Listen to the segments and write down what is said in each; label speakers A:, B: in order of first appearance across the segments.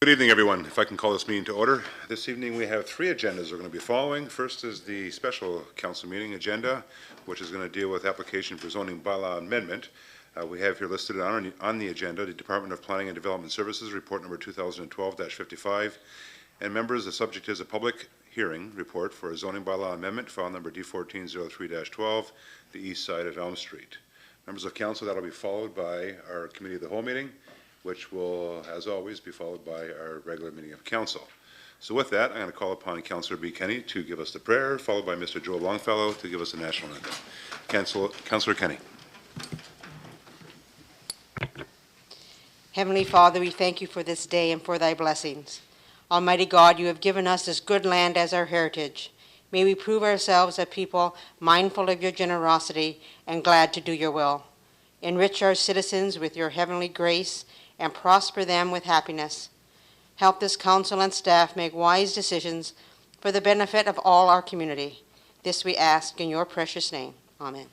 A: Good evening, everyone. If I can call this meeting to order. This evening we have three agendas we're going to be following. First is the special council meeting agenda, which is going to deal with application for zoning bylaw amendment. We have here listed on the agenda the Department of Planning and Development Services report number 2012-55. And members, the subject is a public hearing report for a zoning bylaw amendment, file number D1403-12, the east side of Elm Street. Members of council, that will be followed by our committee of the whole meeting, which will, as always, be followed by our regular meeting of council. So with that, I'm going to call upon Councillor B. Kenny to give us the prayer, followed by Mr. Joe Longfellow to give us the national anthem. Councillor Kenny.
B: Heavenly Father, we thank you for this day and for thy blessings. Almighty God, you have given us this good land as our heritage. May we prove ourselves a people mindful of your generosity and glad to do your will. Enrich our citizens with your heavenly grace and prosper them with happiness. Help this council and staff make wise decisions for the benefit of all our community. This we ask in your precious name. Amen.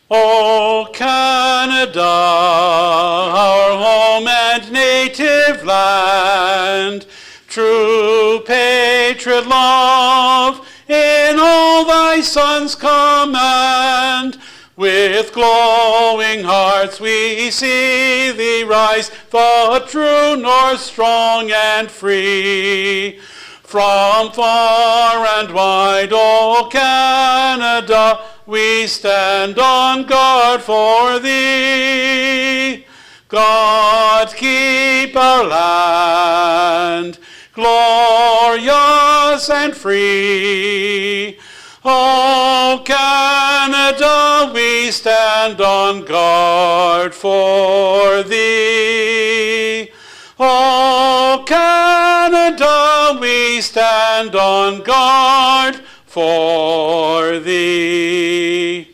C: O Canada, our home and native land, true patriot love in all thy sons command. With glowing hearts we see thee rise, the true north, strong and free. From far and wide, O Canada, we stand on guard for thee. God keep our land glorious and free. O Canada, we stand on guard for thee. O Canada, we stand on guard for thee.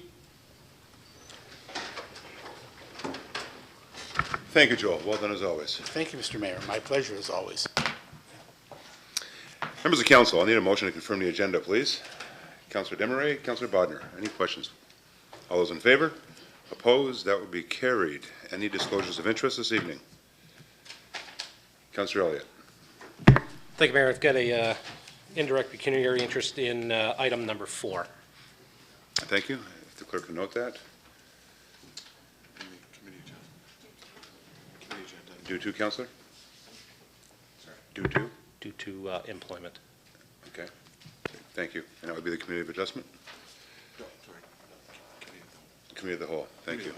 A: Thank you, Joel. Well done as always.
C: Thank you, Mr. Mayor. My pleasure as always.
A: Members of council, I'll need a motion to confirm the agenda, please. Councillor Desmarais, Councillor Bodner. Any questions? All those in favor? Opposed? That would be carried. Any disclosures of interest this evening? Councillor Elliott.
D: Thank you, Mayor. I've got a indirect pecuniary interest in item number 4.
A: Thank you. If the clerk can note that. Due to, Councillor? Due to?
D: Due to employment.
A: Okay. Thank you. And that would be the Committee of Adjustment?
E: No, sorry.
A: Committee of the Whole. Thank you.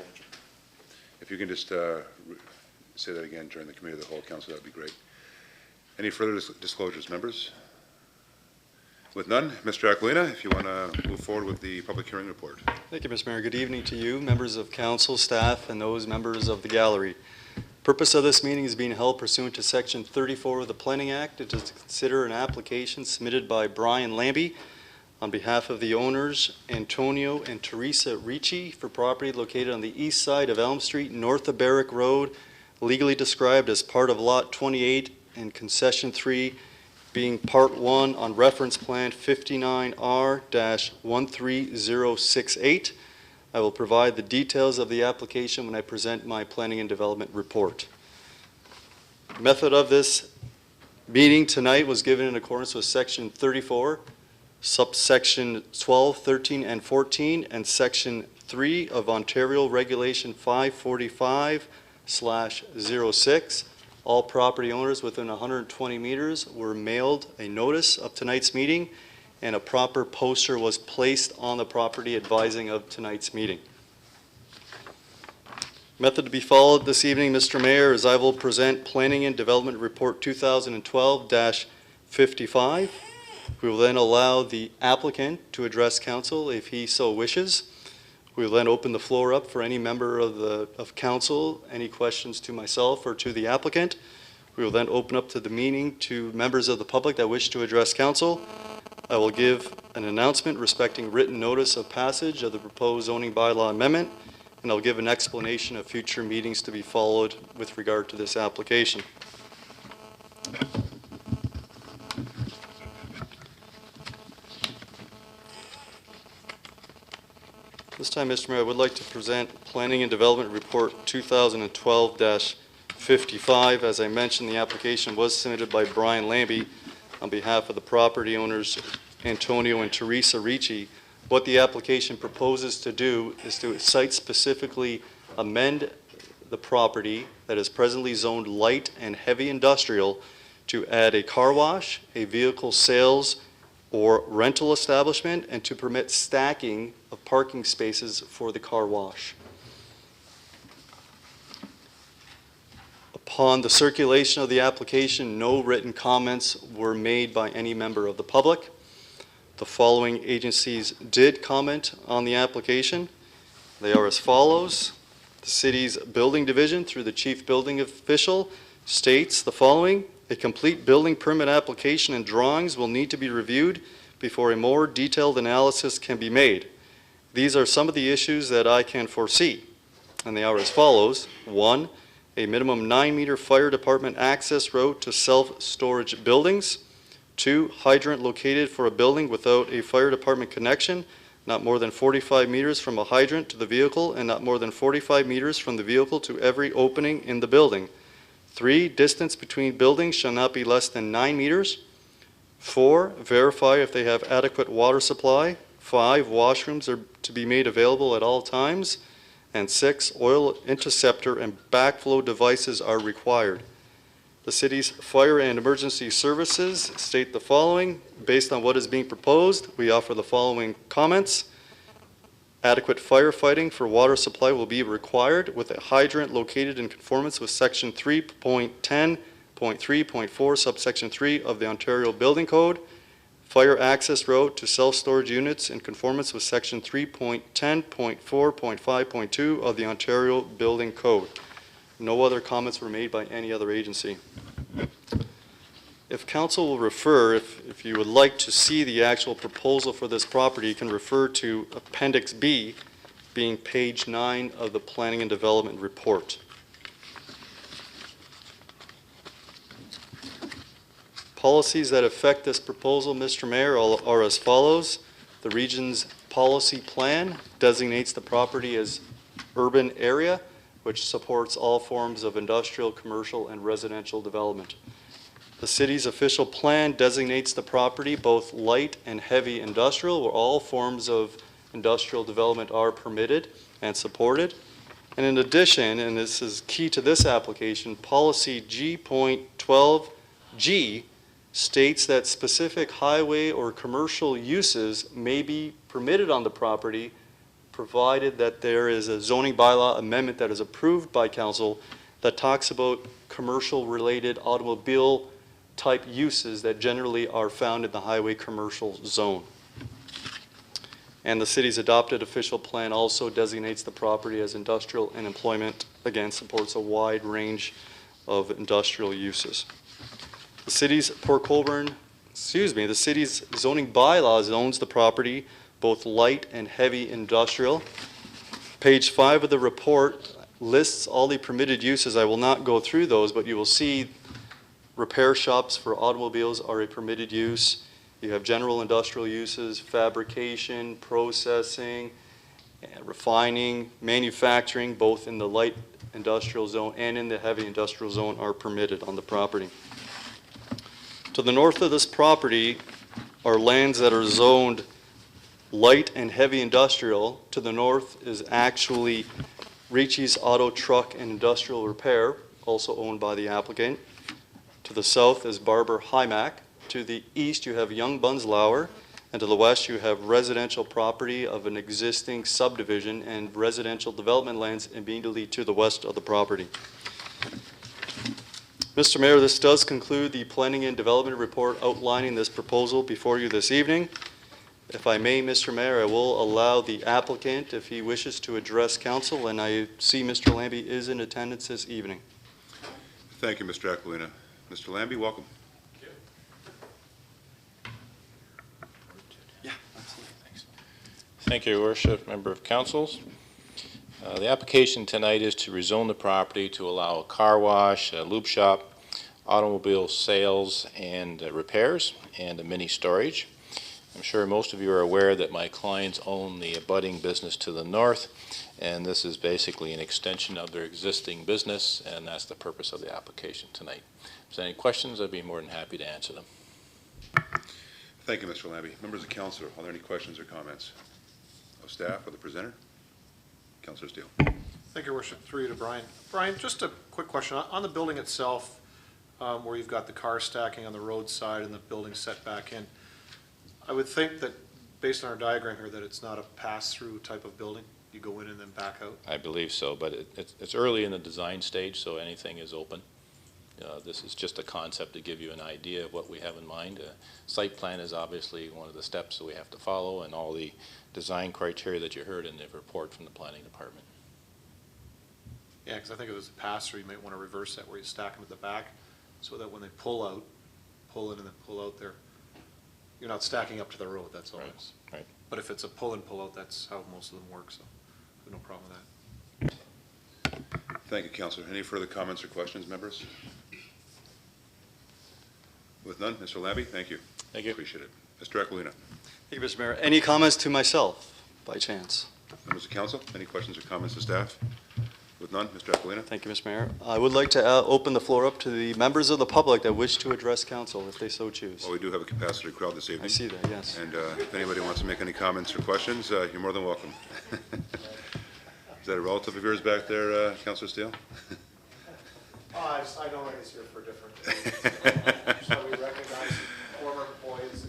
A: If you can just say that again during the Committee of the Whole, Council, that would be great. Any further disclosures, members? With none, Mr. Aquilina, if you want to move forward with the public hearing report.
F: Thank you, Mr. Mayor. Good evening to you, members of council, staff, and those members of the gallery. Purpose of this meeting is being held pursuant to Section 34 of the Planning Act. It is to consider an application submitted by Brian Lambie on behalf of the owners, Antonio and Teresa Ricci, for property located on the east side of Elm Street, north of Barrack Road, legally described as part of Lot 28 and Concession 3, being Part 1 on Reference Plan 59R-13068. I will provide the details of the application when I present my planning and development report. Method of this meeting tonight was given in accordance with Section 34, subsection 12, 13, and 14, and Section 3 of Ontario Regulation 545/06. All property owners within 120 meters were mailed a notice of tonight's meeting, and a proper poster was placed on the property advising of tonight's meeting. Method to be followed this evening, Mr. Mayor, is I will present Planning and Development Report 2012-55. We will then allow the applicant to address council if he so wishes. We will then open the floor up for any member of council, any questions to myself or to the applicant. We will then open up to the meeting to members of the public that wish to address council. I will give an announcement respecting written notice of passage of the proposed zoning bylaw amendment, and I'll give an explanation of future meetings to be followed with regard to this application. The This time, Mr. Mayor, I would like to present Planning and Development Report 2012-55. As I mentioned, the application was submitted by Brian Lambie on behalf of the property owners Antonio and Teresa Ricci. What the application proposes to do is to site-specifically amend the property that is presently zoned light and heavy industrial to add a car wash, a vehicle sales or rental establishment, and to permit stacking of parking spaces for the car wash. Upon the circulation of the application, no written comments were made by any member of the public. The following agencies did comment on the application. They are as follows. The city's building division, through the chief building official, states the following: a complete building permit application and drawings will need to be reviewed before a more detailed analysis can be made. These are some of the issues that I can foresee, and they are as follows. 1, a minimum 9-meter fire department access road to self-storage buildings. 2, hydrant located for a building without a fire department connection, not more than 45 meters from a hydrant to the vehicle and not more than 45 meters from the vehicle to every opening in the building. 3, distance between buildings shall not be less than 9 meters. 4, verify if they have adequate water supply. 5, washrooms are to be made available at all times. And 6, oil interceptor and backflow devices are required. The city's fire and emergency services state the following. Based on what is being proposed, we offer the following comments. Adequate firefighting for water supply will be required with a hydrant located in conformance with Section 3.10.3.4, subsection 3 of the Ontario Building Code. Fire access road to self-storage units in conformance with Section 3.10.4.5.2 of the Ontario Building Code. No other comments were made by any other agency. If council will refer, if you would like to see the actual proposal for this property, you can refer to Appendix B, being page 9 of the Planning and Development Report. Policies that affect this proposal, Mr. Mayor, are as follows. The region's policy plan designates the property as urban area, which supports all forms of industrial, commercial, and residential development. The city's official plan designates the property both light and heavy industrial, where all forms of industrial development are permitted and supported. And in addition, and this is key to this application, policy G.12G states that specific highway or commercial uses may be permitted on the property, provided that there is a zoning bylaw amendment that is approved by council that talks about commercial-related automobile type uses that generally are found in the highway commercial zone. And the city's adopted official plan also designates the property as industrial, and employment, again, supports a wide range of industrial uses. The city's the city's zoning bylaw zones the property both light and heavy industrial. Page 5 of the report lists all the permitted uses. I will not go through those, but you will see repair shops for automobiles are a permitted use. You have general industrial uses, fabrication, processing, refining, manufacturing, both in the light industrial zone and in the heavy industrial zone, are permitted on the property. To the north of this property are lands that are zoned light and heavy industrial. To the north is actually Ricci's Auto, Truck, and Industrial Repair, also owned by the applicant. To the south is Barber Hymack. To the east you have Young Bunslauer, and to the west you have residential property of an existing subdivision and residential development lands immediately to the west of the property. Mr. Mayor, this does conclude the Planning and Development Report outlining this proposal before you this evening. If I may, Mr. Mayor, I will allow the applicant, if he wishes, to address council, and I see Mr. Lambie is in attendance this evening.
A: Thank you, Mr. Aquilina. Mr. Lambie, welcome.
E: Yeah, absolutely. Thanks. Thank you, Your Worship, member of councils. The application tonight is to rezone the property to allow a car wash, a lube shop, automobile sales and repairs, and a mini storage. I'm sure most of you are aware that my clients own the abutting business to the north, and this is basically an extension of their existing business, and that's the purpose of the application tonight. If there's any questions, I'd be more than happy to answer them.
A: Thank you, Mr. Lambie. Members of council, are there any questions or comments of staff or the presenter? Councillor Steele.
G: Thank you, Your Worship. Through you to Brian. Brian, just a quick question. On the building itself, where you've got the car stacking on the roadside and the building set back in, I would think that, based on our diagram here, that it's not a pass-through type of building. You go in and then back out.
E: I believe so, but it's early in the design stage, so anything is open. This is just a concept to give you an idea of what we have in mind. Site plan is obviously one of the steps that we have to follow, and all the design criteria that you heard in the report from the planning department.
G: Yeah, because I think if it was a pass-through, you might want to reverse that, where you stack them at the back, so that when they pull out, pull in and then pull out there, you're not stacking up to the road, that's all it is.
E: Right.
G: But if it's a pull and pull out, that's how most of them work, so I have no problem with that.
A: Thank you, Councillor. Any further comments or questions, members? With none, Mr. Lambie, thank you.
E: Thank you.
A: Appreciate it. Mr. Aquilina.
F: Thank you, Mr. Mayor. Any comments to myself, by chance?
A: Members of council, any questions or comments to staff? With none, Mr. Aquilina.
F: Thank you, Mr. Mayor. I would like to open the floor up to the members of the public that wish to address council, if they so choose.
A: Well, we do have a capacity crowd this evening.
F: I see that, yes.
A: And if anybody wants to make any comments or questions, you're more than welcome. Is that a relative of yours back there, Councillor Steele?
G: I know he's here for different reasons. So we recognize former employees.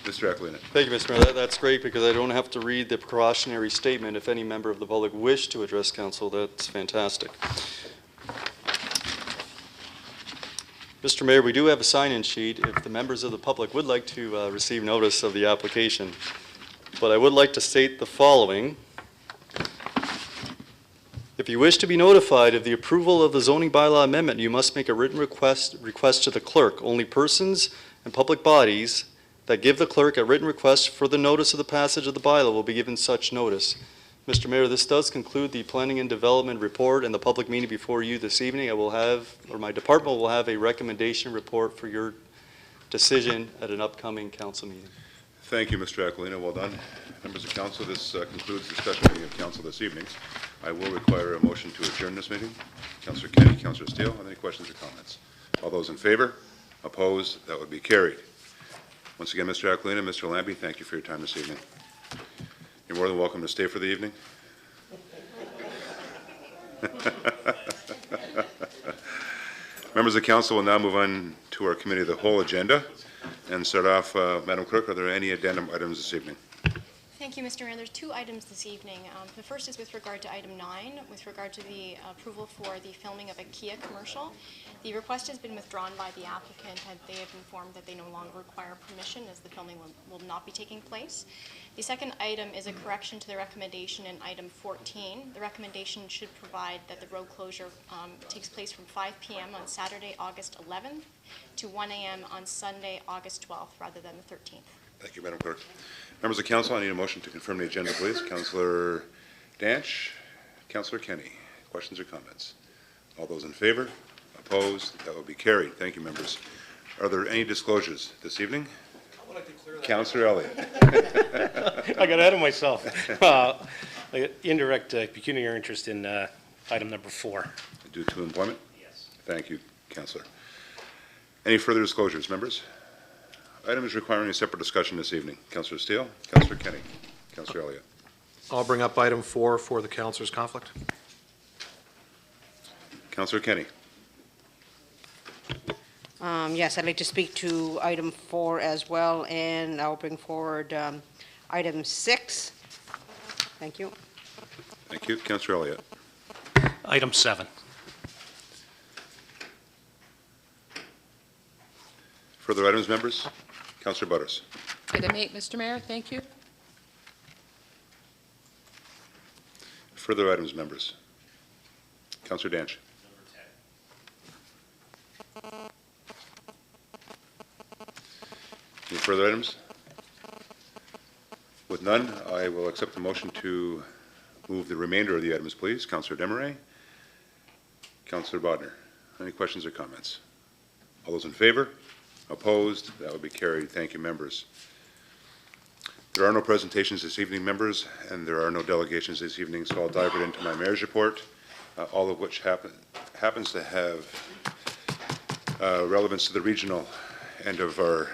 A: Mr. Aquilina.
F: Thank you, Mr. Mayor. That's great, because I don't have to read the precautionary statement. If any member of the public wish to address council, that's fantastic. Mr. Mayor, we do have a sign-in sheet if the members of the public would like to receive notice of the application. But I would like to state the following. If you wish to be notified of the approval of the zoning bylaw amendment, you must make a written request to the clerk. Only persons and public bodies that give the clerk a written request for the notice of the passage of the bylaw will be given such notice. Mr. Mayor, this does conclude the planning and development report and the public meeting before you this evening. I will have, or my department will have, a recommendation report for your decision at an upcoming council meeting.
A: Thank you, Mr. Aquilina. Well done. Members of council, this concludes the special meeting of council this evening. I will require a motion to adjourn this meeting. Councillor Kenny, Councillor Steele, are there any questions or comments? All those in favor? Opposed? That would be carried. Once again, Mr. Aquilina, Mr. Lambie, thank you for your time this evening. You're more than welcome to stay for the evening. Members of council will now move on to our committee of the whole agenda and start off, Madam Clerk, are there any addendum items this evening?
H: Thank you, Mr. Mayor. There's two items this evening. The first is with regard to item 9, with regard to the approval for the filming of a Kia commercial. The request has been withdrawn by the applicant, and they have informed that they no longer require permission as the filming will not be taking place. The second item is a correction to the recommendation in item 14. The recommendation should provide that the road closure takes place from 5 p.m. on Saturday, August 11th to 1 a.m. on Sunday, August 12th, rather than the 13th.
A: Thank you, Madam Clerk. Members of council, I need a motion to confirm the agenda, please. Councillor Danch, Councillor Kenny, questions or comments? All those in favor? Opposed? That will be carried. Thank you, members. Are there any disclosures this evening?
G: I would like to clear that.
A: Councillor Elliott.
D: I got ahead of myself. Indirect pecuniary interest in item number 4.
A: Due to employment?
D: Yes.
A: Thank you, Councillor. Any further disclosures, members? Items requiring a separate discussion this evening. Councillor Steele, Councillor Kenny, Councillor Elliott.
I: I'll bring up item 4 for the councillor's conflict.
A: Councillor Kenny.
B: Yes, I'd like to speak to item 4 as well, and I'll bring forward item 6. Thank you.
A: Thank you. Councillor Elliott.
D: Item 7.
A: Further items, members? Councillor Butters.
J: Item 8, Mr. Mayor, thank you.
A: Further items, members? Councillor Danch. Any further items? With none, I will accept the motion to move the remainder of the items, please. Councillor Desmarais, Councillor Bodnar. Any questions or comments? All those in favor? Opposed? That would be carried. Thank you, members. There are no presentations this evening, members, and there are no delegations this evening, so I'll dive right into my mayor's report, all of which happens to have relevance to the regional end of our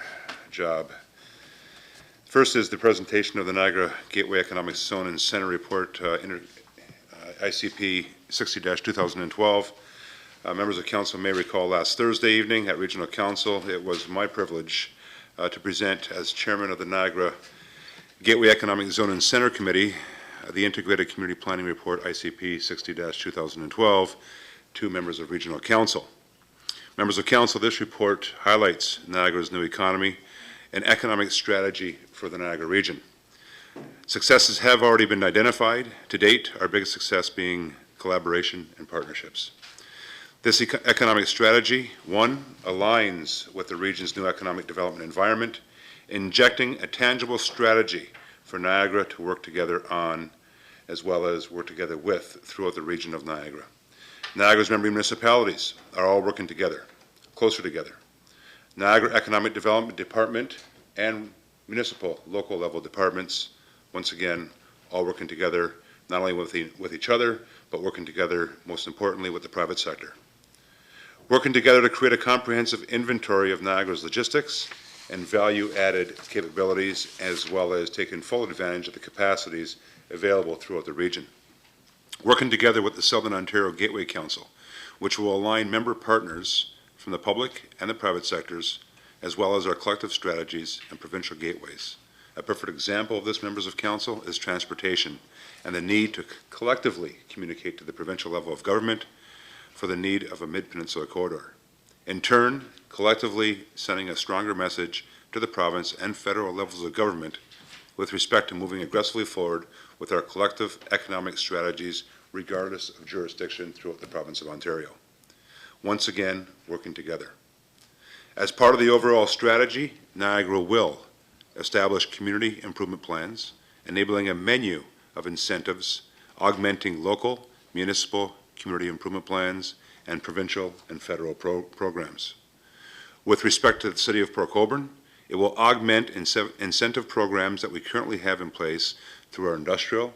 A: job. First is the presentation of the Niagara Gateway Economic Zone and Center Report, ICP 60-2012. Members of council may recall last Thursday evening at Regional Council, it was my privilege to present as chairman of the Niagara Gateway Economic Zone and Center Committee, the Integrated Community Planning Report, ICP 60-2012, to members of Regional Council. Members of council, this report highlights Niagara's new economy and economic strategy for the Niagara region. Successes have already been identified. To date, our biggest success being collaboration and partnerships. This economic strategy, one, aligns with the region's new economic development environment, injecting a tangible strategy for Niagara to work together on, as well as work together with, throughout the region of Niagara. Niagara's member municipalities are all working together, closer together. Niagara Economic Development Department and municipal local level departments, once again, all working together, not only with each other, but working together, most importantly, with the private sector. Working together to create a comprehensive inventory of Niagara's logistics and value-added capabilities, as well as taking full advantage of the capacities available throughout the region. Working together with the Southern Ontario Gateway Council, which will align member partners from the public and the private sectors, as well as our collective strategies and provincial gateways. A perfect example of this, members of council, is transportation and the need to collectively communicate to the provincial level of government for the need of a mid-peninsula corridor. In turn, collectively sending a stronger message to the province and federal levels of government with respect to moving aggressively forward with our collective economic strategies regardless of jurisdiction throughout the province of Ontario. Once again, working together. As part of the overall strategy, Niagara will establish community improvement plans, enabling a menu of incentives, augmenting local, municipal, community improvement plans, and provincial and federal programs. With respect to the City of Port Colborne, it will augment incentive programs that we currently have in place through our industrial,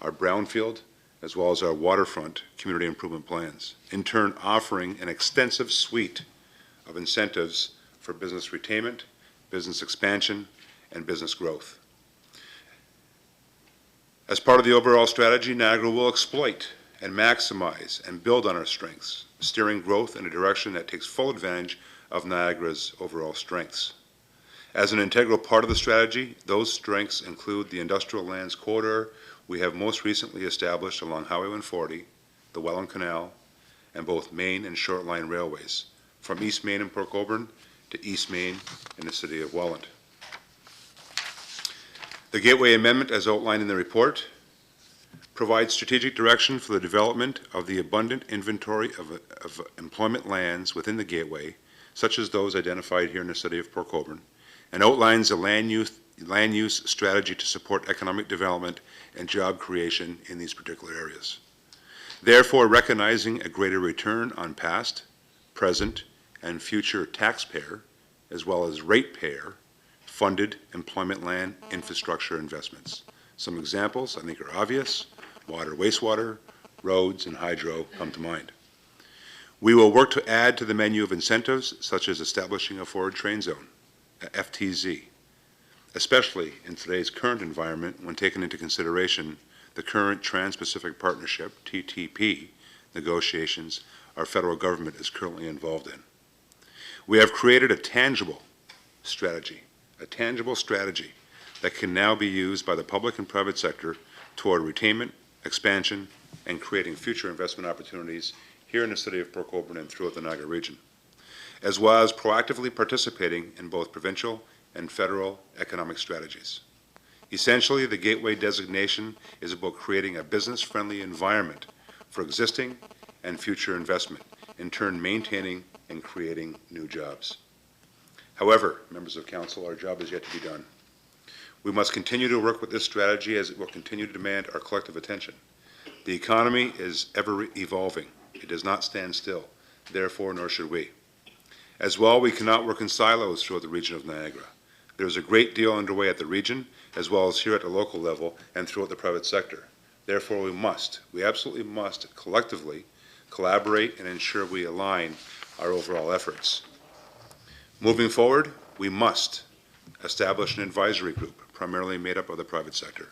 A: our brownfield, as well as our waterfront community improvement plans, in turn offering an extensive suite of incentives for business retainment, business expansion, and business growth. As part of the overall strategy, Niagara will exploit and maximize and build on our strengths, steering growth in a direction that takes full advantage of Niagara's overall strengths. As an integral part of the strategy, those strengths include the industrial lands corridor we have most recently established along Highway 140, the Welland Canal, and both main and short line railways, from East Main in Port Colborne to East Main in the city of Welland. The Gateway Amendment, as outlined in the report, provides strategic direction for the development of the abundant inventory of employment lands within the Gateway, such as those identified here in the city of Port Colborne, and outlines a land use strategy to support economic development and job creation in these particular areas. Therefore, recognizing a greater return on past, present, and future taxpayer, as well as ratepayer, funded employment land infrastructure investments. Some examples, I think, are obvious. Water, wastewater, roads, and hydro come to mind. We will work to add to the menu of incentives, such as establishing a forward train zone, a FTZ, especially in today's current environment when taken into consideration the current Trans-Pacific Partnership, TTP, negotiations our federal government is currently involved in. We have created a tangible strategy that can now be used by the public and private sector toward retainment, expansion, and creating future investment opportunities here in the city of Port Colborne and throughout the Niagara region, as well as proactively participating in both provincial and federal economic strategies. Essentially, the Gateway designation is about creating a business-friendly environment for existing and future investment, in turn maintaining and creating new jobs. However, members of council, our job is yet to be done. We must continue to work with this strategy as it will continue to demand our collective attention. The economy is ever evolving. It does not stand still. Therefore, nor should we. As well, we cannot work in silos throughout the region of Niagara. There's a great deal underway at the region, as well as here at the local level and throughout the private sector. Therefore, we absolutely must collectively collaborate and ensure we align our overall efforts. Moving forward, we must establish an advisory group, primarily made up of the private sector.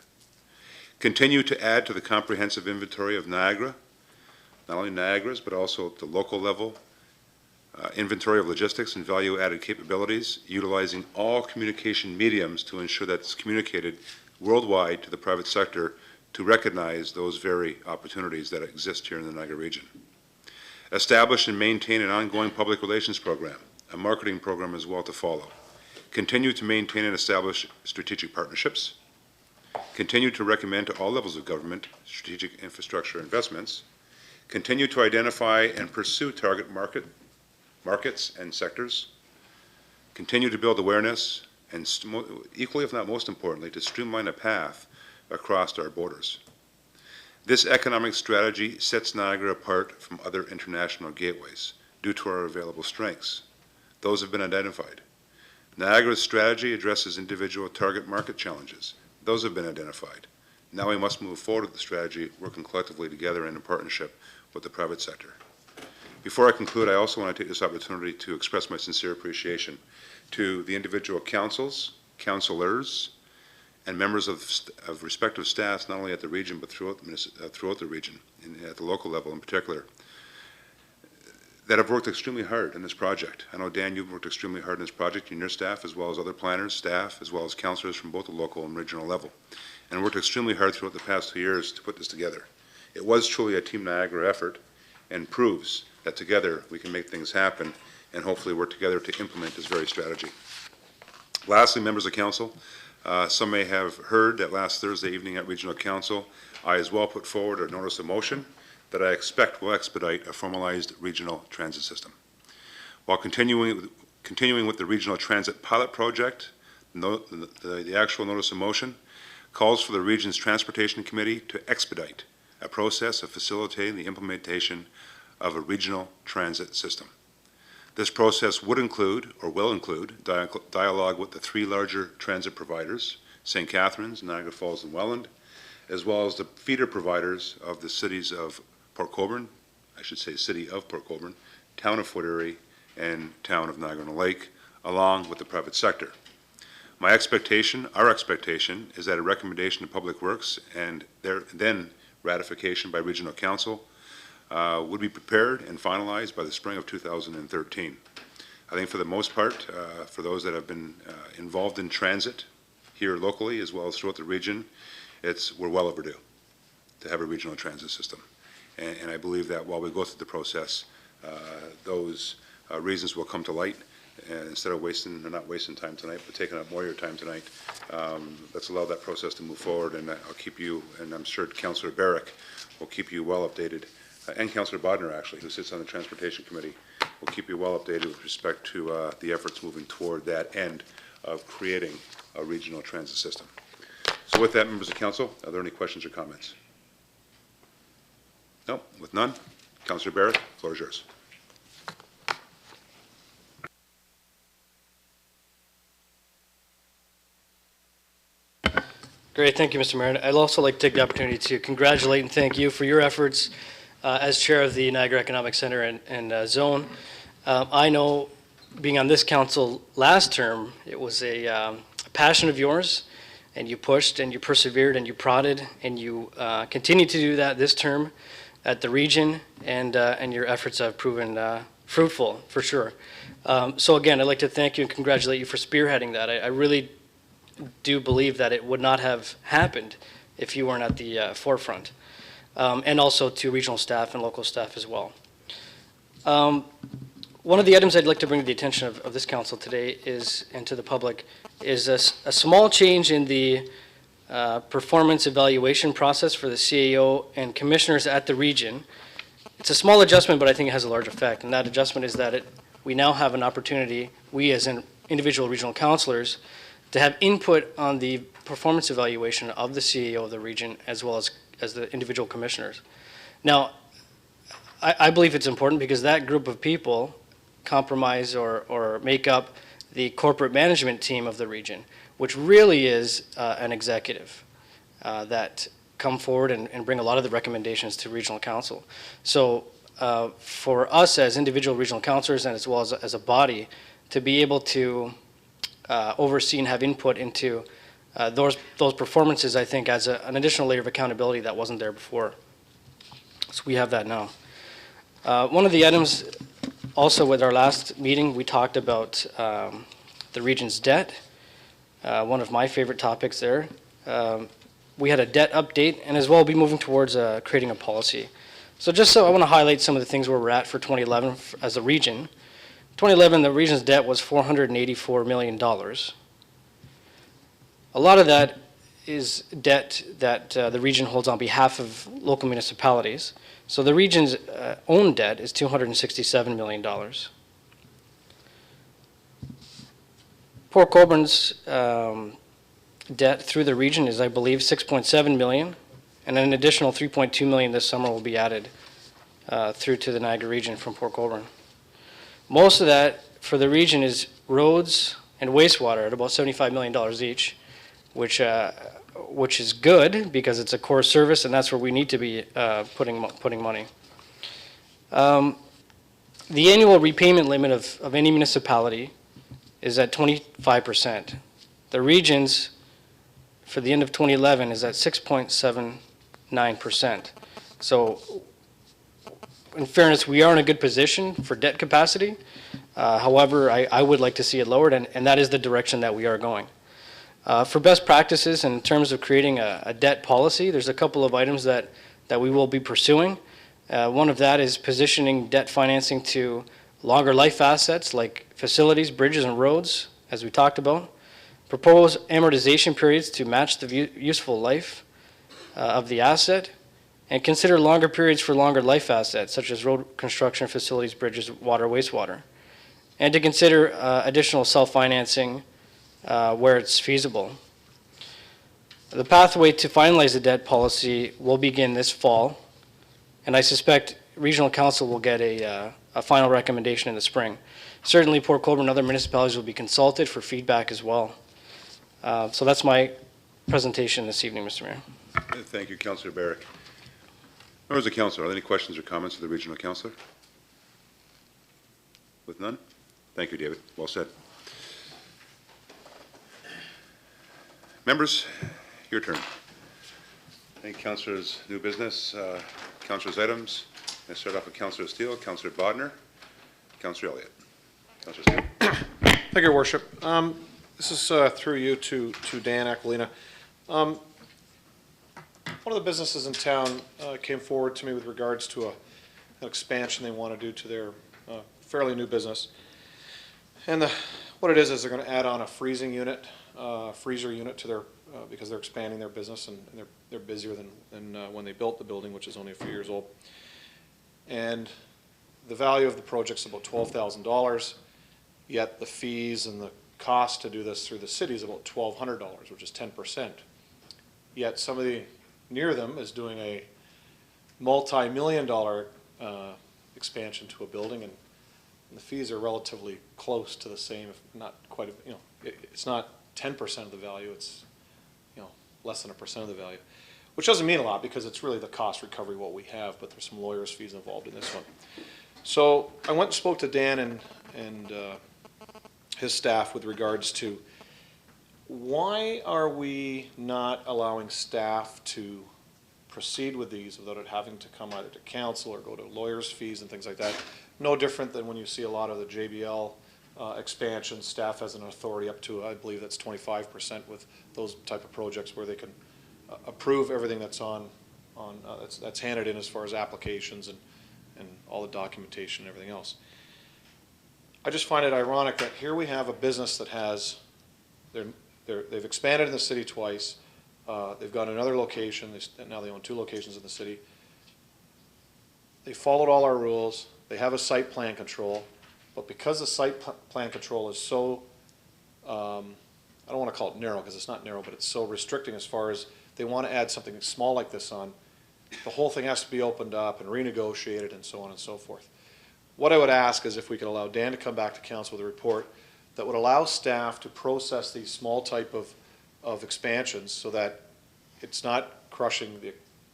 A: Continue to add to the comprehensive inventory of Niagara, not only Niagara's, but also at the local level, inventory of logistics and value-added capabilities, utilizing all communication mediums to ensure that it's communicated worldwide to the private sector to recognize those very opportunities that exist here in the Niagara region. Establish and maintain an ongoing public relations program, a marketing program as well to follow. Continue to maintain and establish strategic partnerships. Continue to recommend to all levels of government strategic infrastructure investments. Continue to identify and pursue target markets and sectors. Continue to build awareness, and equally, if not most importantly, to streamline a path across our borders. This economic strategy sets Niagara apart from other international gateways due to our available strengths. Those have been identified. Niagara's strategy addresses individual target market challenges. Those have been identified. Now we must move forward with the strategy, working collectively together in a partnership with the private sector. Before I conclude, I also want to take this opportunity to express my sincere appreciation to the individual councils, councilors, and members of respective staffs, not only at the region, but throughout the region, at the local level in particular, that have worked extremely hard in this project. I know, Dan, you've worked extremely hard in this project, and your staff, as well as other planners, staff, as well as councilors from both the local and regional level, and worked extremely hard throughout the past 2 years to put this together. It was truly a Team Niagara effort, and proves that together we can make things happen and hopefully work together to implement this very strategy. Lastly, members of council, some may have heard that last Thursday evening at Regional Council, I as well put forward a notice of motion that I expect will expedite a formalized regional transit system. While continuing with the regional transit pilot project, the actual notice of motion calls for the region's transportation committee to expedite a process of facilitating the implementation of a regional transit system. This process would include, or will include, dialogue with the 3 larger transit providers, St. Catharines, Niagara Falls, and Welland, as well as the feeder providers of the cities of Port Colborne, I should say City of Port Colborne, Town of Fort Erie, and Town of Niagara-on-the-Lake, along with the private sector. My expectation, our expectation, is that a recommendation to Public Works and then ratification by Regional Council would be prepared and finalized by the spring of 2013. I think for the most part, for those that have been involved in transit here locally as well as throughout the region, we're well overdue to have a regional transit system. And I believe that while we go through the process, those reasons will come to light. And instead of not wasting time tonight, but taking up more of your time tonight, let's allow that process to move forward. And I'll keep you, and I'm sure Councillor Barrick will keep you well updated, and Councillor Bodner, actually, who sits on the Transportation Committee, will keep you well updated with respect to the efforts moving toward that end of creating a regional transit system. So with that, members of council, are there any questions or comments? No, with none. Councillor Barrett, the floor is yours.
K: Great, thank you, Mr. Mayor. I'd also like to take the opportunity to congratulate and thank you for your efforts as chair of the Niagara Economic Center and Zone. I know, being on this council last term, it was a passion of yours, and you pushed and you persevered and you prodded, and you continue to do that this term at the region, and your efforts have proven fruitful, for sure. So again, I'd like to thank you and congratulate you for spearheading that. I really do believe that it would not have happened if you weren't at the forefront, and also to regional staff and local staff as well. One of the items I'd like to bring to the attention of this council today is, and to the public, is a small change in the performance evaluation process for the CAO and commissioners at the region. It's a small adjustment, but I think it has a large effect, and that adjustment is that we now have an opportunity, we as individual regional councilors, to have input on the performance evaluation of the CAO of the region as well as the individual commissioners. Now, I believe it's important because that group of people compromise or make up the corporate management team of the region, which really is an executive that come forward and bring a lot of the recommendations to regional council. So for us as individual regional councilors and as well as a body to be able to oversee and have input into those performances, I think adds an additional layer of accountability that wasn't there before. So we have that now. One of the items also with our last meeting, we talked about the region's debt. One of my favorite topics there. We had a debt update and as well be moving towards creating a policy. So just so I want to highlight some of the things where we're at for 2011 as a region. 2011, the region's debt was $484 million. A lot of that is debt that the region holds on behalf of local municipalities. So the region's own debt is $267 million. Port Colborne's debt through the region is, I believe, $6.7 million, and an additional $3.2 million this summer will be added through to the Niagara region from Port Colborne. Most of that for the region is roads and wastewater at about $75 million each, which is good because it's a core service and that's where we need to be putting money. The annual repayment limit of any municipality is at 25%. The region's for the end of 2011 is at 6.79%. So in fairness, we are in a good position for debt capacity. However, I would like to see it lowered, and that is the direction that we are going. For best practices in terms of creating a debt policy, there's a couple of items that we will be pursuing. One of that is positioning debt financing to longer life assets like facilities, bridges, and roads, as we talked about. Propose amortization periods to match the useful life of the asset, and consider longer periods for longer life assets, such as road construction, facilities, bridges, water, wastewater. And to consider additional self-financing where it's feasible. The pathway to finalize the debt policy will begin this fall, and I suspect Regional Council will get a final recommendation in the spring. Certainly, Port Colborne and other municipalities will be consulted for feedback as well. So that's my presentation this evening, Mr. Mayor.
A: Thank you, Councillor Barrick. Members of Council, are there any questions or comments of the Regional Councillor? With none? Thank you, David. Well said. Members, your turn. Thank Councillors. New business, Councillors' items. Let's start off with Councillor Steele, Councillor Bodner, Councillor Elliott. Councillor Steele.
G: Thank you, Your Worship. This is through you to Dan Aquilina. One of the businesses in town came forward to me with regards to an expansion they want to do to their fairly new business. And what it is they're going to add on a freezing unit, freezer unit to their, because they're expanding their business and they're busier than when they built the building, which is only a few years old. And the value of the project is about $12,000, yet the fees and the cost to do this through the city is about $1,200, which is 10%. Yet somebody near them is doing a multi-million-dollar expansion to a building, and the fees are relatively close to the same, if not quite, it's not 10% of the value, it's, less than 1% of the value, which doesn't mean a lot because it's really the cost recovery what we have, but there's some lawyers' fees involved in this one. So I went and spoke to Dan and his staff with regards to why are we not allowing staff to proceed with these without it having to come either to council or go to lawyers' fees and things like that. No different than when you see a lot of the JBL expansion, staff has an authority up to, I believe that's 25% with those type of projects where they can approve everything that's that's handed in as far as applications and all the documentation and everything else. I just find it ironic that here we have a business that has, they've expanded in the city twice, they've got another location, now they own 2 locations in the city. They followed all our rules, they have a site plan control, but because the site plan control is so, I don't want to call it narrow because it's not narrow, but it's so restricting as far as they want to add something small like this on, the whole thing has to be opened up and renegotiated and so on and so forth. What I would ask is if we could allow Dan to come back to council with a report that would allow staff to process these small type of expansions so that it's not crushing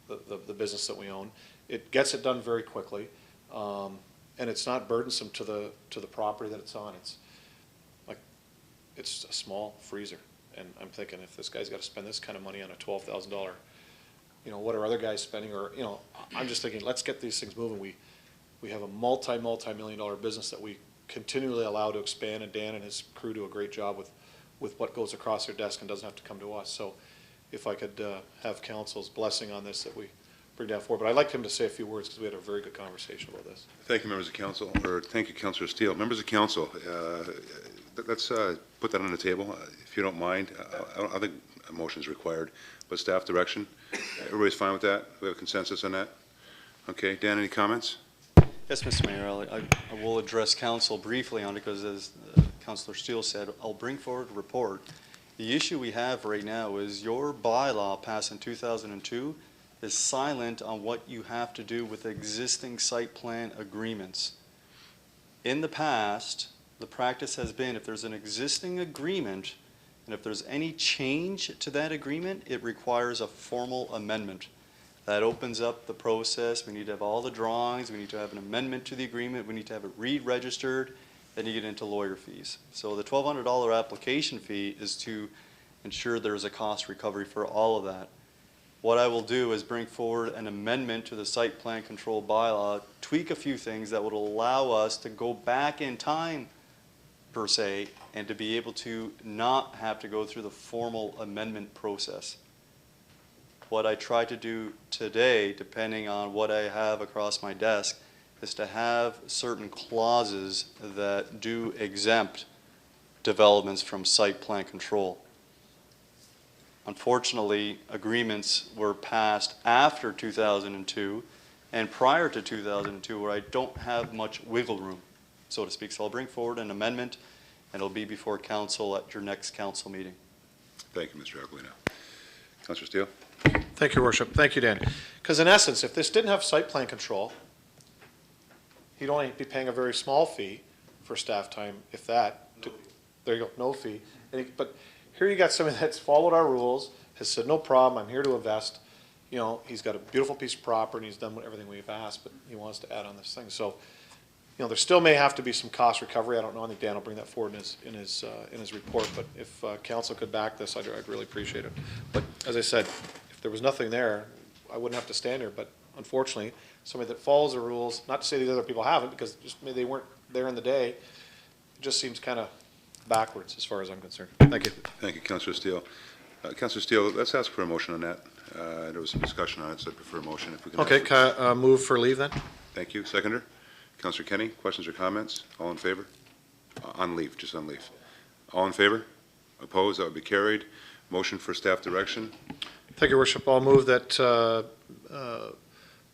G: the business that we own. It gets it done very quickly, and it's not burdensome to the property that it's on. It's a small freezer, and I'm thinking if this guy's got to spend this kind of money on a $12,000, what are other guys spending? Or I'm just thinking, let's get these things moving. We have a multi-million-dollar business that we continually allow to expand, and Dan and his crew do a great job with what goes across their desk and doesn't have to come to us. So if I could have council's blessing on this, that we bring down forward. But I'd like him to say a few words because we had a very good conversation about this.
A: Thank you, members of council, or thank you, Councillor Steele. Members of council, let's put that on the table, if you don't mind. I don't think a motion is required, but staff direction. Everybody's fine with that? We have consensus on that? Okay, Dan, any comments?
F: Yes, Mr. Mayor, I will address council briefly on it because as Councillor Steele said, I'll bring forward a report. The issue we have right now is your bylaw passed in 2002 is silent on what you have to do with existing site plan agreements. In the past, the practice has been if there's an existing agreement and if there's any change to that agreement, it requires a formal amendment. That opens up the process. We need to have all the drawings. We need to have an amendment to the agreement. We need to have it re-registered. Then you get into lawyer fees. So the $1,200 application fee is to ensure there's a cost recovery for all of that. What I will do is bring forward an amendment to the site plan control bylaw, tweak a few things that would allow us to go back in time, per se, and to be able to not have to go through the formal amendment process. What I try to do today, depending on what I have across my desk, is to have certain clauses that do exempt developments from site plan control. Unfortunately, agreements were passed after 2002 and prior to 2002 where I don't have much wiggle room, so to speak. So I'll bring forward an amendment and it'll be before council at your next council meeting.
A: Thank you, Mr. Aquilino. Councillor Steele?
G: Thank you, Your Worship. Thank you, Dan. Because in essence, if this didn't have site plan control, he'd only be paying a very small fee for staff time, if that. There you go, no fee. But here you got somebody that's followed our rules, has said, no problem, I'm here to invest. He's got a beautiful piece of property, and he's done everything we've asked, but he wants to add on this thing. So, there still may have to be some cost recovery. I don't know. I think Dan will bring that forward in his report. But if council could back this, I'd really appreciate it. But as I said, if there was nothing there, I wouldn't have to stand here. But unfortunately, somebody that follows the rules, not to say these other people haven't, because just maybe they weren't there in the day, it just seems kind of backwards as far as I'm concerned. Thank you.
A: Thank you, Councillor Steele. Councillor Steele, let's ask for a motion on that. There was some discussion on it, so I prefer a motion if we can.
G: Okay, can I move for leave then?
A: Thank you. Seconder? Councillor Kenny, questions or comments? All in favor? On leave, just on leave. All in favor? Opposed? That would be carried. Motion for staff direction.
G: Thank you, Worship. I'll move that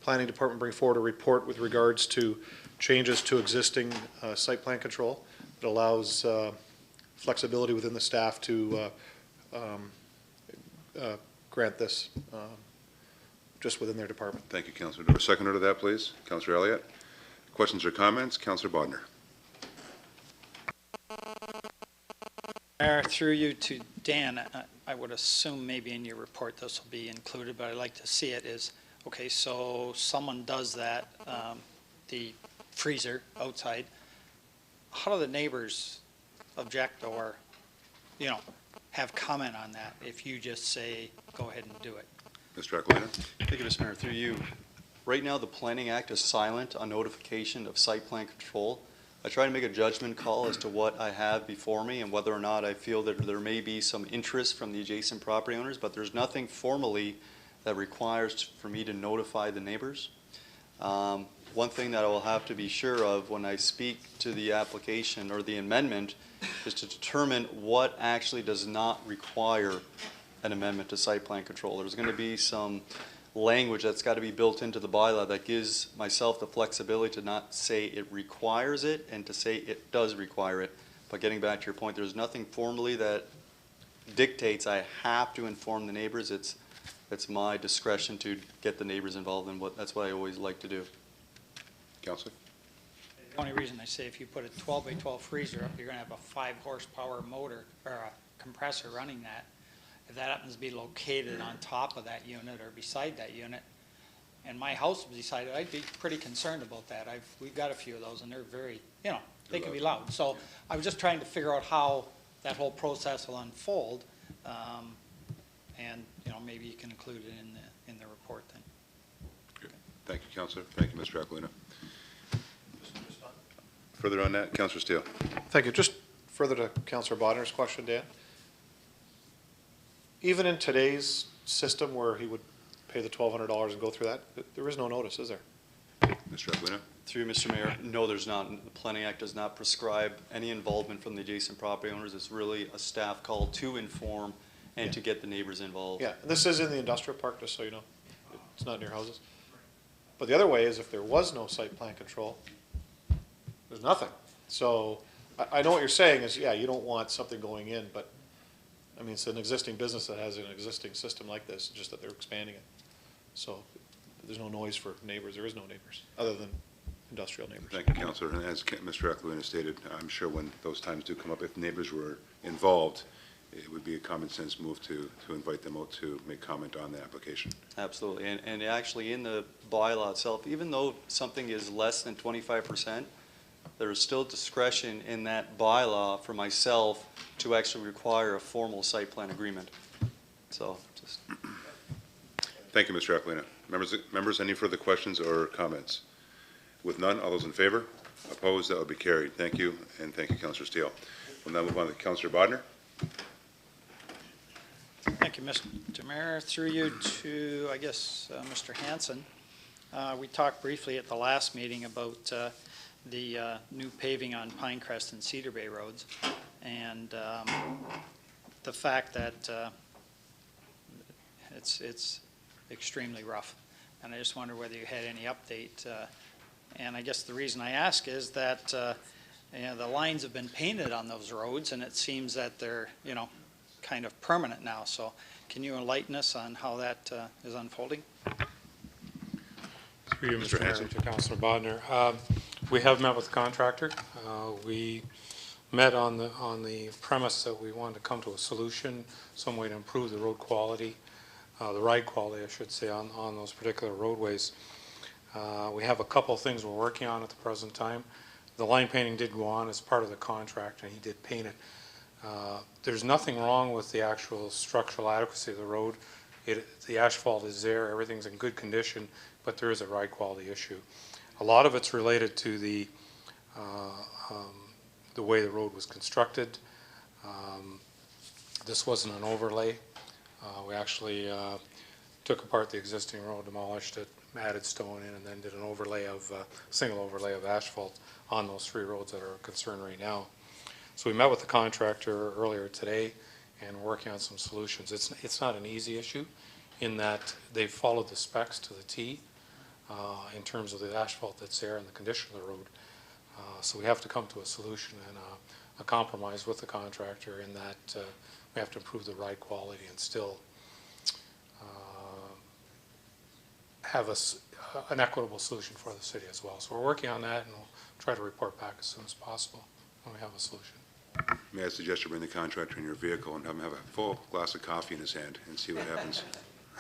G: Planning Department bring forward a report with regards to changes to existing site plan control. It allows flexibility within the staff to grant this just within their department.
A: Thank you, Councillor. Do a seconder to that, please? Councillor Elliott. Questions or comments? Councillor Bodnar.
L: Mayor, through you to Dan, I would assume maybe in your report this will be included, but I'd like to see it is, okay, so someone does that, the freezer outside, how do the neighbors object or, have comment on that if you just say, go ahead and do it?
A: Mr. Aquilino.
F: Thank you, Mr. Mayor. Through you. Right now, the Planning Act is silent on notification of site plan control. I try to make a judgment call as to what I have before me and whether or not I feel that there may be some interest from the adjacent property owners, but there's nothing formally that requires for me to notify the neighbors. One thing that I will have to be sure of when I speak to the application or the amendment is to determine what actually does not require an amendment to site plan control. There's going to be some language that's got to be built into the bylaw that gives myself the flexibility to not say it requires it and to say it does require it. But getting back to your point, there's nothing formally that dictates I have to inform the neighbors. It's my discretion to get the neighbors involved in that's what I always like to do.
A: Councillor.
L: The only reason I say if you put a 12 by 12 freezer up, you're gonna have a 5 horsepower motor or a compressor running that. If that happens to be located on top of that unit or beside that unit, and my house was beside it, I'd be pretty concerned about that. We've got a few of those and they're very, they can be loud. So I was just trying to figure out how that whole process will unfold. And, maybe you can include it in the report then.
A: Okay. Thank you, Councillor. Thank you, Mr. Aquilino. Further on that, Councillor Steele.
G: Thank you. Just further to Councillor Bodner's question, Dan. Even in today's system where he would pay the $1,200 and go through that, there is no notice, is there?
A: Mr. Aquilino.
F: Through you, Mr. Mayor, no, there's not. The Planning Act does not prescribe any involvement from the adjacent property owners. It's really a staff call to inform and to get the neighbors involved.
G: Yeah, this is in the industrial park, just so you know. It's not near houses. But the other way is if there was no site plan control, there's nothing. So I know what you're saying is, yeah, you don't want something going in, but I mean, it's an existing business that has an existing system like this, just that they're expanding it. So there's no noise for neighbors. There is no neighbors, other than industrial neighbors.
A: Thank you, Councillor. And as Mr. Aquilino stated, I'm sure when those times do come up, if neighbors were involved, it would be a common sense move to invite them out to make comment on the application.
F: Absolutely, and actually in the bylaw itself, even though something is less than 25%, there is still discretion in that bylaw for myself to actually require a formal site plan agreement. So, just.
A: Thank you, Mr. Aquilino. Members, any further questions or comments? With none, all those in favor? Opposed? That will be carried. Thank you, and thank you, Councillor Steele. We'll now move on to Councillor Bodner.
L: Thank you, Mr. Mayor. Through you to, I guess, Mr. Hanson. We talked briefly at the last meeting about the new paving on Pinecrest and Cedar Bay roads, and the fact that it's extremely rough. And I just wonder whether you had any update. And I guess the reason I ask is that the lines have been painted on those roads, and it seems that they're, kind of permanent now. So can you enlighten us on how that is unfolding?
M: Through you,
A: Mr.
M: Mr. Mayor,
A: Hanson.
M: to Councillor Bodner. We have met with the contractor. We met on the premise that we wanted to come to a solution, some way to improve the road quality, the ride quality, I should say, on those particular roadways. We have a couple of things we're working on at the present time. The line painting did go on as part of the contract, and he did paint it. There's nothing wrong with the actual structural adequacy of the road. The asphalt is there, everything's in good condition, but there is a ride quality issue. A lot of it's related to the way the road was constructed. This wasn't an overlay. We actually took apart the existing road, demolished it, added stone in, and then did an overlay of single overlay of asphalt on those 3 roads that are a concern right now. So we met with the contractor earlier today and we're working on some solutions. It's not an easy issue in that they've followed the specs to the T in terms of the asphalt that's there and the condition of the road. So we have to come to a solution and a compromise with the contractor in that we have to improve the ride quality and still have an equitable solution for the city as well. So we're working on that and we'll try to report back as soon as possible when we have a solution.
A: May I suggest you bring the contractor in your vehicle and have him have a full glass of coffee in his hand and see what happens?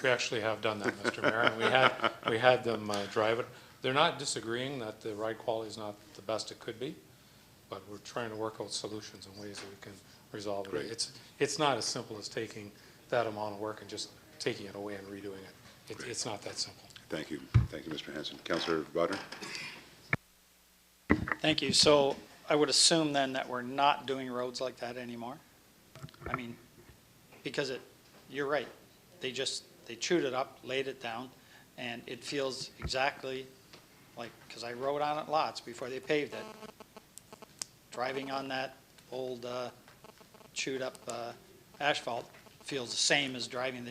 M: We actually have done that, Mr. Mayor, and we had them drive it. They're not disagreeing that the ride quality is not the best it could be, but we're trying to work out solutions and ways that we can resolve it.
A: Great.
M: It's not as simple as taking that amount of work and just taking it away and redoing it. It's not that simple.
A: Thank you. Thank you, Mr. Hanson. Councillor Bodner?
L: Thank you. So I would assume then that we're not doing roads like that anymore? I mean, because you're right. They chewed it up, laid it down, and it feels exactly like, because I rode on it lots before they paved it. Driving on that old chewed up asphalt feels the same as driving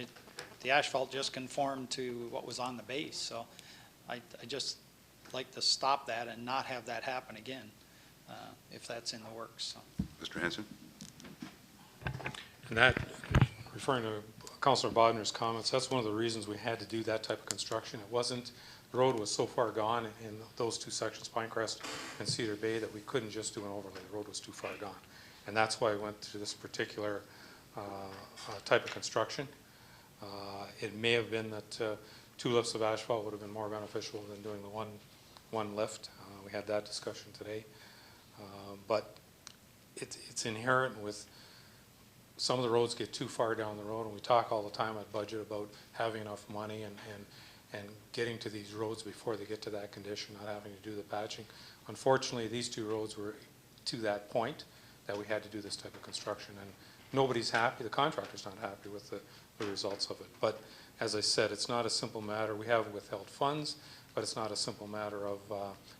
L: the asphalt just conformed to what was on the base. So I just like to stop that and not have that happen again. If that's in the works. So.
A: Mr. Hanson?
M: And that, referring to Councillor Bodner's comments, that's one of the reasons we had to do that type of construction. It wasn't the road was so far gone in those two sections, Pinecrest and Cedar Bay, that we couldn't just do an overlay. The road was too far gone. And that's why I went to this particular type of construction. It may have been that 2 lifts of asphalt would have been more beneficial than doing the one lift. We had that discussion today. But it's inherent with some of the roads get too far down the road, and we talk all the time at budget about having enough money and getting to these roads before they get to that condition, not having to do the patching. Unfortunately, these 2 roads were to that point that we had to do this type of construction, and nobody's happy. The contractor's not happy with the results of it. But as I said, it's not a simple matter. We have withheld funds, but it's not a simple matter of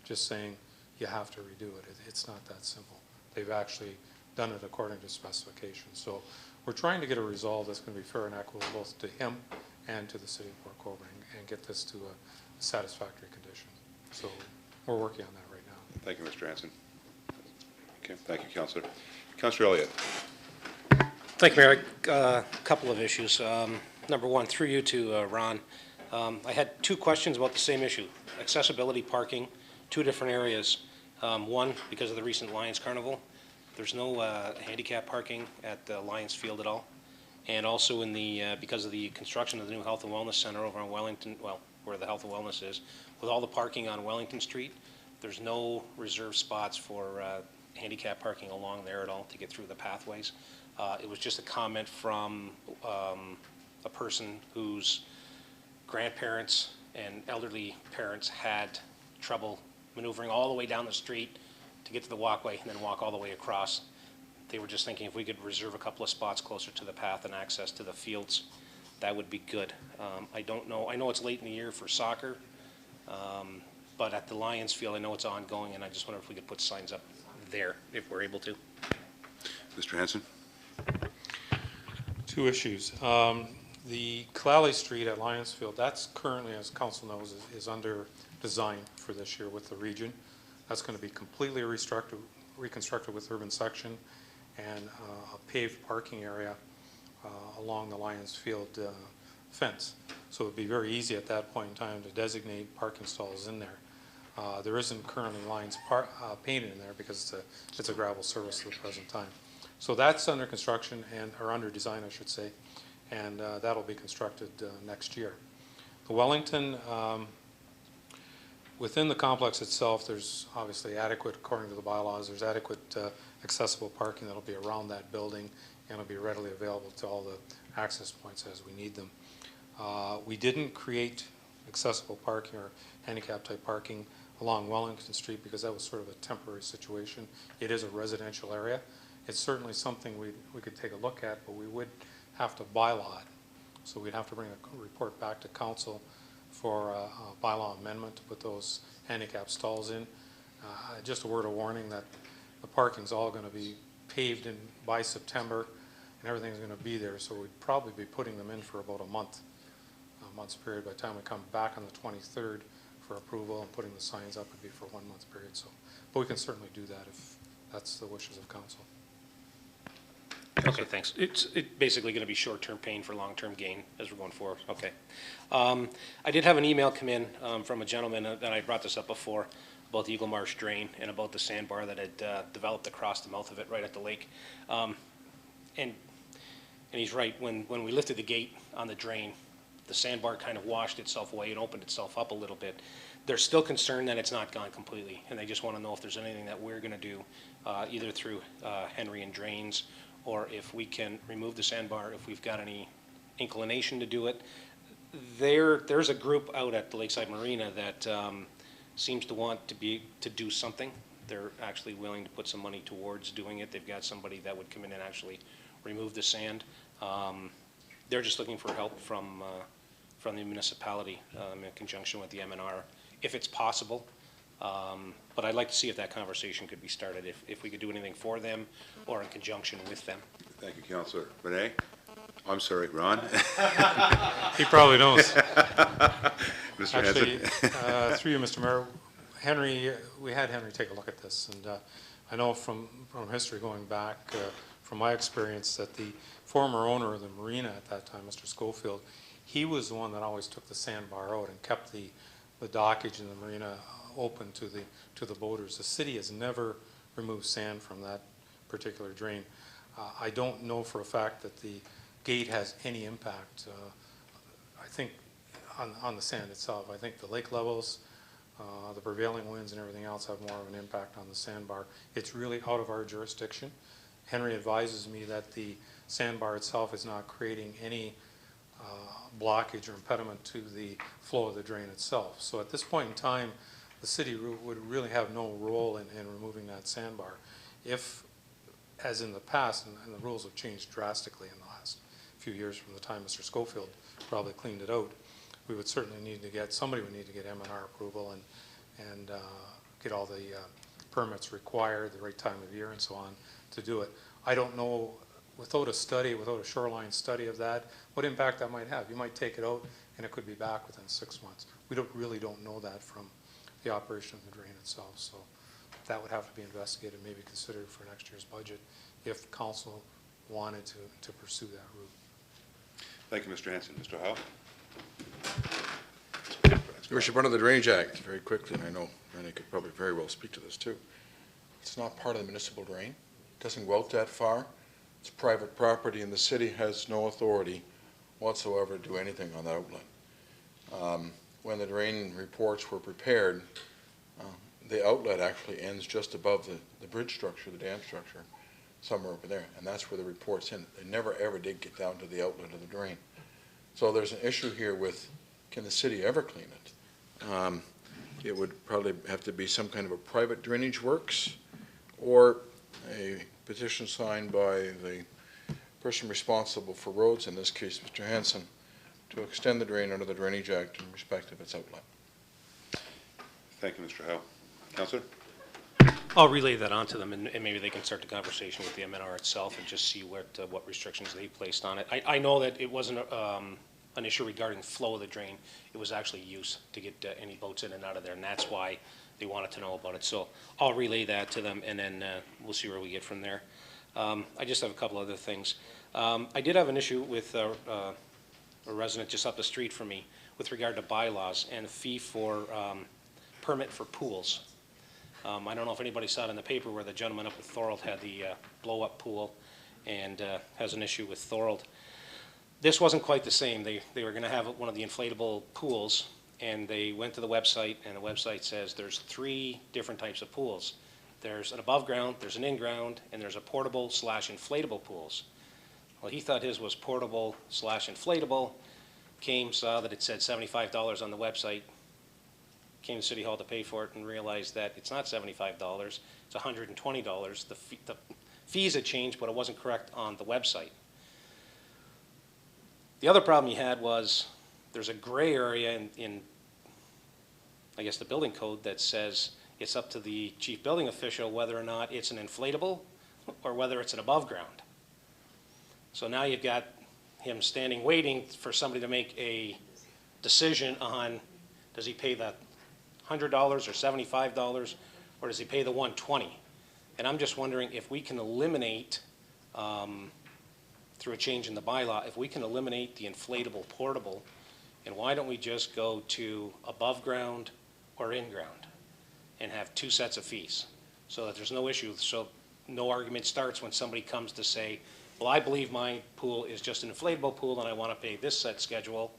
M: just saying you have to redo it. It's not that simple. They've actually done it according to specifications. So we're trying to get a resolve that's going to be fair and equitable both to him and to the city of Port Colborne and get this to a satisfactory condition. So we're working on that right now.
A: Thank you, Mr. Hanson. Okay, thank you, Councillor. Councillor Elliott.
D: Thank you, Mayor. A couple of issues. Number one, through you to Ron. I had 2 questions about the same issue. Accessibility parking, 2 different areas. One, because of the recent Lions Carnival, there's no handicap parking at the Lions Field at all. And also in the, because of the construction of the new Health and Wellness Center over on Wellington, well, where the Health and Wellness is, with all the parking on Wellington Street, there's no reserved spots for handicap parking along there at all to get through the pathways. It was just a comment from a person whose grandparents and elderly parents had trouble maneuvering all the way down the street to get to the walkway and then walk all the way across. They were just thinking if we could reserve a couple of spots closer to the path and access to the fields, that would be good. I don't know, I know it's late in the year for soccer, but at the Lions Field, I know it's ongoing, and I just wonder if we could put signs up there if we're able to.
A: Mr. Hanson.
M: 2 issues. The Clally Street at Lions Field, that's currently, as council knows, is under design for this year with the region. That's going to be completely reconstructed with urban section and a paved parking area along the Lions Field fence. So it would be very easy at that point in time to designate parking stalls in there. There isn't currently lines painted in there because it's a gravel surface at the present time. So that's under construction or under design, I should say, and that'll be constructed next year. The Wellington, within the complex itself, there's obviously adequate, according to the bylaws, there's adequate accessible parking that'll be around that building and it'll be readily available to all the access points as we need them. We didn't create accessible parking or handicap type parking along Wellington Street because that was sort of a temporary situation. It is a residential area. It's certainly something we could take a look at, but we would have to bylaw it. So we'd have to bring a report back to council for a bylaw amendment to put those handicap stalls in. Just a word of warning that the parking's all going to be paved in by September and everything's going to be there, so we'd probably be putting them in for about a month's period. By the time we come back on the 23rd for approval and putting the signs up, would be for 1 month period. So, but we can certainly do that if that's the wishes of council.
D: Okay, thanks. It's basically going to be short-term pain for long-term gain as we're going forward. Okay. I did have an email come in from a gentleman, and I brought this up before, about the Eagle Marsh drain and about the sandbar that had developed across the mouth of it right at the lake. And he's right. When we lifted the gate on the drain, the sandbar kind of washed itself away and opened itself up a little bit. They're still concerned that it's not gone completely, and they just want to know if there's anything that we're going to do, either through Henry and Drains, or if we can remove the sandbar, if we've got any inclination to do it. There's a group out at the Lakeside Marina that seems to want to do something. They're actually willing to put some money towards doing it. They've got somebody that would come in and actually remove the sand. They're just looking for help from the municipality in conjunction with the MNR, if it's possible. But I'd like to see if that conversation could be started, if we could do anything for them or in conjunction with them.
A: Thank you, Councillor. Renee? I'm sorry, Ron?
M: He probably knows.
A: Mr.
M: Actually,
A: Hanson?
M: through you, Mr. Mayor, Henry, we had Henry take a look at this, and I know from history going back, from my experience, that the former owner of the marina at that time, Mr. Schofield, he was the one that always took the sandbar out and kept the the dockage in the marina open to the boaters. The city has never removed sand from that particular drain. I don't know for a fact that the gate has any impact, I think, on the sand itself. I think the lake levels, the prevailing winds and everything else have more of an impact on the sandbar. It's really out of our jurisdiction. Henry advises me that the sandbar itself is not creating any blockage or impediment to the flow of the drain itself. So at this point in time, the city would really have no role in removing that sandbar. If, as in the past, and the rules have changed drastically in the last few years from the time Mr. Schofield probably cleaned it out, we would certainly need to get, somebody would need to get M&R approval and get all the permits required, the right time of year and so on to do it. I don't know, without a study, without a shoreline study of that, what impact that might have. You might take it out and it could be back within 6 months. We really don't know that from the operation of the drain itself. So that would have to be investigated, maybe considered for next year's budget if council wanted to pursue that route.
A: Thank you, Mr. Hanson. Mr. Howe?
N: Your Worship, under the Drainage Act, very quickly, and I know Rennie could probably very well speak to this too, it's not part of the municipal drain. It doesn't go out that far. It's private property, and the city has no authority whatsoever to do anything on that outlet. When the drain reports were prepared, the outlet actually ends just above the bridge structure, the dam structure, somewhere over there, and that's where the report's in. They never ever did get down to the outlet of the drain. So there's an issue here with, can the city ever clean it? It would probably have to be some kind of a private drainage works or a petition signed by the person responsible for roads, in this case Mr. Hanson, to extend the drain under the Drainage Act in respect of its outlet.
A: Thank you, Mr. Howe. Councillor?
D: I'll relay that on to them, and maybe they can start the conversation with the MNR itself and just see what restrictions they placed on it. I know that it wasn't an issue regarding flow of the drain. It was actually use to get any boats in and out of there, and that's why they wanted to know about it. So I'll relay that to them, and then we'll see where we get from there. I just have a couple other things. I did have an issue with a resident just up the street from me with regard to bylaws and a fee for permit for pools. I don't know if anybody saw it in the paper where the gentleman up with Thorold had the blow-up pool and has an issue with Thorold. This wasn't quite the same. They were going to have one of the inflatable pools, and they went to the website, and the website says there's 3 different types of pools. There's an above ground, there's an in-ground, and there's a portable / inflatable pools. Well, he thought his was portable / inflatable, came, saw that it said $75 on the website, came to City Hall to pay for it and realized that it's not $75, it's $120. The fees had changed, but it wasn't correct on the website. The other problem he had was there's a gray area in I guess, the building code that says it's up to the chief building official whether or not it's an inflatable or whether it's an above ground. So now you've got him standing waiting for somebody to make a decision on, does he pay the $100 or $75 or does he pay the $120? And I'm just wondering if we can eliminate, through a change in the bylaw, if we can eliminate the inflatable portable, and why don't we just go to above ground or in ground and have 2 sets of fees so that there's no issue, so no argument starts when somebody comes to say, well, I believe my pool is just an inflatable pool and I want to pay this set schedule,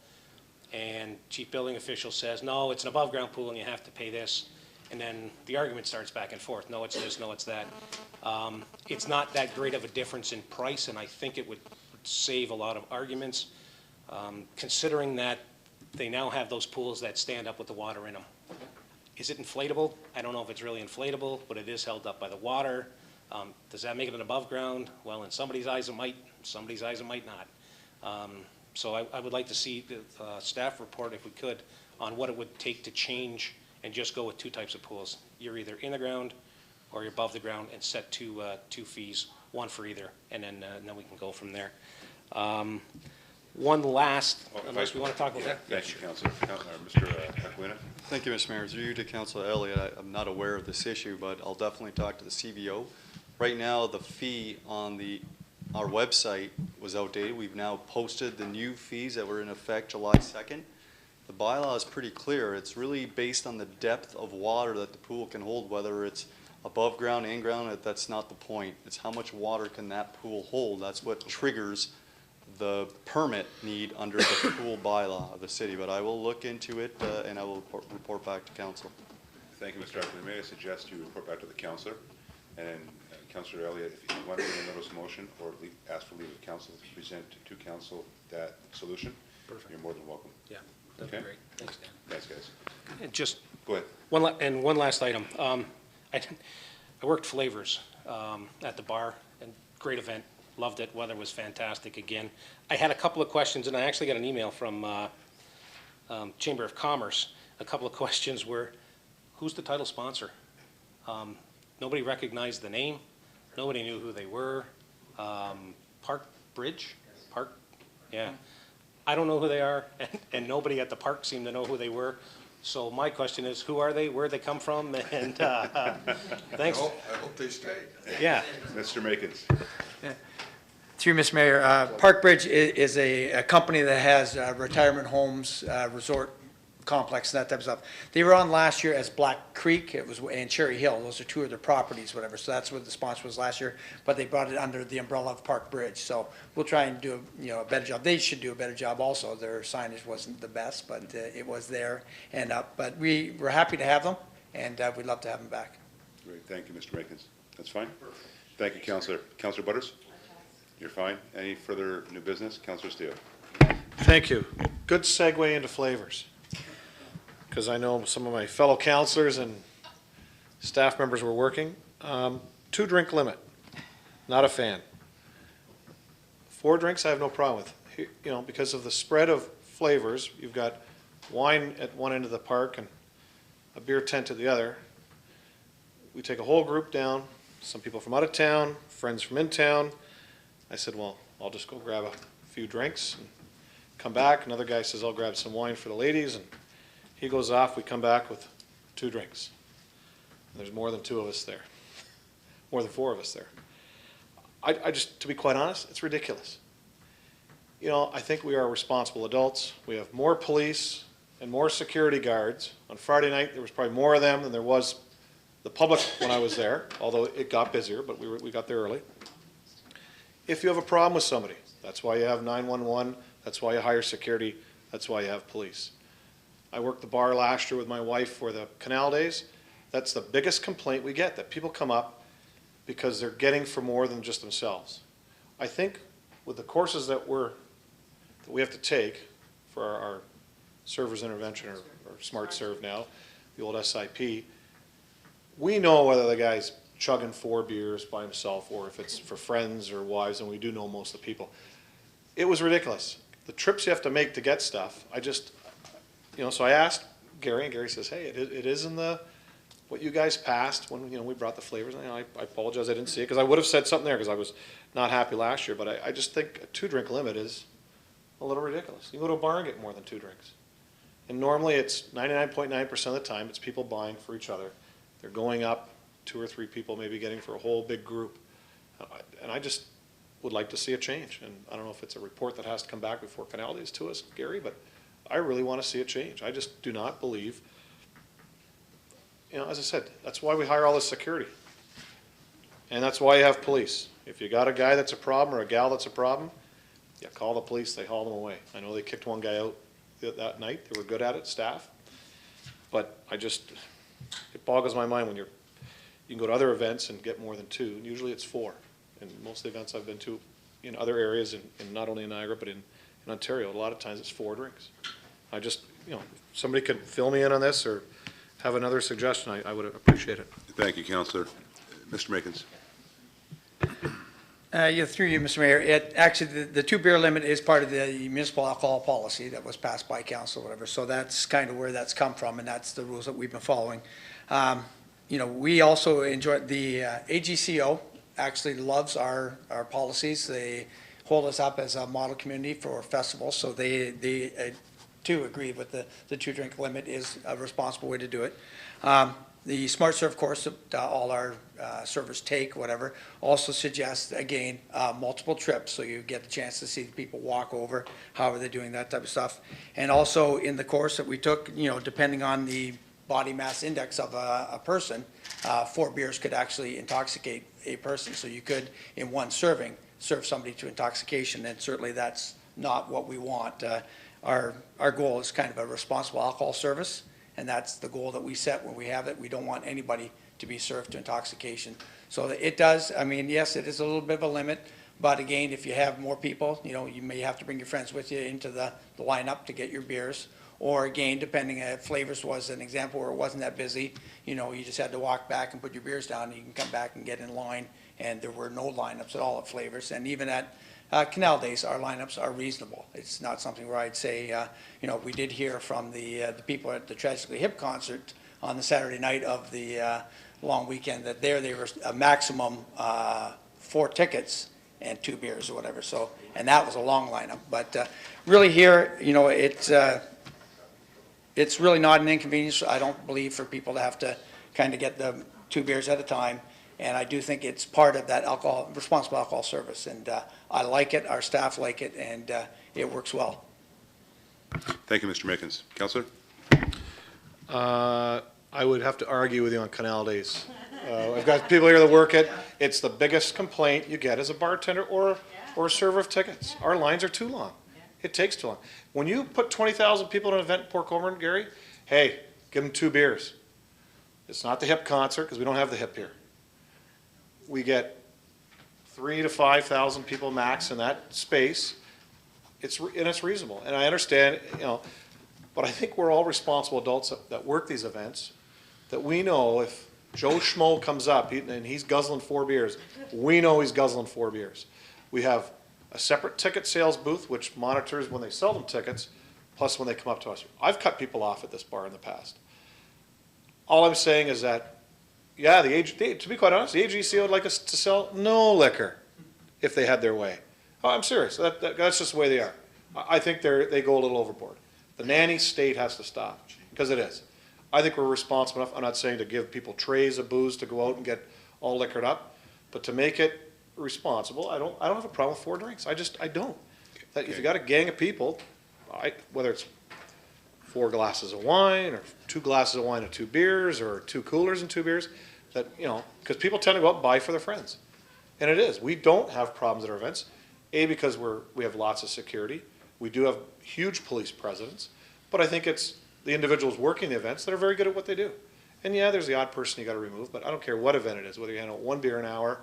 D: and chief building official says, no, it's an above ground pool and you have to pay this, and then the argument starts back and forth. No, it's this, no, it's that. It's not that great of a difference in price, and I think it would save a lot of arguments, considering that they now have those pools that stand up with the water in them. Is it inflatable? I don't know if it's really inflatable, but it is held up by the water. Does that make it an above ground? Well, in somebody's eyes it might, somebody's eyes it might not. So I would like to see the staff report, if we could, on what it would take to change and just go with 2 types of pools. You're either in the ground or you're above the ground, and set 2 fees, 1 for either, and then we can go from there. One last, unless we want to talk about that.
A: Thank you, Councillor. Mr. Aquina.
F: Thank you, Mr. Mayor. Through you to Councillor Elliott, I'm not aware of this issue, but I'll definitely talk to the CBO. Right now, the fee on our website was outdated. We've now posted the new fees that were in effect July 2nd. The bylaw is pretty clear. It's really based on the depth of water that the pool can hold, whether it's above ground, in ground, that's not the point. It's how much water can that pool hold. That's what triggers the permit need under the pool bylaw of the city. But I will look into it and I will report back to council.
A: Thank you, Mr. Ackley. May I suggest you report back to the councillor? And Councillor Elliott, if you want to notice motion or ask for leave of council to present to council that solution, you're more than welcome.
D: Yeah, that'd be
A: Okay.
D: great. Thanks, Dan.
A: Thanks, guys.
D: And just
A: Go ahead.
D: one last item. I worked flavors at the bar, and great event. Loved it. Weather was fantastic again. I had a couple of questions, and I actually got an email from Chamber of Commerce. A couple of questions were, who's the title sponsor? Nobody recognized the name. Nobody knew who they were. Park Bridge? Park? Yeah. I don't know who they are, and nobody at the park seemed to know who they were. So my question is, who are they? Where'd they come from? And thanks.
N: I hope they stay.
D: Yeah.
A: Mr. Makins.
O: Through Mr. Mayor, Park Bridge is a company that has retirement homes, resort complex, and that type of stuff. They were on last year as Black Creek, it was, and Cherry Hill. Those are two of their properties, whatever. So that's what the sponsor was last year, but they brought it under the umbrella of Park Bridge. So we'll try and do a better job. They should do a better job also. Their signage wasn't the best, but it was there. And but we're happy to have them, and we'd love to have them back.
A: Great. Thank you, Mr. Makins. That's fine. Thank you, Councillor. Councillor Butters? You're fine. Any further new business? Councillor Steele.
I: Thank you. Good segue into flavors, because I know some of my fellow councilors and staff members were working. 2-drink limit, not a fan. 4 drinks, I have no problem with. You know, because of the spread of flavors, you've got wine at one end of the park and a beer tent at the other. We take a whole group down, some people from out of town, friends from in town. I said, well, I'll just go grab a few drinks and come back. Another guy says, I'll grab some wine for the ladies, and he goes off. We come back with 2 drinks. And there's more than 2 of us there, more than 4 of us there. I just, to be quite honest, it's ridiculous. You know, I think we are responsible adults. We have more police and more security guards. On Friday night, there was probably more of them than there was the public when I was there, although it got busier, but we got there early. If you have a problem with somebody, that's why you have 911, that's why you hire security, that's why you have police. I worked the bar last year with my wife for the canal days. That's the biggest complaint we get, that people come up because they're getting for more than just themselves. I think with the courses that we have to take for our servers intervention or smart serve now, the old SIP, we know whether the guy's chugging 4 beers by himself or if it's for friends or wives, and we do know most of the people. It was ridiculous. The trips you have to make to get stuff, so I asked Gary, and Gary says, hey, it is in what you guys passed when, we brought the flavors. And, I apologize I didn't see it, because I would have said something there, because I was not happy last year, but I just think a 2-drink limit is a little ridiculous. You go to a bar and get more than 2 drinks. And normally it's 99.9% of the time, it's people buying for each other. They're going up, 2 or 3 people maybe getting for a whole big group. And I just would like to see a change. And I don't know if it's a report that has to come back before Canal Days to us, Gary, but I really want to see a change. I just do not believe, as I said, that's why we hire all this security. And that's why you have police. If you got a guy that's a problem or a gal that's a problem, you call the police, they haul them away. I know they kicked one guy out that night. They were good at it, staff. But it boggles my mind when you can go to other events and get more than 2. And usually it's 4. And most of the events I've been to in other areas, in not only in Niagara, but in Ontario, a lot of times it's 4 drinks. I just, if somebody could fill me in on this or have another suggestion, I would appreciate it.
A: Thank you, Councillor. Mr. Makins.
O: Through you, Mr. Mayor, actually, the 2 beer limit is part of the municipal alcohol policy that was passed by council, whatever. So that's kind of where that's come from, and that's the rules that we've been following. We also enjoy the AGCO actually loves our policies. They hold us up as a model community for festivals, so they too agree with the 2-drink limit is a responsible way to do it. The Smart Serve course that all our servers take, whatever, also suggests, again, multiple trips, so you get the chance to see the people walk over, how are they doing, that type of stuff. And also in the course that we took, depending on the body mass index of a person, 4 beers could actually intoxicate a person. So you could, in one serving, serve somebody to intoxication, and certainly that's not what we want. Our goal is kind of a responsible alcohol service, and that's the goal that we set when we have it. We don't want anybody to be served to intoxication. So it does, yes, it is a little bit of a limit, but again, if you have more people, you may have to bring your friends with you into the lineup to get your beers. Or again, depending if Flavors was an example where it wasn't that busy, you just had to walk back and put your beers down, and you can come back and get in line. And there were no lineups at all at Flavors. And even at Canal Days, our lineups are reasonable. It's not something where I'd say, we did hear from the people at the Tragically Hip concert on the Saturday night of the long weekend that they were a maximum 4 tickets and 2 beers or whatever. So, and that was a long lineup. But really here, it's really not an inconvenience, I don't believe, for people to have to kind of get the 2 beers at a time. And I do think it's part of that responsible alcohol service. And I like it, our staff like it, and it works well.
A: Thank you, Mr. Mickens. Councillor?
I: I would have to argue with you on Canal Days. I've got people here that work it. It's the biggest complaint you get as a bartender or a server of tickets. Our lines are too long. It takes too long. When you put 20,000 people at an event in Port Colborne, Gary, hey, give them 2 beers. It's not the hip concert, because we don't have the hip here. We get 3,000 to 5,000 people max in that space. It's reasonable, and I understand, but I think we're all responsible adults that work these events, that we know if Joe Schmo comes up and he's guzzling 4 beers, we know he's guzzling 4 beers. We have a separate ticket sales booth which monitors when they sell them tickets, plus when they come up to us. I've cut people off at this bar in the past. All I'm saying is that, yeah, to be quite honest, the AGCO would like us to sell no liquor if they had their way. Oh, I'm serious. That's just the way they are. I think they go a little overboard. The nanny state has to stop, because it is. I think we're responsible enough. I'm not saying to give people trays of booze to go out and get all liquored up, but to make it responsible, I don't have a problem with 4 drinks. I don't. That if you got a gang of people, whether it's 4 glasses of wine or 2 glasses of wine and 2 beers or 2 coolers and 2 beers, that, because people tend to go out and buy for their friends. And it is. We don't have problems at our events. Because we have lots of security. We do have huge police presence, but I think it's the individuals working the events that are very good at what they do. And yeah, there's the odd person you got to remove, but I don't care what event it is, whether you handle 1 beer an hour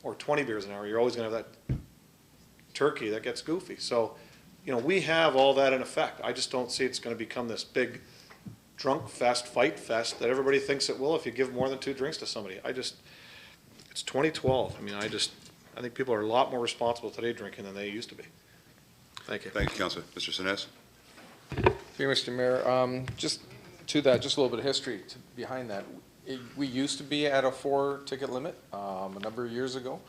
I: or 20 beers an hour, you're always going to have that turkey that gets goofy. So, we have all that in effect. I just don't see it's going to become this big drunk fest, fight fest that everybody thinks it will if you give more than 2 drinks to somebody. It's 2012. I think people are a lot more responsible today drinking than they used to be. Thank you.
A: Thank you, Councillor. Mr. Sinez?
P: Thank you, Mr. Mayor. Just to that, just a little bit of history behind that. We used to be at a 4-ticket limit a number of years ago.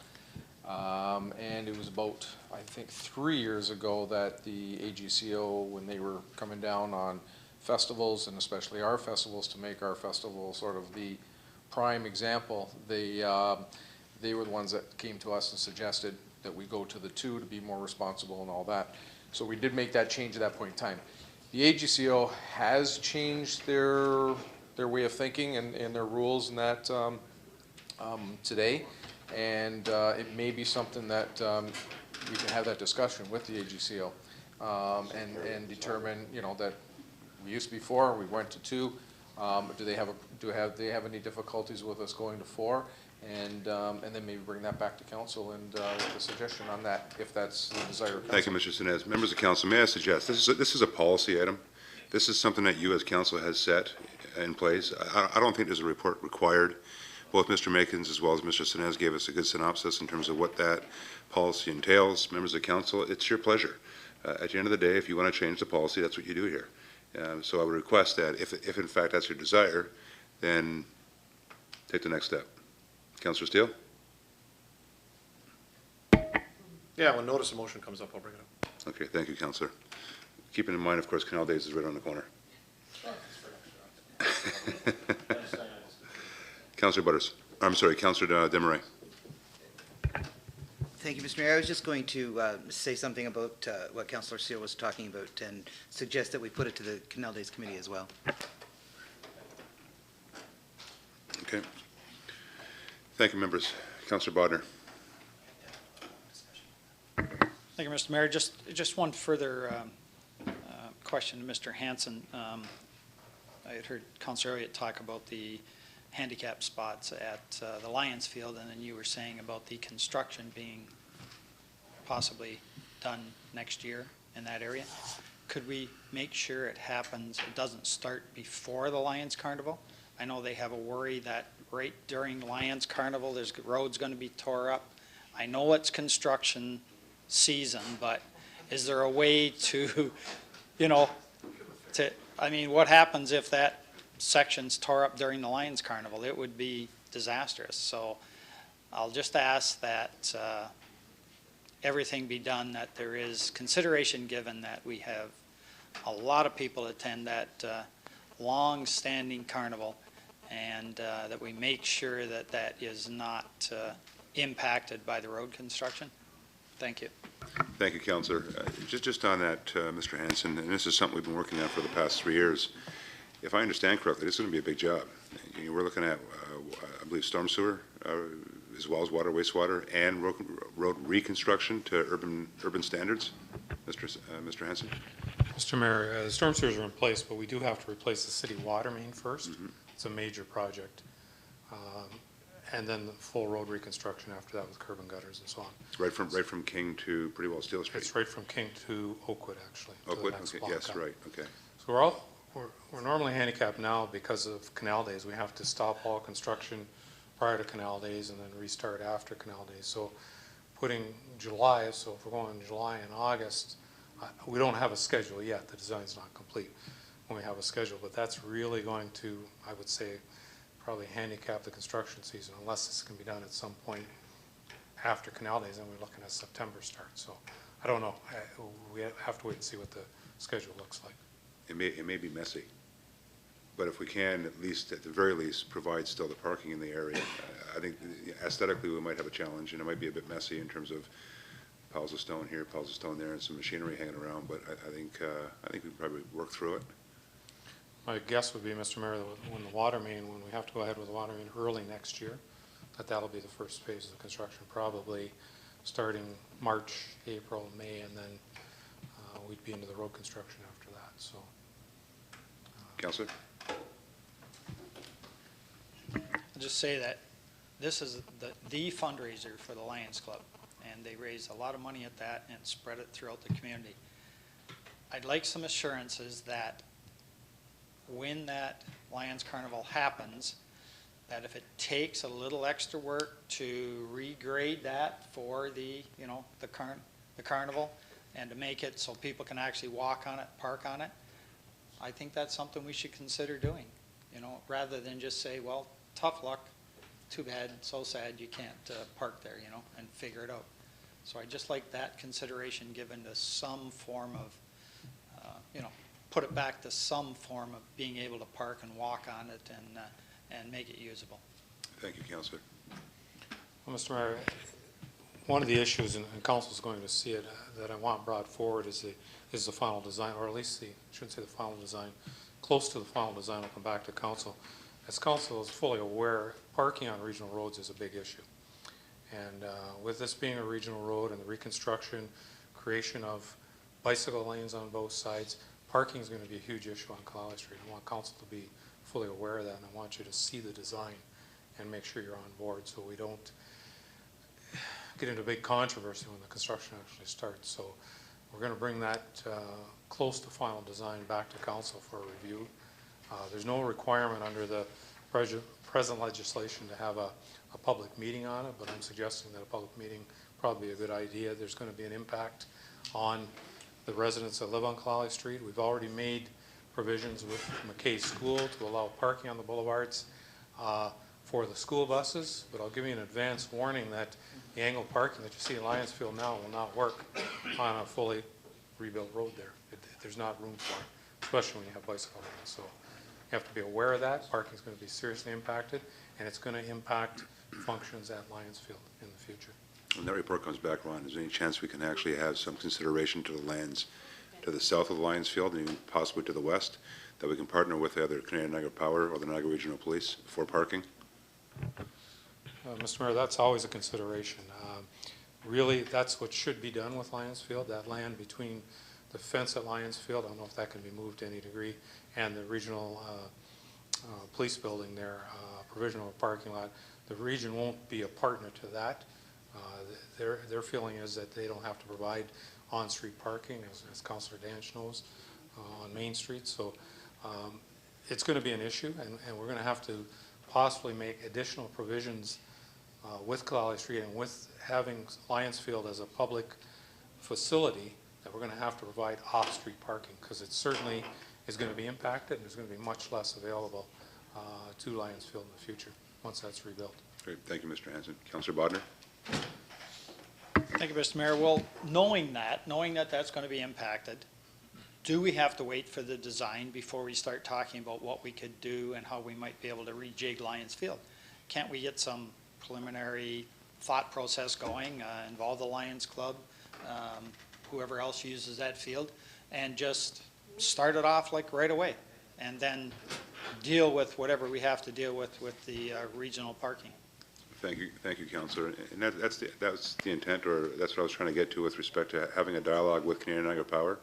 P: And it was about, I think, 3 years ago that the AGCO, when they were coming down on festivals, and especially our festivals, to make our festival sort of the prime example, they were the ones that came to us and suggested that we go to the 2 to be more responsible and all that. So we did make that change at that point in time. The AGCO has changed their way of thinking and their rules and that today. And it may be something that you can have that discussion with the AGCO and determine, that we used to be 4, we went to 2. Do they have any difficulties with us going to 4? And then maybe bring that back to council and with a suggestion on that, if that's the desire of council.
A: Thank you, Mr. Sinez. Members of council, may I suggest, this is a policy item. This is something that you as council has set in place. I don't think there's a report required. Both Mr. Makins as well as Mr. Sinez gave us a good synopsis in terms of what that policy entails. Members of council, it's your pleasure. At the end of the day, if you want to change the policy, that's what you do here. So I would request that if in fact that's your desire, then take the next step. Councillor Steele?
I: Yeah, when notice of motion comes up, I'll bring it up.
A: Okay, thank you, Councillor. Keeping in mind, of course, Canal Days is right on the corner. Councillor Butters. I'm sorry, Councillor Desmarais.
Q: Thank you, Mr. Mayor. I was just going to say something about what Councillor Seal was talking about and suggest that we put it to the Canal Days Committee as well.
A: Okay. Thank you, members. Councillor Bodnar.
L: Thank you, Mr. Mayor. Just one further question to Mr. Hanson. I had heard Councillor Elliott talk about the handicap spots at the Lions Field, and then you were saying about the construction being possibly done next year in that area. Could we make sure it happens, it doesn't start before the Lions Carnival? I know they have a worry that right during Lions Carnival, there's roads going to be tore up. I know it's construction season, but is there a way to, I mean, what happens if that section's tore up during the Lions Carnival? It would be disastrous. So I'll just ask that everything be done, that there is consideration given that we have a lot of people attend that long-standing carnival, and that we make sure that that is not impacted by the road construction. Thank you.
A: Thank you, Councillor. Just on that, Mr. Hanson, and this is something we've been working on for the past 3 years. If I understand correctly, this is going to be a big job. We're looking at, I believe, storm sewer, as well as water, wastewater, and road reconstruction to urban standards. Mr. Hanson?
M: Mr. Mayor, the storm sewers are in place, but we do have to replace the city water main first. It's a major project. And then the full road reconstruction after that with curb and gutters and so on.
A: Right from King to pretty well Steel Street.
M: It's right from King to Oakwood, actually.
A: Oakwood, okay, yes, right, okay.
M: So we're normally handicapped now because of Canal Days. We have to stop all construction prior to Canal Days and then restart after Canal Days. So putting July, so if we're going in July and August, we don't have a schedule yet. The design's not complete when we have a schedule, but that's really going to, I would say, probably handicap the construction season unless this can be done at some point after Canal Days, and we're looking at September start. So I don't know. We have to wait and see what the schedule looks like.
A: It may be messy, but if we can, at the very least, provide still the parking in the area, I think aesthetically we might have a challenge, and it might be a bit messy in terms of piles of stone here, piles of stone there, and some machinery hanging around, but I think we can probably work through it.
M: My guess would be, Mr. Mayor, that when we have to go ahead with the water main early next year, that'll be the first phase of the construction, probably starting March, April, May, and then we'd be into the road construction after that. So,
A: Councillor?
L: I'll just say that this is the fundraiser for the Lions Club, and they raise a lot of money at that and spread it throughout the community. I'd like some assurances that when that Lions Carnival happens, that if it takes a little extra work to regrade that for the carnival and to make it so people can actually walk on it, park on it, I think that's something we should consider doing, rather than just say, well, tough luck, too bad, so sad you can't park there, and figure it out. So I just like that consideration given to some form of, put it back to some form of being able to park and walk on it and make it usable.
A: Thank you, Councillor.
M: well, Mr. Mayor, one of the issues, and Council's going to see it, that I want brought forward is the final design, or at least I shouldn't say the final design, close to the final design. Will come back to Council. As Council is fully aware, parking on regional roads is a big issue. And with this being a regional road and the reconstruction, creation of bicycle lanes on both sides, parking is going to be a huge issue on College Street. I want Council to be fully aware of that, and I want you to see the design and make sure you're on board so we don't get into big controversy when the construction actually starts. So we're going to bring that close to final design back to Council for a review. There's no requirement under the present legislation to have a public meeting on it, but I'm suggesting that a public meeting probably be a good idea. There's going to be an impact on the residents that live on Colali Street. We've already made provisions with McKay School to allow parking on the boulevards for the school buses, but I'll give you an advance warning that the angled parking that you see in Lionsfield now will not work on a fully rebuilt road there. There's not room for it, especially when you have bicycle lanes. So you have to be aware of that. Parking is going to be seriously impacted, and it's going to impact functions at Lions Field in the future.
A: When that report comes back, Ron, is there any chance we can actually have some consideration to the lands to the south of Lions Field and even possibly to the west, that we can partner with either Canadian Niagara Power or the Niagara Regional Police for parking?
M: Mr. Mayor, that's always a consideration. Really, that's what should be done with Lions Field, that land between the fence at Lions Field, I don't know if that can be moved to any degree, and the regional police building there, provisional parking lot. The region won't be a partner to that. Their feeling is that they don't have to provide on-street parking, as Councillor Danch knows, on Main Street. So it's going to be an issue, and we're going to have to possibly make additional provisions with Kalali Street and with having Lions Field as a public facility, that we're going to have to provide off-street parking, because it certainly is going to be impacted, and there's going to be much less available to Lions Field in the future once that's rebuilt.
A: Great. Thank you, Mr. Hansen. Councillor Bodner?
L: Thank you, Mr. Mayor. Well, knowing that that's going to be impacted, do we have to wait for the design before we start talking about what we could do and how we might be able to rejig Lions Field? Can't we get some preliminary thought process going, involve the Lions Club, whoever else uses that field, and just start it off like right away, and then deal with whatever we have to deal with the regional parking?
A: Thank you, Councillor. And that's the intent, or that's what I was trying to get to with respect to having a dialogue with Canadian Niagara Power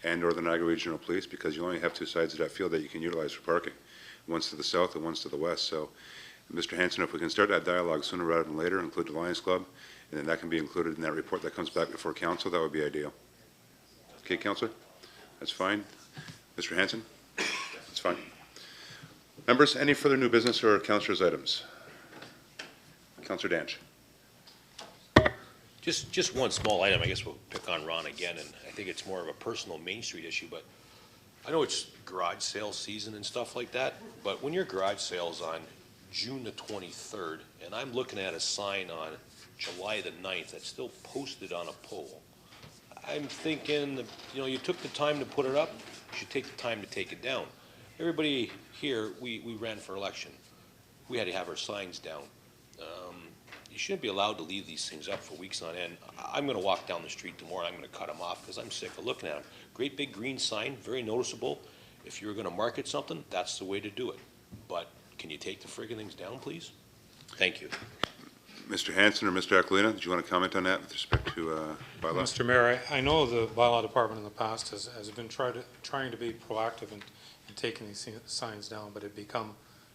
A: and or the Niagara Regional Police, because you only have two sides of that field that you can utilize for parking, one's to the south and one's to the west. So, Mr. Hansen, if we can start that dialogue sooner rather than later, include the Lions Club, and then that can be included in that report that comes back before council, that would be ideal. Okay, Councillor? That's fine. Mr. Hansen? That's fine. Members, any further new business or councillors' items? Councillor Danch.
R: Just one small item. I guess we'll pick on Ron again, and I think it's more of a personal Main Street issue, but I know it's garage sale season and stuff like that, but when your garage sale's on June the 23rd, and I'm looking at a sign on July the 9th that's still posted on a pole, I'm thinking, that, you took the time to put it up, you should take the time to take it down. Everybody here, we ran for election. We had to have our signs down. You shouldn't be allowed to leave these things up for weeks on end. I'm going to walk down the street tomorrow, and I'm going to cut them off because I'm sick of looking at them. Great big green sign, very noticeable. If you're going to market something, that's the way to do it. But can you take the friggin' things down, please? Thank you.
A: Mr. Hansen or Mr. Aquilina, did you want to comment on that with respect to bylaw?
M: Mr. Mayor, I know the bylaw department in the past has been trying to be proactive in taking these signs down, but it become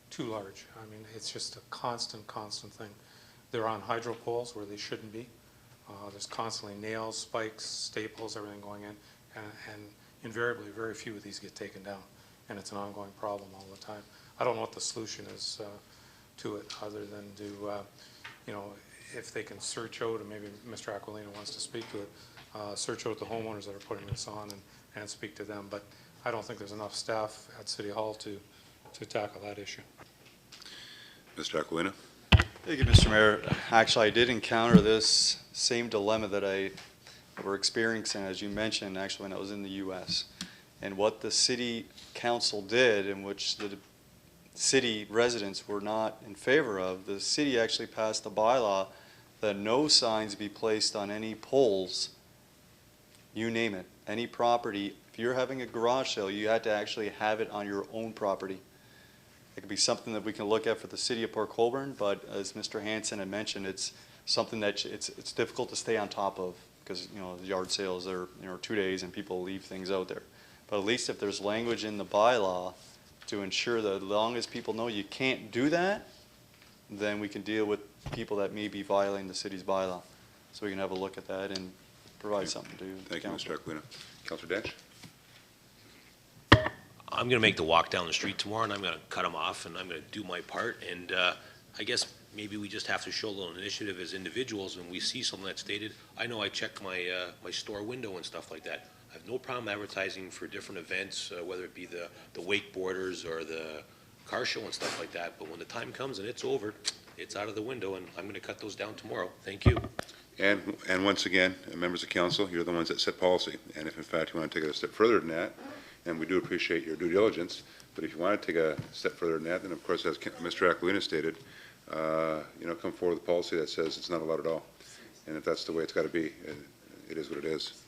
M: too large. I mean, it's just a constant thing. They're on hydro poles where they shouldn't be. There's constantly nails, spikes, staples, everything going in, and invariably very few of these get taken down, and it's an ongoing problem all the time. I don't know what the solution is to it, other than to, if they can search out, and maybe Mr. Aquilina wants to speak to it, search out the homeowners that are putting this on and speak to them. But I don't think there's enough staff at City Hall to tackle that issue.
A: Mr. Aquilina?
F: Thank you, Mr. Mayor. Actually, I did encounter this same dilemma that we're experiencing, as you mentioned, actually, when I was in the U.S. And what the city council did, in which the city residents were not in favor of, the city actually passed a bylaw that no signs be placed on any poles, you name it, any property. If you're having a garage sale, you had to actually have it on your own property. It could be something that we can look at for the city of Port Colborne, but as Mr. Hansen had mentioned, it's something that it's difficult to stay on top of, because the yard sales are 2 days and people leave things out there. But at least if there's language in the bylaw to ensure that as long as people know you can't do that, then we can deal with people that may be violating the city's bylaw. So we can have a look at that and provide something to
A: Thank you, Mr. Aquilina. Councillor Danch?
R: I'm going to make the walk down the street tomorrow, and I'm going to cut them off, and I'm going to do my part. And I guess maybe we just have to show a little initiative as individuals when we see something that's stated. I know I check my my store window and stuff like that. I have no problem advertising for different events, whether it be the wakeboarders or the car show and stuff like that. But when the time comes and it's over, it's out of the window, and I'm going to cut those down tomorrow. Thank you.
A: And once again, members of council, you're the ones that set policy. And if in fact you want to take it a step further than that, and we do appreciate your due diligence. But if you want to take a step further than that, then of course, as Mr. Aquilina stated, come forward with a policy that says it's not allowed at all. And if that's the way it's got to be, it is what it is.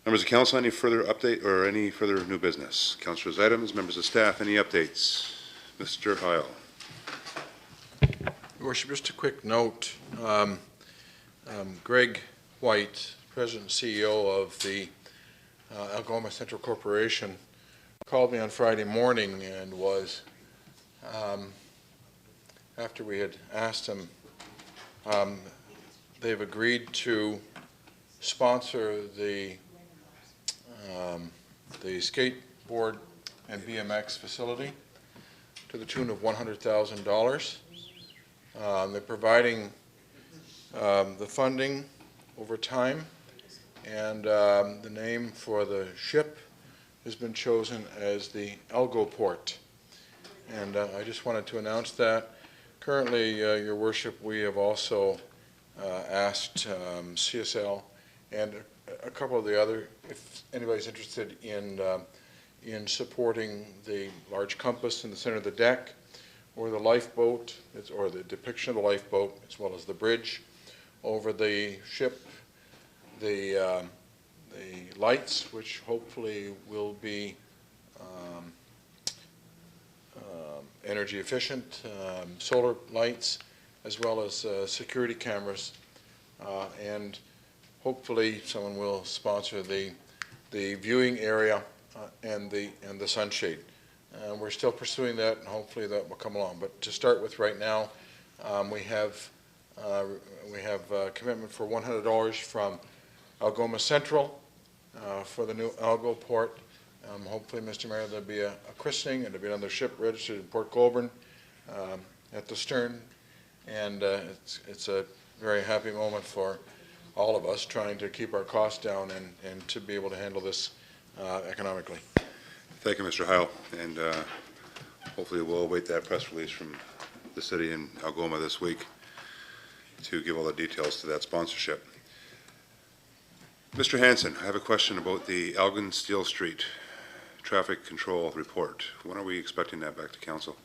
A: Members of council, any further update or any further new business? Councilors' items, members of staff, any updates? Mr. Heil.
N: Your Worship, just a quick note. Greg White, President and CEO of the Algoma Central Corporation, called me on Friday morning and was, after we had asked him, they've agreed to sponsor the skateboard and BMX facility to the tune of $100,000. They're providing the funding over time, and the name for the ship has been chosen as the Algoport. And I just wanted to announce that. Currently, Your Worship, we have also asked CSL and a couple of the other, if anybody's interested in supporting the large compass in the center of the deck, or the lifeboat, or the depiction of the lifeboat, as well as the bridge over the ship, the lights, which hopefully will be energy efficient, solar lights, as well as security cameras, and hopefully someone will sponsor the viewing area and the sunshade. We're still pursuing that, and hopefully that will come along. But to start with right now, we have a commitment for $100 from Algoma Central for the new Algoport. Hopefully, Mr. Mayor, there'll be a christening, and there'll be another ship registered in Port Colborne at the stern. And it's a very happy moment for all of us, trying to keep our costs down and to be able to handle this economically.
A: Thank you, Mr. Heil, and hopefully we'll await that press release from the city in Algoma this week to give all the details to that sponsorship. Mr. Hanson, I have a question about the Elgin Steel Street traffic control report. When are we expecting that back to council?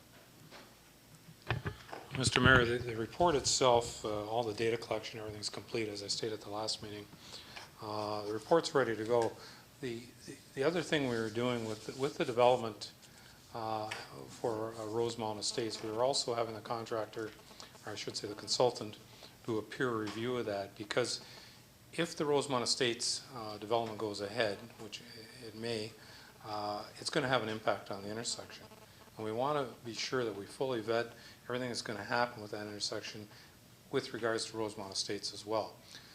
M: Mr. Mayor, the report itself, all the data collection, everything's complete, as I stated at the last meeting. The report's ready to go. The other thing we were doing with the development for Rosemount Estates, we were also having the contractor, or I should say the consultant, do a peer review of that, because if the Rosemount Estates development goes ahead, which it may, it's going to have an impact on the intersection. And we want to be sure that we fully vet everything that's going to happen with that intersection with regards to Rosemount Estates as well.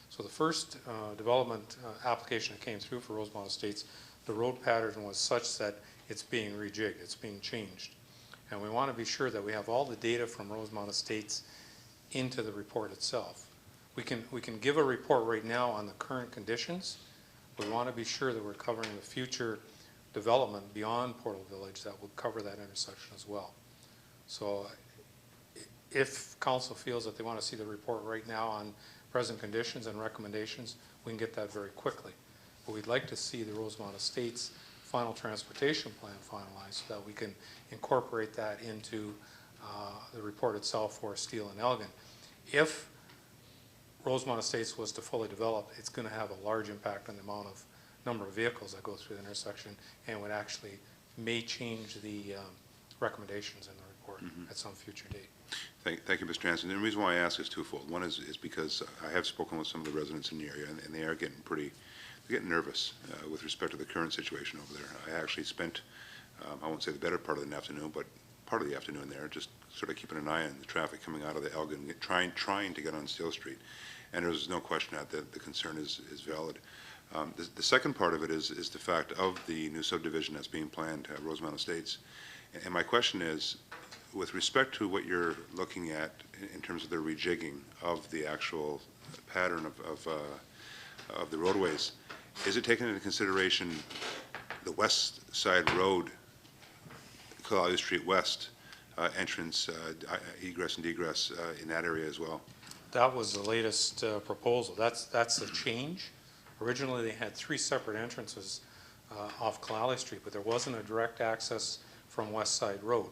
M: So the first development application that came through for Rosemount Estates, the road pattern was such that it's being rejigged, it's being changed. And we want to be sure that we have all the data from Rosemount Estates into the report itself. We can give a report right now on the current conditions. We want to be sure that we're covering the future development beyond Portal Village that will cover that intersection as well. So if council feels that they want to see the report right now on present conditions and recommendations, we can get that very quickly. But we'd like to see the Rosemount Estates final transportation plan finalized so that we can incorporate that into the report itself for Steele and Elgin. If Rosemount Estates was to fully develop, it's going to have a large impact on the number of vehicles that go through the intersection, and would actually may change the recommendations in the report at some future date.
A: Thank you, Mr. Hanson. And the reason why I ask is twofold. One is because I have spoken with some of the residents in the area, and they are getting nervous with respect to the current situation over there. I actually spent, I won't say the better part of the afternoon, but part of the afternoon there, just sort of keeping an eye on the traffic coming out of the Elgin, trying to get on Steele Street. And there's no question that the concern is valid. The second part of it is the fact of the new subdivision that's being planned at Rosemount Estates. And my question is, with respect to what you're looking at in terms of the rejigging of the actual pattern of the roadways, is it taken into consideration the west side road, Collier Street West, entrance, egress and egress in that area as well?
M: That was the latest proposal. That's a change. Originally, they had 3 separate entrances off Calais Street, but there wasn't a direct access from West Side Road.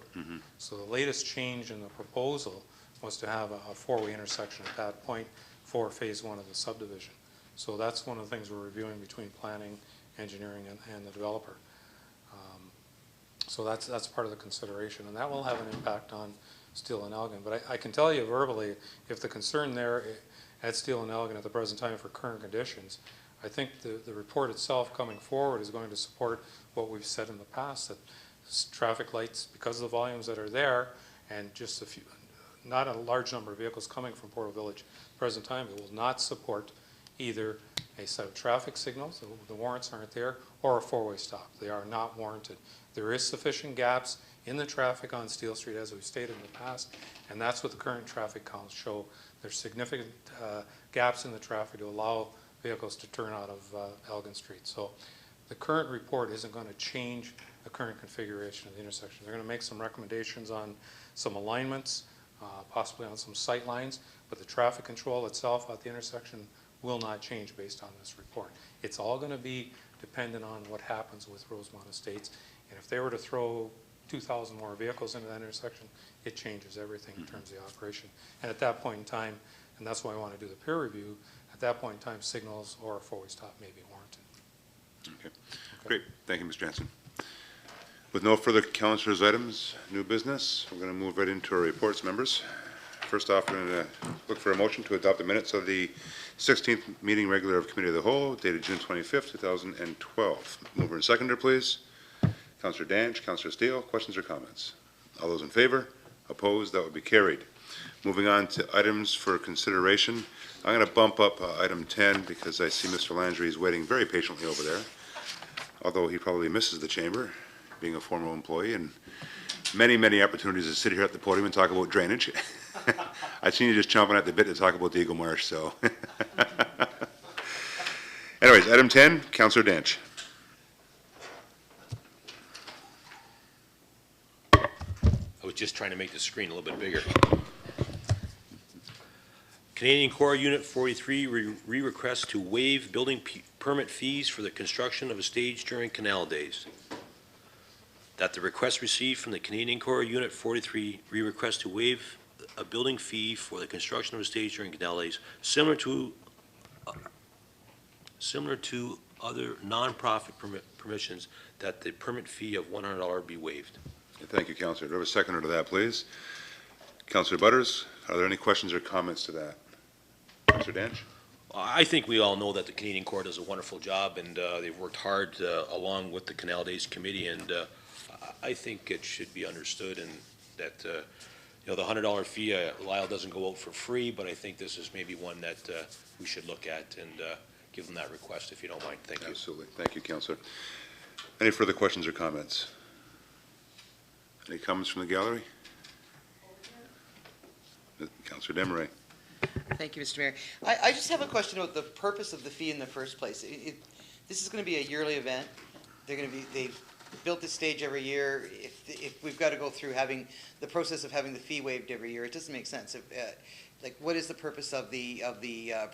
M: So the latest change in the proposal was to have a four-way intersection at that point for phase one of the subdivision. So that's one of the things we're reviewing between planning, engineering, and the developer. So that's part of the consideration, and that will have an impact on Steele and Elgin. But I can tell you verbally, if the concern there at Steele and Elgin at the present time for current conditions, I think the report itself coming forward is going to support what we've said in the past, that traffic lights, because of the volumes that are there, and just a few, not a large number of vehicles coming from Portal Village at the present time, it will not support either a set of traffic signals, the warrants aren't there, or a four-way stop. They are not warranted. There is sufficient gaps in the traffic on Steele Street, as we've stated in the past, and that's what the current traffic counts show. There's significant gaps in the traffic to allow vehicles to turn out of Elgin Street. So the current report isn't going to change the current configuration of the intersection. They're going to make some recommendations on some alignments, possibly on some sight lines, but the traffic control itself at the intersection will not change based on this report. It's all going to be dependent on what happens with Rosemont Estates. And if they were to throw 2,000 more vehicles into that intersection, it changes everything in terms of the operation. And at that point in time, and that's why I want to do the peer review, at that point in time, signals or a four-way stop may be warranted.
A: Okay. Great. Thank you, Mr. Jansen. With no further councilors' items, new business, we're going to move right into our reports, members. First off, we're going to look for a motion to adopt the minutes of the 16th meeting regular of Committee of the Whole, dated June 25th, 2012. Mover and seconder, please. Councillor Danch, Councillor Steele, questions or comments? All those in favor? Opposed? That would be carried. Moving on to items for consideration. I'm going to bump up item 10 because I see Mr. Landry is waiting very patiently over there, although he probably misses the chamber, being a former employee, and many, many opportunities to sit here at the podium and talk about drainage. I've seen you just chomping at the bit to talk about the Eagle Marsh, so. Anyways, item 10, Councillor Danch.
R: I was just trying to make the screen a little bit bigger. Canadian Corps Unit 43 re-request to waive building permit fees for the construction of a stage during canal days. That the request received from the Canadian Corps Unit 43 re-request to waive a building fee for the construction of a stage during canal days, similar to other non-profit permissions, that the permit fee of $100 be waived.
A: Thank you, Councillor. Do I have a seconder to that, please? Councillor Butters, are there any questions or comments to that? Councillor Danch?
R: I think we all know that the Canadian Corps does a wonderful job, and they've worked hard along with the Canal Days Committee, and I think it should be understood and that, the $100 fee, Lyle doesn't go out for free, but I think this is maybe one that we should look at and give them that request, if you don't mind. Thank you.
A: Absolutely. Thank you, Councillor. Any further questions or comments? Any comments from the gallery? Councillor Desmarais.
Q: Thank you, Mr. Mayor. I just have a question about the purpose of the fee in the first place. This is going to be a yearly event. They've built this stage every year. If we've got to go through having the process of having the fee waived every year, it doesn't make sense. Like, what is the purpose of the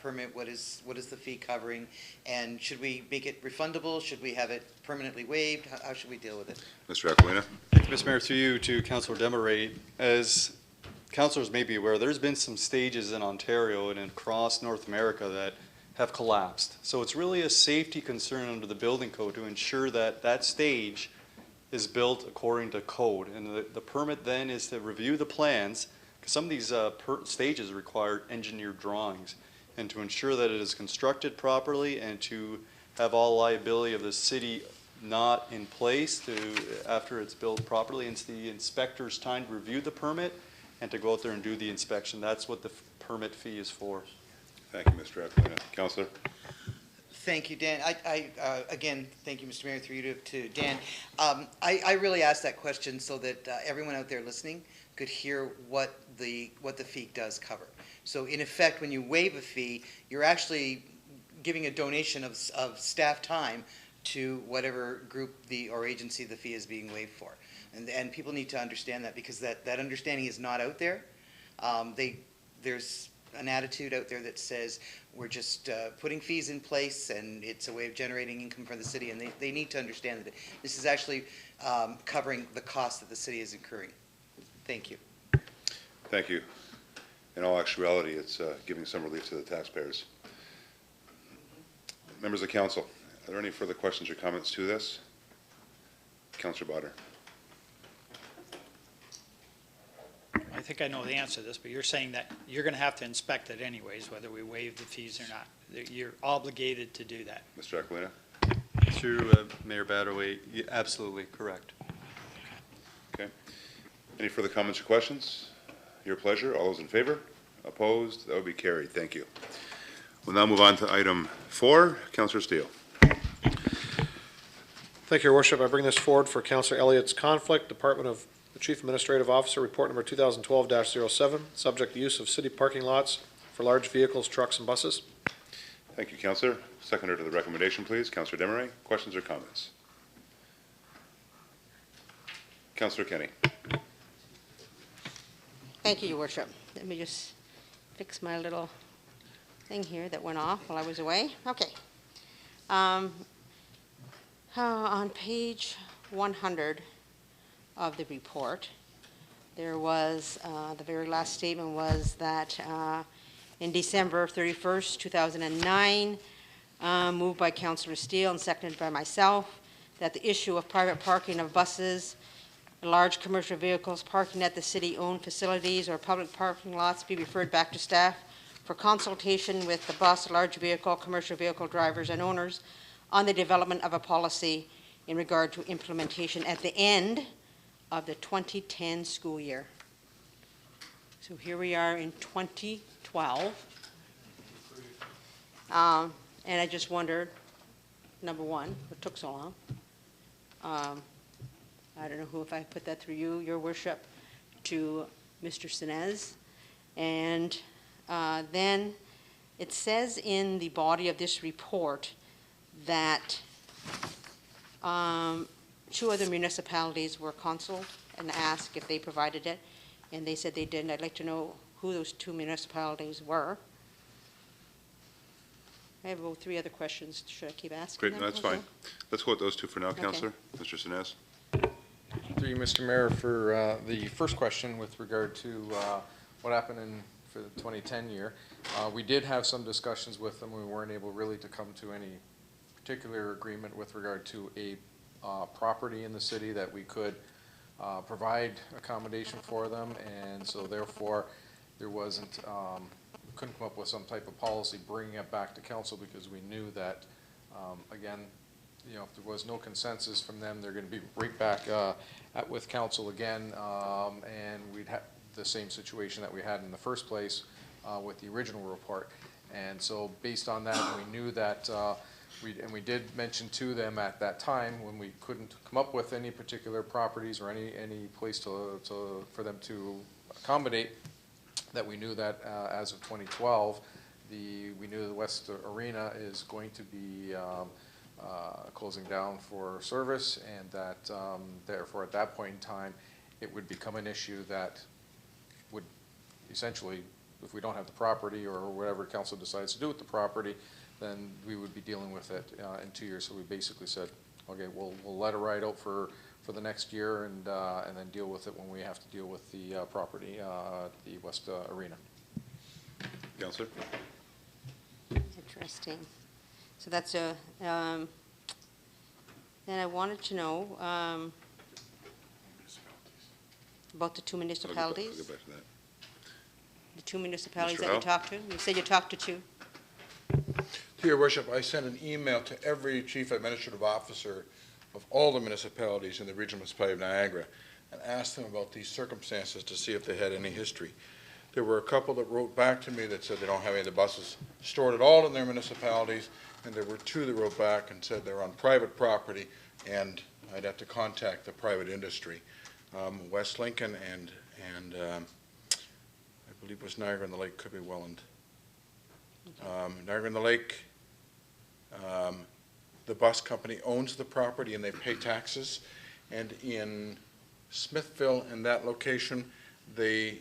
Q: permit? What is the fee covering? And should we make it refundable? Should we have it permanently waived? How should we deal with it?
A: Mr. Aquilina.
F: Mr. Mayor, through you to Councillor Desmarais, as councillors may be aware, there's been some stages in Ontario and across North America that have collapsed. So it's really a safety concern under the building code to ensure that that stage is built according to code. And the permit then is to review the plans, because some of these stages require engineered drawings, and to ensure that it is constructed properly and to have all liability of the city not in place after it's built properly. It's the inspector's time to review the permit and to go out there and do the inspection. That's what the permit fee is for.
A: Thank you, Mr. Aquilina. Councillor?
Q: Thank you, Dan. Again, thank you, Mr. Mayor, through you to Dan. I really asked that question so that everyone out there listening could hear what the fee does cover. So in effect, when you waive a fee, you're actually giving a donation of staff time to whatever group or agency the fee is being waived for. And people need to understand that, because that understanding is not out there. There's an attitude out there that says we're just putting fees in place and it's a way of generating income for the city, and they need to understand that this is actually covering the cost that the city is incurring. Thank you.
A: Thank you. In all actuality, it's giving some relief to the taxpayers. Members of council, are there any further questions or comments to this? Councillor Botter.
L: I think I know the answer to this, but you're saying that you're going to have to inspect it anyways, whether we waive the fees or not. That you're obligated to do that.
A: Mr. Aquilina?
F: Through Mayor Batterway, absolutely correct.
A: Okay. Any further comments or questions? Your pleasure. All those in favor? Opposed? That would be carried. Thank you. We'll now move on to item 4. Councillor Steele.
I: Thank you, Your Worship. I bring this forward for Councillor Elliott's conflict, Department of the Chief Administrative Officer, report number 2012-07, subject to use of city parking lots for large vehicles, trucks, and buses.
A: Thank you, Councillor. Seconder to the recommendation, please. Councillor Desmarais. Questions or comments? Councillor Kenny.
B: Thank you, Your Worship. Let me just fix my little thing here that went off while I was away. Okay. On page 100 of the report, there was, the very last statement was that in December 31st, 2009, moved by Councillor Steele and seconded by myself, that the issue of private parking of buses, large commercial vehicles parking at the city-owned facilities or public parking lots be referred back to staff for consultation with the bus, large vehicle, commercial vehicle drivers and owners on the development of a policy in regard to implementation at the end of the 2010 school year. So here we are in 2012. And I just wondered, number one, what took so long? I don't know who, if I put that through you, Your Worship, to Mr. Sinez. And then it says in the body of this report that 2 other municipalities were consulted and asked if they provided it, and they said they didn't. I'd like to know who those 2 municipalities were. I have about 3 other questions. Should I keep asking
A: Great,
B: them?
A: no, that's
B: also?
A: fine. Let's go with those 2 for now,
B: Okay.
A: Councillor. Mr. Sinez.
P: Through you, Mr. Mayor, for the first question with regard to what happened for the 2010 year. We did have some discussions with them. We weren't able really to come to any particular agreement with regard to a property in the city that we could provide accommodation for them, and so therefore there wasn't, we couldn't come up with some type of policy bringing it back to council, because we knew that, again, you know, if there was no consensus from them, they're going to be right back with council again, and we'd have the same situation that we had in the first place with the original report. And so based on that, we knew that we did mention to them at that time, when we couldn't come up with any particular properties or any place for them to accommodate, that we knew that as of 2012, we knew the West Arena is going to be closing down for service, and that therefore at that point in time it would become an issue that would essentially, if we don't have the property or whatever council decides to do with the property, then we would be dealing with it in 2 years. So we basically said, okay, we'll let it ride out for the next year, and then deal with it when we have to deal with the property, the West Arena.
A: Councillor.
B: Interesting. So that's a, then I wanted to know about the 2 municipalities.
A: I'll get back to that.
B: The 2 municipalities
A: Mr.
B: that you
A: Howe?
B: talked to? You said you talked to 2.
N: To your worship, I sent an email to every chief administrative officer of all the municipalities in the regional municipality of Niagara and asked them about these circumstances to see if they had any history. There were a couple that wrote back to me that said they don't have any of the buses stored at all in their municipalities, and there were 2 that wrote back and said they're on private property, and I'd have to contact the private industry. West Lincoln and I believe it was Niagara on the Lake, could be Welland. Niagara on the Lake, the bus company owns the property and they pay taxes, and in Smithville, in that location, they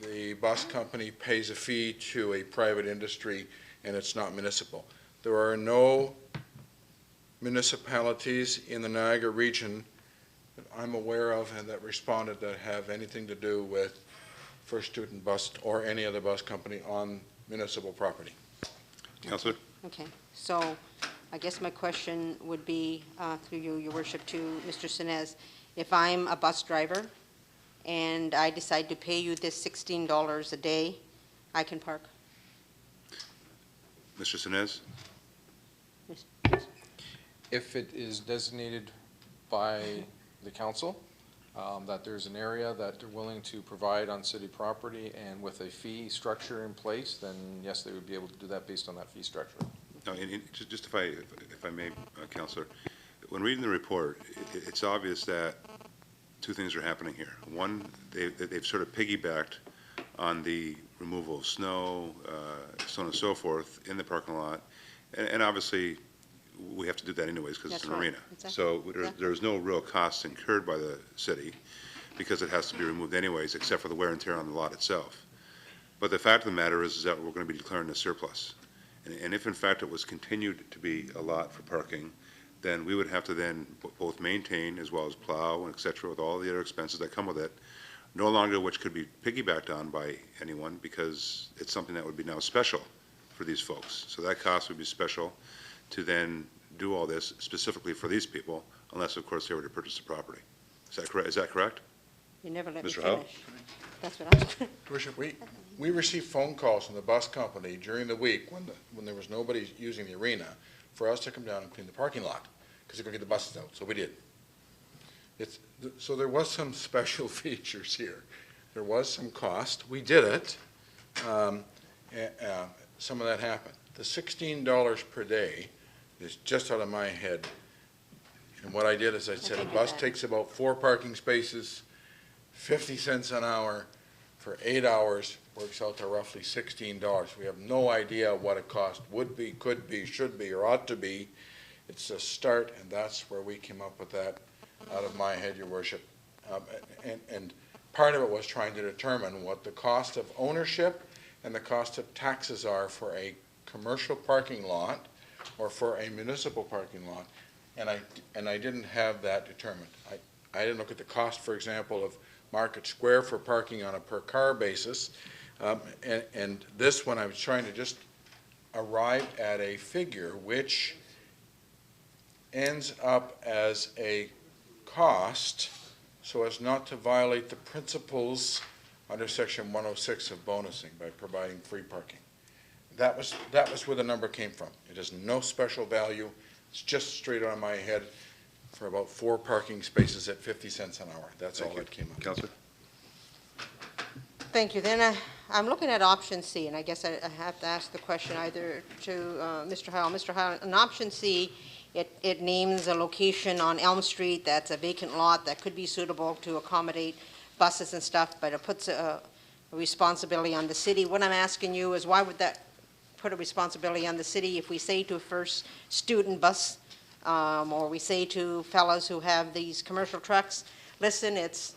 N: the bus company pays a fee to a private industry and it's not municipal. There are no municipalities in the Niagara region that I'm aware of and that responded that have anything to do with First Student Bus or any other bus company on municipal property.
A: Councillor?
B: Okay, so I guess my question would be, through you, your worship, to Mr. Sinez. If I'm a bus driver and I decide to pay you this $16 a day, I can park?
A: Mr. Sinez?
P: If it is designated by the council, that there's an area that they're willing to provide on city property and with a fee structure in place, then yes, they would be able to do that based on that fee structure.
A: No, just if I may, Councillor, when reading the report, it's obvious that two things are happening here. One, they've sort of piggybacked on the removal of snow, so on and so forth, in the parking lot, and obviously, we have to do that anyways because it's an arena.
B: Exactly.
A: So there's no real costs incurred by the city because it has to be removed anyways, except for the wear and tear on the lot itself. But the fact of the matter is that we're going to be declaring a surplus. And if in fact it was continued to be a lot for parking, then we would have to then both maintain as well as plow and et cetera with all the other expenses that come with it, no longer which could be piggybacked on by anyone because it's something that would be now special for these folks. So that cost would be special to then do all this specifically for these people, unless, of course, they were to purchase the property. Is that correct? Is that correct?
B: You never let me
A: Mr. Howe?
B: finish. That's what I was.
N: Worship, we received phone calls from the bus company during the week when there was nobody using the arena for us to come down and clean the parking lot because they're going to get the buses out. So we did. So there was some special features here. There was some cost. We did it. Some of that happened. The $16 per day is just out of my head. And what I did is I said a bus takes about 4 parking spaces, 50 cents an hour for 8 hours, works out to roughly $16. We have no idea what a cost would be, could be, should be, or ought to be. It's a start, and that's where we came up with that out of my head, Your Worship. And part of it was trying to determine what the cost of ownership and the cost of taxes are for a commercial parking lot or for a municipal parking lot, and I didn't have that determined. I didn't look at the cost, for example, of Market Square for parking on a per car basis, and this one I was trying to just arrive at a figure which ends up as a cost so as not to violate the principles under Section 106 of bonusing by providing free parking. That was where the number came from. It has no special value. It's just straight out of my head for about 4 parking spaces at 50 cents an hour. That's all that came up.
A: Councillor?
B: Thank you. Then I'm looking at option C, and I guess I have to ask the question either to Mr. Howell. Mr. Howell, in option C, it names a location on Elm Street that's a vacant lot that could be suitable to accommodate buses and stuff, but it puts a responsibility on the city. What I'm asking you is why would that put a responsibility on the city if we say to a First Student Bus or we say to fellows who have these commercial trucks, listen, it's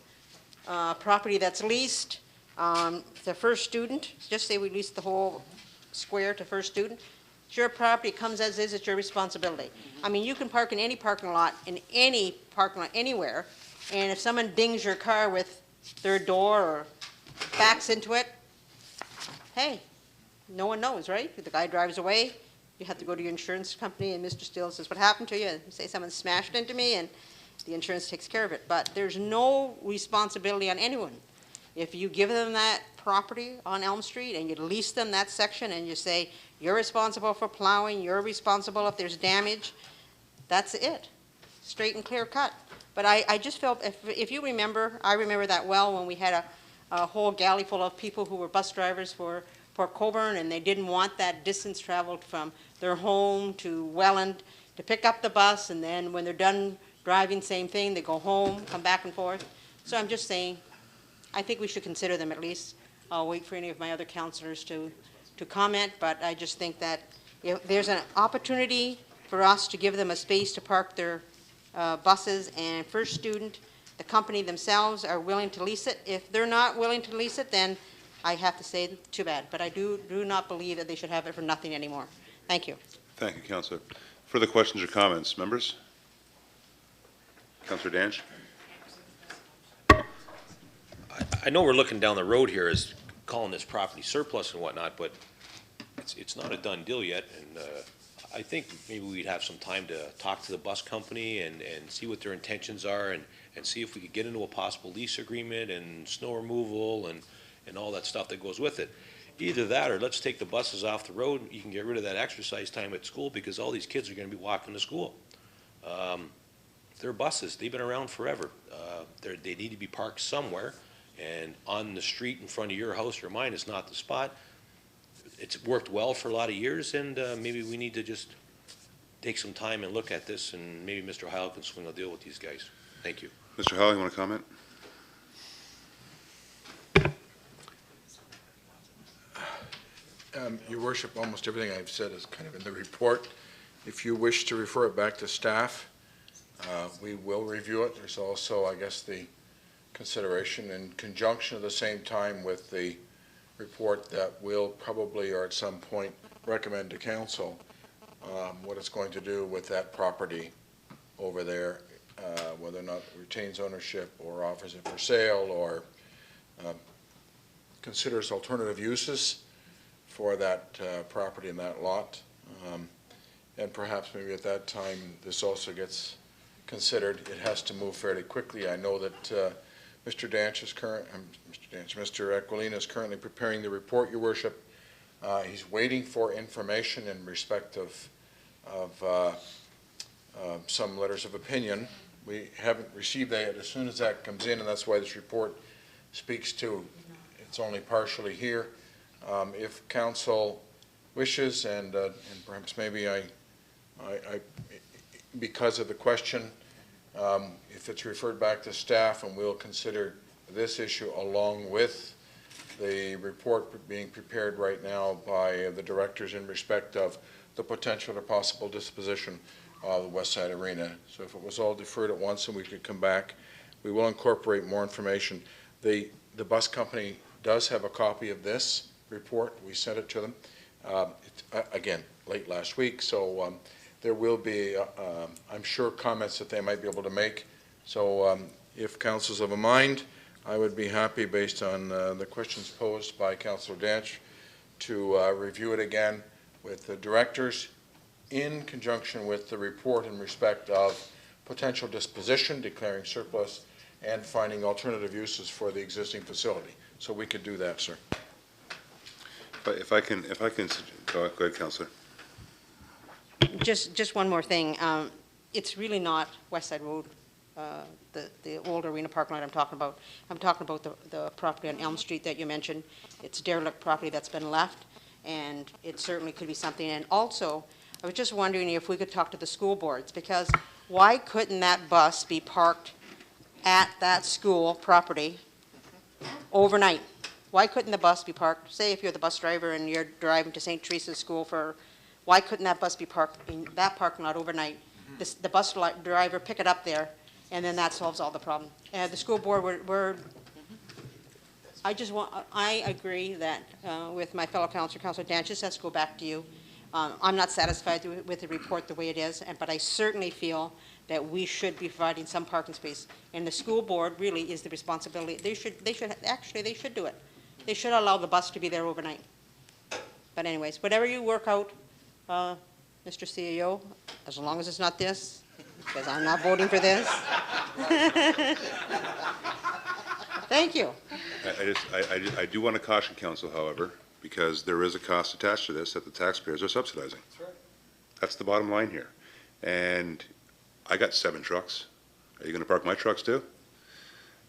B: property that's leased, the First Student, just say we lease the whole square to First Student, it's your property, it comes as is, it's your responsibility. I mean, you can park in any parking lot, anywhere, and if someone dings your car with their door or backs into it, hey, no one knows, right? The guy drives away, you have to go to your insurance company, and Mr. Steele says, what happened to you? And you say, someone smashed into me, and the insurance takes care of it. But there's no responsibility on anyone. If you give them that property on Elm Street and you lease them that section and you say, you're responsible for plowing, you're responsible if there's damage, that's it. Straight and clear cut. But I just felt, if you remember, I remember that well when we had a whole galley full of people who were bus drivers for Colborne, and they didn't want that distance traveled from their home to Welland to pick up the bus, and then when they're done driving, same thing, they go home, come back and forth. So I'm just saying, I think we should consider them at least. I'll wait for any of my other councilors to comment, but I just think that if there's an opportunity for us to give them a space to park their buses, and First Student, the company themselves, are willing to lease it. If they're not willing to lease it, then I have to say, too bad. But I do not believe that they should have it for nothing anymore. Thank you.
A: Thank you, Councillor. Further questions or comments, members? Councillor Danch?
R: I know we're looking down the road here as calling this property surplus and whatnot, but it's not a done deal yet, and I think maybe we'd have some time to talk to the bus company and see what their intentions are, and see if we could get into a possible lease agreement and snow removal and all that stuff that goes with it. Either that, or let's take the buses off the road, you can get rid of that exercise time at school, because all these kids are gonna be walking to school. They're buses, they've been around forever. They need to be parked somewhere, and on the street in front of your house or mine is not the spot. It's worked well for a lot of years, and maybe we need to just take some time and look at this, and maybe Mr. Heil can swing a deal with these guys. Thank you.
A: Mr. Heil, you want to comment?
N: Your worship, almost everything I've said is kind of in the report. If you wish to refer it back to staff, we will review it. There's also, I guess, the consideration in conjunction at the same time with the report that we'll probably, or at some point, recommend to council what it's going to do with that property over there, whether or not it retains ownership or offers it for sale, or considers alternative uses for that property and that lot. And perhaps maybe at that time this also gets considered. It has to move fairly quickly. I know that Mr. Aquilina is currently preparing the report, Your Worship. He's waiting for information in respect of some letters of opinion. We haven't received that yet. As soon as that comes in, and that's why this report speaks to, it's only partially here. If council wishes, and perhaps maybe I because of the question, if it's referred back to staff, and we'll consider this issue along with the report being prepared right now by the directors in respect of the potential or possible disposition of the West Side Arena. So if it was all deferred at once and we could come back, we will incorporate more information. The bus company does have a copy of this report. We sent it to them, again, late last week. So there will be, I'm sure, comments that they might be able to make. So if council's of a mind, I would be happy, based on the questions posed by Councillor Danch, to review it again with the directors in conjunction with the report in respect of potential disposition, declaring surplus, and finding alternative uses for the existing facility. So we could do that, sir.
A: But if I can, go ahead, Councillor.
B: Just one more thing. It's really not West Side Road, the old arena parking lot I'm talking about. I'm talking about the property on Elm Street that you mentioned. It's derelict property that's been left, and it certainly could be something. And also, I was just wondering if we could talk to the school boards, because why couldn't that bus be parked at that school property overnight? Why couldn't the bus be parked, say if you're the bus driver and you're driving to St. Teresa's School why couldn't that bus be parked in that parking lot overnight? The bus driver pick it up there, and then that solves all the problem. The school board, I agree that with my fellow councillor, Councillor Danch, this has to go back to you. I'm not satisfied with the report the way it is, but I certainly feel that we should be providing some parking space. And the school board really is the responsibility. They should do it. They should allow the bus to be there overnight. But anyways, whatever you work out, Mr. CEO, as long as it's not this, because I'm not voting for this. Thank you.
A: I do want to caution council, however, because there is a cost attached to this that the taxpayers are subsidizing. That's right. That's the bottom line here. And I got 7 trucks. Are you going to park my trucks too?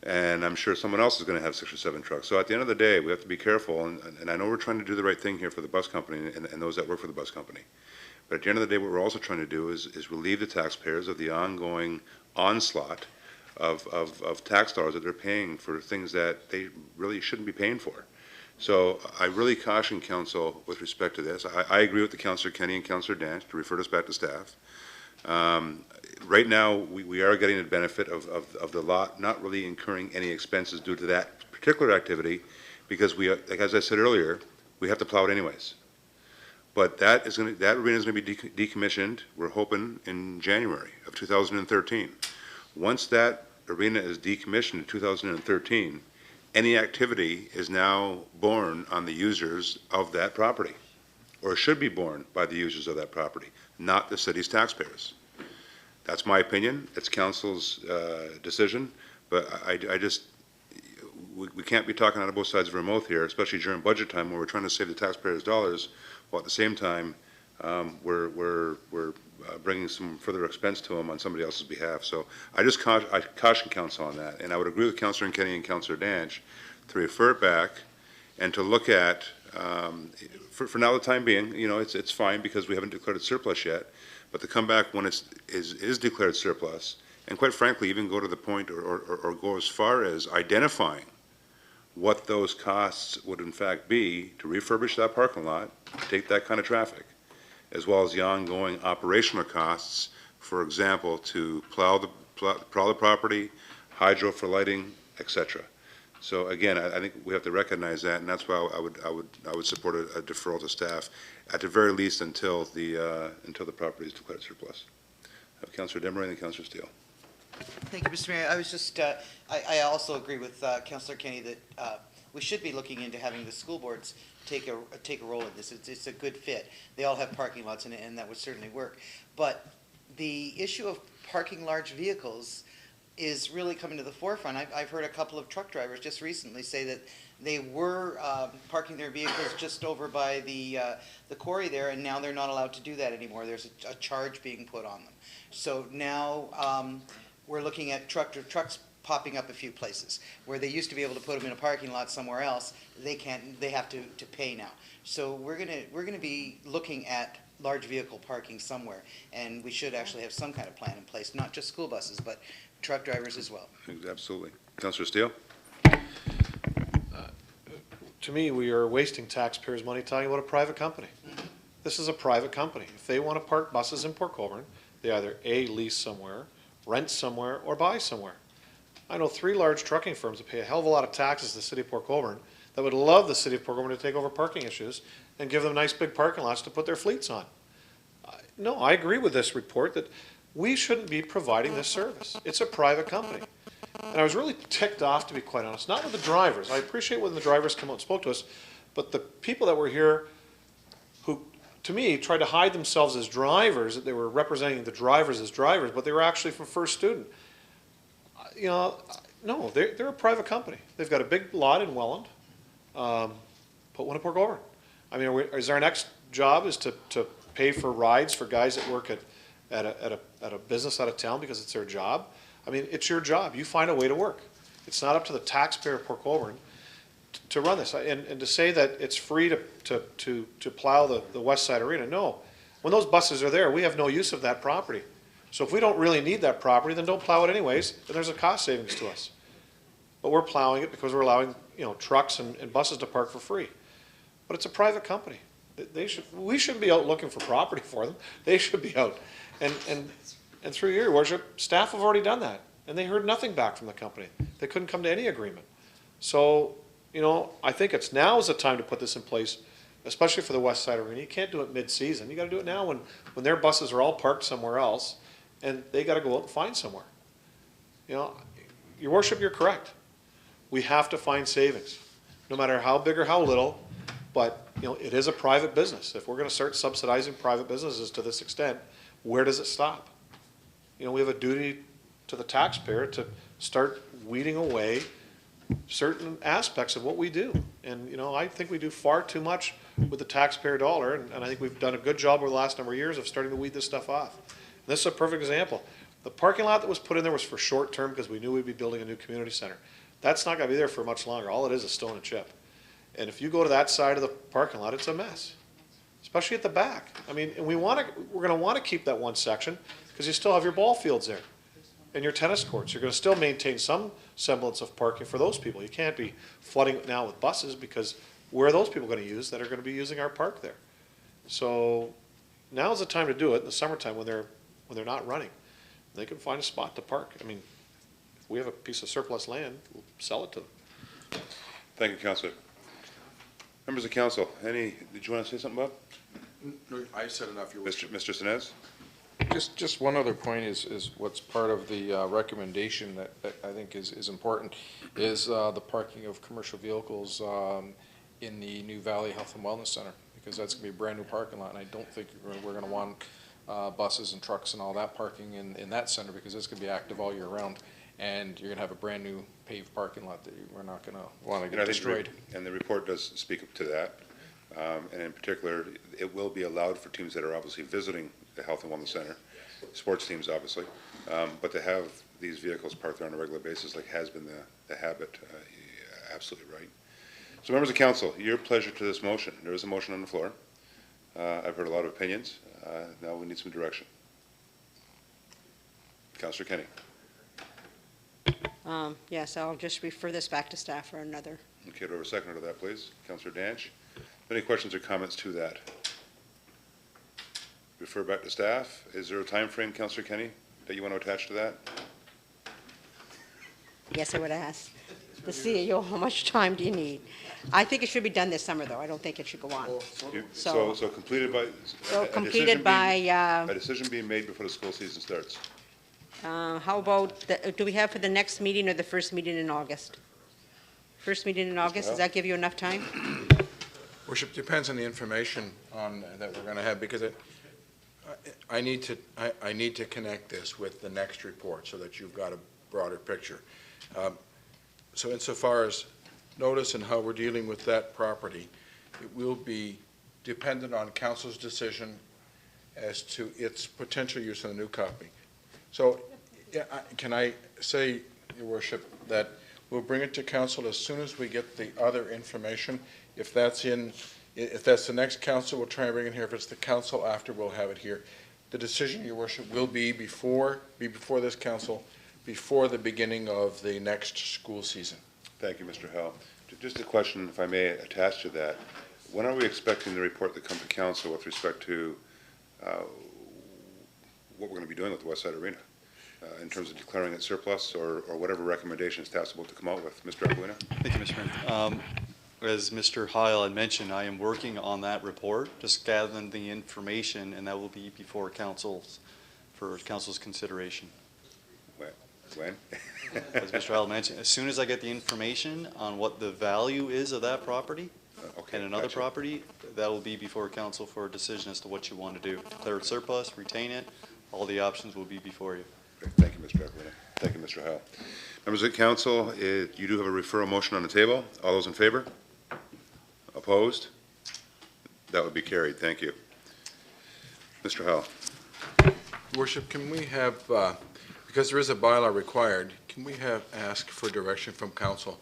A: And I'm sure someone else is going to have 6 or 7 trucks. So at the end of the day, we have to be careful, and I know we're trying to do the right thing here for the bus company and those that work for the bus company. But at the end of the day, what we're also trying to do is relieve the taxpayers of the ongoing onslaught of tax dollars that they're paying for things that they really shouldn't be paying for. So I really caution council with respect to this. I agree with the Councillor Kenny and Councillor Danch to refer this back to staff. Right now, we are getting the benefit of the lot not really incurring any expenses due to that particular activity, because we, like as I said earlier, we have to plow it anyways. But that arena is going to be decommissioned, we're hoping, in January of 2013. Once that arena is decommissioned in 2013, any activity is now borne on the users of that property, or should be borne by the users of that property, not the city's taxpayers. That's my opinion, it's council's decision, but I just, we can't be talking out of both sides of our mouth here, especially during budget time where we're trying to save the taxpayers' dollars, while at the same time, we're bringing some further expense to them on somebody else's behalf. So I caution council on that, and I would agree with Councillor Kenny and Councillor Danch to refer it back and to look at, for now the time being, you know, it's fine because we haven't declared it surplus yet, but to come back when it is declared surplus, and quite frankly, even go to the point or go as far as identifying what those costs would in fact be to refurbish that parking lot, take that kind of traffic, as well as the ongoing operational costs, for example, to plow the property, hydro for lighting, etc. So again, I think we have to recognize that, and that's why I would support a deferral to staff, at the very least until the property is declared surplus. Councillor Demeray and Councillor Steele.
Q: Thank you, Mr. Mayor. I was just, I also agree with Councillor Kenny that we should be looking into having the school boards take a role in this. It's a good fit. They all have parking lots in it, and that would certainly work. But the issue of parking large vehicles is really coming to the forefront. I've heard a couple of truck drivers just recently say that they were parking their vehicles just over by the quarry there, and now they're not allowed to do that anymore. There's a charge being put on them. So now we're looking at trucks popping up a few places where they used to be able to put them in a parking lot somewhere else. They can't. They have to pay now. So we're gonna be looking at large vehicle parking somewhere, and we should actually have some kind of plan in place, not just school buses, but truck drivers as well.
A: Absolutely. Councillor Steele?
I: To me, we are wasting taxpayers' money talking about a private company. This is a private company. If they want to park buses in Port Colborne, they either A, lease somewhere, rent somewhere, or buy somewhere. I know 3 large trucking firms that pay a hell of a lot of taxes to the city of Port Colborne that would love the city of Port Colborne to take over parking issues and give them nice big parking lots to put their fleets on. No, I agree with this report that we shouldn't be providing this service. It's a private company. And I was really ticked off, to be quite honest, not with the drivers. I appreciate when the drivers come out and spoke to us, but the people that were here who, to me, tried to hide themselves as drivers, that they were representing the drivers as drivers, but they were actually from First Student. You know, no, they're a private company. They've got a big lot in Welland. Put one in Port Colborne. I mean, is our next job is to pay for rides for guys that work at a business out of town because it's their job? I mean, it's your job. You find a way to work. It's not up to the taxpayer of Port Colborne to run this. And to say that it's free to plow the West Side Arena, no. When those buses are there, we have no use of that property. So if we don't really need that property, then don't plow it anyways, and there's a cost savings to us. But we're plowing it because we're allowing, you know, trucks and buses to park for free. But it's a private company. We shouldn't be out looking for property for them. They should be out. And through your worship, staff have already done that, and they heard nothing back from the company. They couldn't come to any agreement. So, you know, I think now is the time to put this in place, especially for the West Side Arena. You can't do it mid-season. You got to do it now when their buses are all parked somewhere else, and they got to go out and find somewhere. You know, your worship, you're correct. We have to find savings, no matter how big or how little. But you know, it is a private business. If we're going to start subsidizing private businesses to this extent, where does it stop? You know, we have a duty to the taxpayer to start weeding away certain aspects of what we do. And, you know, I think we do far too much with the taxpayer dollar, and I think we've done a good job over the last number of years of starting to weed this stuff off. And this is a perfect example. The parking lot that was put in there was for short term because we knew we'd be building a new community center. That's not going to be there for much longer. All it is stone and chip. And if you go to that side of the parking lot, it's a mess, especially at the back. I mean, and we're going to want to keep that one section because you still have your ball fields there and your tennis courts. You're going to still maintain some semblance of parking for those people. You can't be flooding it now with buses because where are those people going to use that are going to be using our park there? So now's the time to do it in the summertime when they're not running. They can find a spot to park. I mean, if we have a piece of surplus land, we'll sell it to them.
A: Thank you, Councillor. Members of council, did you want to say something, Bob?
N: No, I said enough.
A: Mr. Sinez?
P: Just one other point is what's part of the recommendation that I think is important is the parking of commercial vehicles in the new Valley Health and Wellness Center, because that's going to be a brand-new parking lot, and I don't think we're going to want buses and trucks and all that parking in that center, because it's going to be active all year round, and you're going to have a brand-new paved parking lot that we're not going to want to get destroyed.
A: And the report does speak to that. And in particular, it will be allowed for teams that are obviously visiting the Health and Wellness Center, sports teams obviously, but to have these vehicles parked there on a regular basis like has been the habit, absolutely right. So members of council, your pleasure to this motion. There is a motion on the floor. I've heard a lot of opinions. Now we need some direction. Councillor Kenny.
B: Yes, I'll just refer this back to staff for another.
A: Okay, do I have a seconder to that, please? Councillor Danch. Any questions or comments to that? Refer back to staff. Is there a time frame, Councillor Kenny, that you want to attach to that?
B: Yes, I would ask the CEO, how much time do you need? I think it should be done this summer, though. I don't think it should go on.
A: So completed by?
B: So completed by,
A: A decision being made before the school season starts.
B: how about, do we have for the next meeting or the first meeting in August? First meeting in August, does that give you enough time?
N: Worship, depends on the information that we're going to have, because I need to connect this with the next report so that you've got a broader picture. So insofar as notice and how we're dealing with that property, it will be dependent on council's decision as to its potential use in the new copy. So can I say, Your Worship, that we'll bring it to council as soon as we get the other information. If that's the next council, we'll try and bring it here. If it's the council after, we'll have it here. The decision, Your Worship, will be before this council, before the beginning of the next school season.
A: Thank you, Mr. Howell. Just a question, if I may attach to that. When are we expecting the report to come to council with respect to what we're going to be doing with the West Side Arena in terms of declaring it surplus or whatever recommendation staff's supposed to come out with? Mr. Aquilina?
F: Thank you, Mr. Mayor. As Mr. Heil had mentioned, I am working on that report, just gathering the information, and that will be before council's consideration.
A: When?
F: As Mr. Heil mentioned, as soon as I get the information on what the value is of that property and another property, that will be before council for a decision as to what you want to do. Declare it surplus, retain it, all the options will be before you.
A: Great. Thank you, Mr. Aquilina. Thank you, Mr. Howell. Members of council, you do have a referral motion on the table. All those in favor? Opposed? That would be carried. Thank you. Mr. Howell.
N: Worship, can we have, because there is a bylaw required, can we ask for direction from council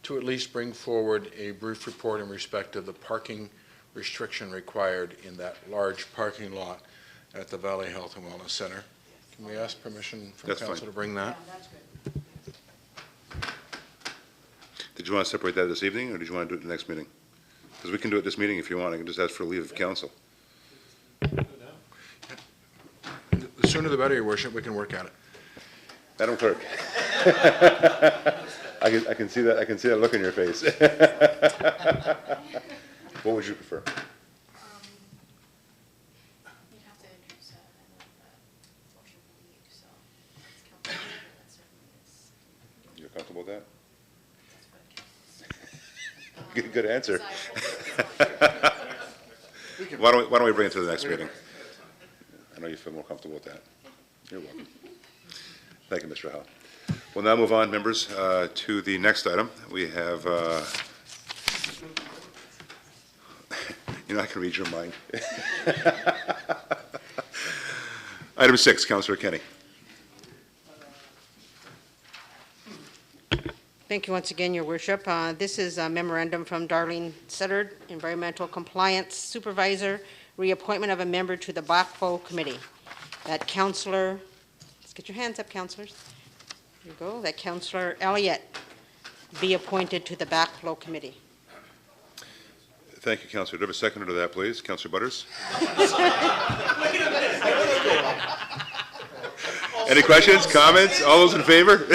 N: to at least bring forward a brief report in respect of the parking restriction required in that large parking lot at the Valley Health and Wellness Center? Can we ask permission from council to bring that?
B: Yeah, that's good.
A: Did you want to separate that this evening, or did you want to do it the next meeting? Because we can do it this meeting if you want. I can just ask for a leave of council.
N: The sooner the better, Your Worship. We can work at it.
A: Madam Clerk. I can see that. I can see that look in your face. What would you prefer?
H: You'd have to introduce a motion for leave, so that's council, that certainly is.
A: You're comfortable with that?
H: That's what
A: Good answer.
H: it
A: Why don't we bring it to the next meeting? I know you feel more comfortable with that. You're welcome. Thank you, Mr. Howell. We'll now move on, members, to the next item. We have, I can read your mind. Item 6, Councillor Kenny.
B: Thank you once again, Your Worship. This is a memorandum from Darlene Suttard, Environmental Compliance Supervisor, reappointment of a member to the Backflow Committee. That Councillor, let's get your hands up, councillors. There you go. That Councillor Elliott be appointed to the Backflow Committee.
A: Thank you, Councillor. Do I have a seconder to that, please? Councillor Butters? Any questions, comments? All those in favor?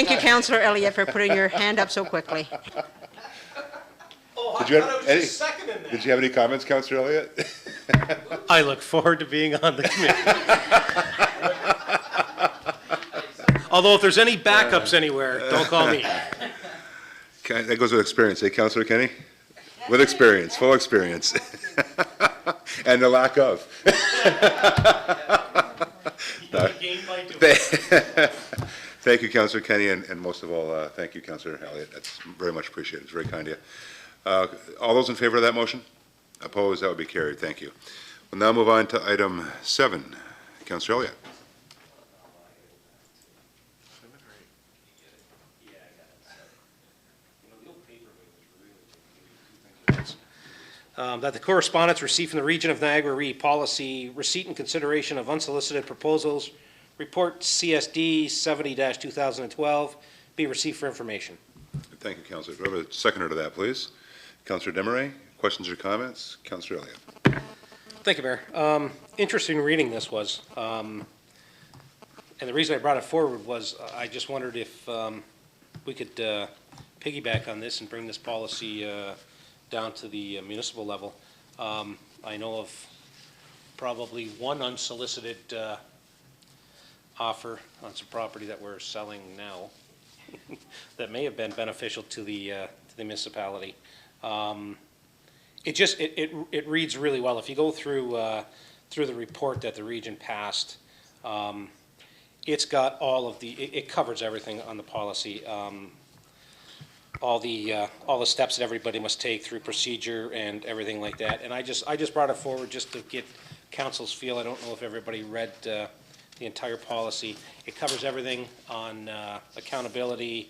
B: Thank you, Councillor Elliott, for putting your hand up so quickly.
D: Oh,
A: Did you have Did you have any comments, Councillor Elliott?
D: I look forward to being on the committee. Although if there's any backups anywhere, don't call me.
A: Okay, that goes with experience, eh, Councillor Kenny? With experience, full experience. And the lack of. No. Thank you, Councillor Kenny, and most of all, thank you, Councillor Elliott. That's very much appreciated. It's very kind of you. All those in favor of that motion? Opposed? That would be carried. Thank you. We'll now move on to item 7. Councillor Elliott.
D: That the correspondence received from the Region of Niagara Re policy, receipt and consideration of unsolicited proposals, report CSD 70-2012, be received for information.
A: Thank you, Councillor. Do I have a seconder to that, please? Councillor Desmarais, questions or comments? Councillor Elliott.
D: Thank you, Mayor. Interesting reading this was. And the reason I brought it forward was I just wondered if we could piggyback on this and bring this policy down to the municipal level. I know of probably one unsolicited offer on some property that we're selling now that may have been beneficial to the municipality. It reads really well. If you go through the report that the region passed, it's got all of it covers everything on the policy. All the steps that everybody must take through procedure and everything like that. And I just brought it forward just to get council's feel. I don't know if everybody read the entire policy. It covers everything on accountability,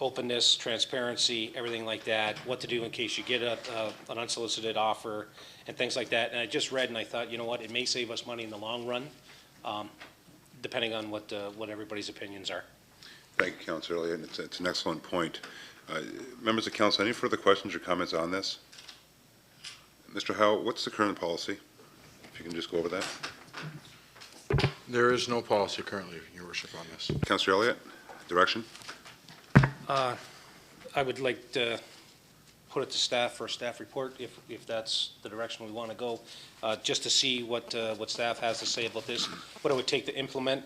D: openness, transparency, everything like that, what to do in case you get an unsolicited offer and things like that. And I just read and I thought, you know what, it may save us money in the long run, depending on what everybody's opinions are.
A: Thank you, Councillor Elliott. It's an excellent point. Members of council, any further questions or comments on this? Mr. Howe, what's the current policy? If you can just go over that.
N: There is no policy currently, Your Worship, on this.
A: Councillor Elliott, direction?
D: I would like to put it to staff for a staff report, if that's the direction we want to go, just to see what staff has to say about this, what it would take to implement.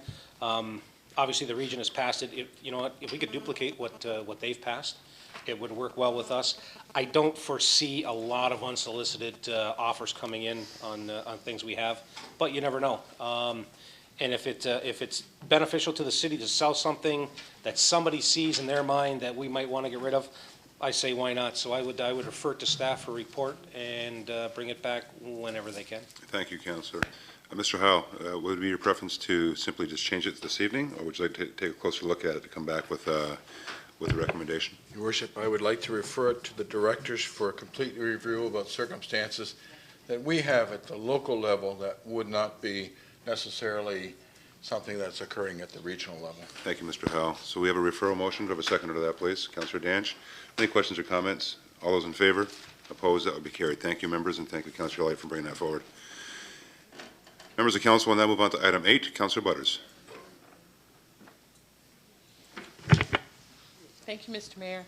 D: Obviously, the region has passed it. You know what? If we could duplicate what they've passed, it would work well with us. I don't foresee a lot of unsolicited offers coming in on things we have, but you never know. And if it's beneficial to the city to sell something that somebody sees in their mind that we might want to get rid of, I say why not. So I would refer to staff for report and bring it back whenever they can.
A: Thank you, Councillor. Mr. Howe, would it be your preference to simply just change it this evening, or would you like to take a closer look at it to come back with a recommendation?
N: Your Worship, I would like to refer it to the directors for a complete review about circumstances that we have at the local level that would not be necessarily something that's occurring at the regional level.
A: Thank you, Mr. Howe. So we have a referral motion. Do I have a seconder to that, please? Councillor Danch. Any questions or comments? All those in favor? Opposed? That would be carried. Thank you, members, and thank you, Councillor Elliott, for bringing that forward. Members of council will now move on to item 8. Councillor Butters.
J: Thank you, Mr. Mayor.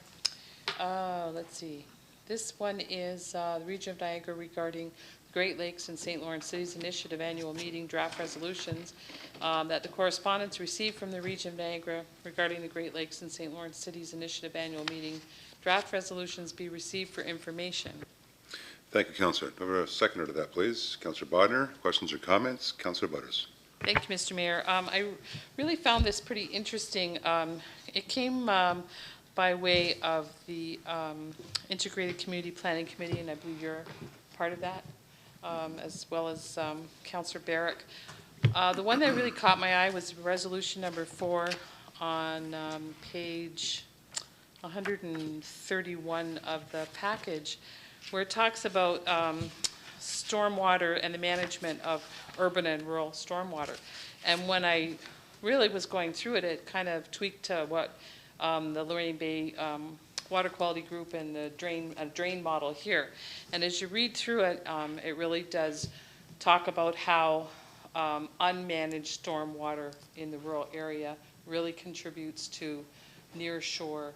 J: Let's see. This one is the Region of Niagara regarding the Great Lakes and St. Lawrence Cities Initiative Annual Meeting draft resolutions that the correspondence received from the Region of Niagara regarding the Great Lakes and St. Lawrence Cities Initiative Annual Meeting draft resolutions be received for information.
A: Thank you, Councillor. Do I have a seconder to that, please? Councillor Bodner. Questions or comments? Councillor Butters.
J: Thank you, Mr. Mayor. I really found this pretty interesting. It came by way of the Integrated Community Planning Committee, and I believe you're part of that, as well as Councillor Barrick. The one that really caught my eye was resolution number 4 on page 131 of the package, where it talks about stormwater and the management of urban and rural stormwater. And when I really was going through it, it kind of tweaked to what the Lorraine Bay Water Quality Group and the drain model here. And as you read through it, it really does talk about how unmanaged stormwater in the rural area really contributes to near shore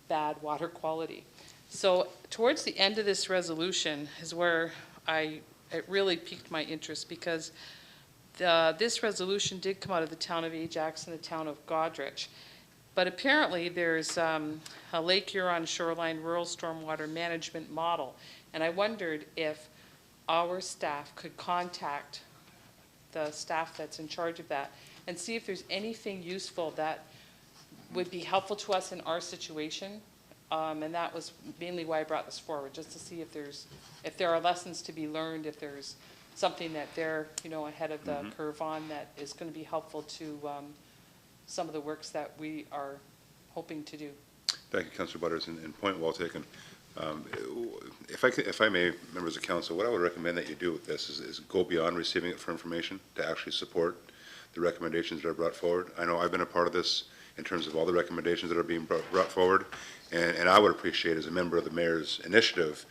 J: bad water quality. So towards the end of this resolution is where it really piqued my interest, because this resolution did come out of the town of Ajax and the town of Godrich. But apparently there's a Lake Huron shoreline rural stormwater management model. And I wondered if our staff could contact the staff that's in charge of that and see if there's anything useful that would be helpful to us in our situation. And that was mainly why I brought this forward, just to see if there are lessons to be learned, if there's something that they're, ahead of the curve on that is going to be helpful to some of the works that we are hoping to do.
A: Thank you, Councillor Butters, and point well taken. If I may, members of council, what I would recommend that you do with this is go beyond receiving it for information to actually support the recommendations that are brought forward. I know I've been a part of this in terms of all the recommendations that are being brought forward, and I would appreciate, as a member of the mayor's initiative,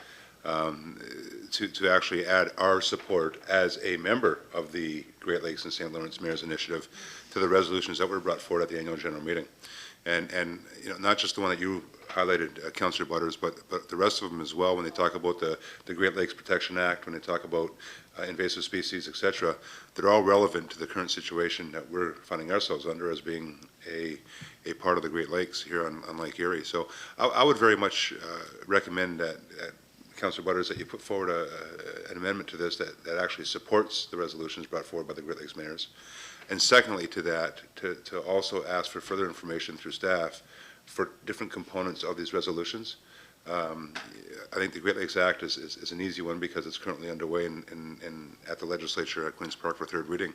A: to actually add our support as a member of the Great Lakes and St. Lawrence Mayor's Initiative to the resolutions that were brought forward at the annual general meeting. And not just the one that you highlighted, Councillor Butters, but the rest of them as well, when they talk about the Great Lakes Protection Act, when they talk about invasive species, et cetera, they're all relevant to the current situation that we're finding ourselves under as being a part of the Great Lakes here on Lake Erie. So I would very much recommend that Councillor Butters, that you put forward an amendment to this that actually supports the resolutions brought forward by the Great Lakes mayors. And secondly to that, to also ask for further information through staff for different components of these resolutions. I think the Great Lakes Act is an easy one because it's currently underway at the legislature at Queen's Park for third reading.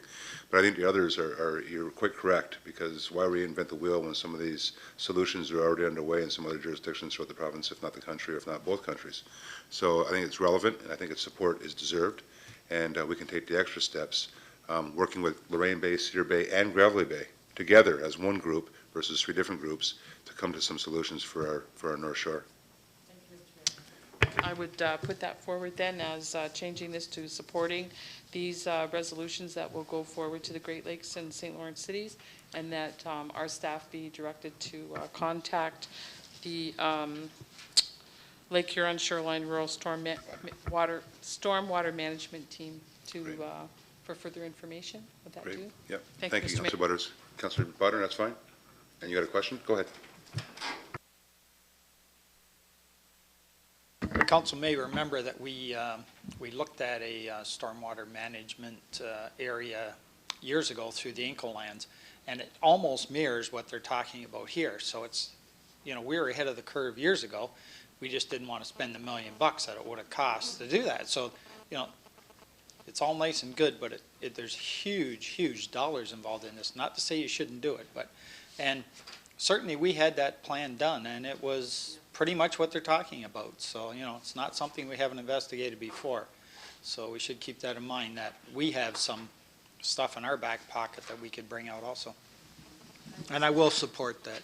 A: But I think the others you're quite correct, because why reinvent the wheel when some of these solutions are already underway in some other jurisdictions throughout the province, if not the country, or if not both countries. So I think it's relevant, and I think its support is deserved, and we can take the extra steps working with Lorraine Bay, Cedar Bay, and Gravelly Bay together as one group versus three different groups to come to some solutions for our North Shore.
J: I would put that forward then as changing this to supporting these resolutions that will go forward to the Great Lakes and St. Lawrence cities, and that our staff be directed to contact the Lake Huron Shoreline Rural Stormwater Management Team for further information. Would that do?
A: Yep.
J: Thank
A: Thank
J: you,
A: you,
J: Mr.
A: Councillor Butters. Councillor Butter, that's fine. And you got a question? Go ahead.
L: Council may remember that we looked at a stormwater management area years ago through the Inco lands, and it almost mirrors what they're talking about here. So it's, we were ahead of the curve years ago. We just didn't want to spend $1 million that it would have cost to do that. So, it's all nice and good, but there's huge dollars involved in this. Not to say you shouldn't do it, and certainly we had that plan done, and it was pretty much what they're talking about. So, it's not something we haven't investigated before. So we should keep that in mind, that we have some stuff in our back pocket that we could bring out also. And I will support that.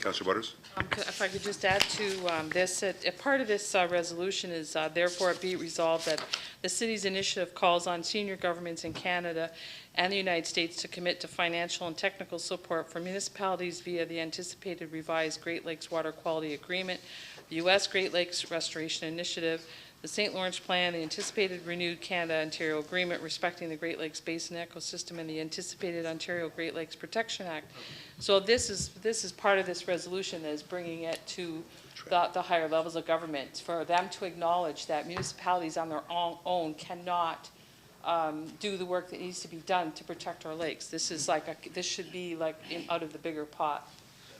A: Councillor Butters?
J: If I could just add to this, a part of this resolution is therefore it be resolved that the city's initiative calls on senior governments in Canada and the United States to commit to financial and technical support for municipalities via the anticipated revised Great Lakes Water Quality Agreement, the U.S. Great Lakes Restoration Initiative, the St. Lawrence Plan, the anticipated renewed Canada-Ontario Agreement respecting the Great Lakes Basin ecosystem, and the anticipated Ontario Great Lakes Protection Act. So this is part of this resolution that is bringing it to the higher levels of government, for them to acknowledge that municipalities on their own cannot do the work that needs to be done to protect our lakes. This is this should be out of the bigger pot.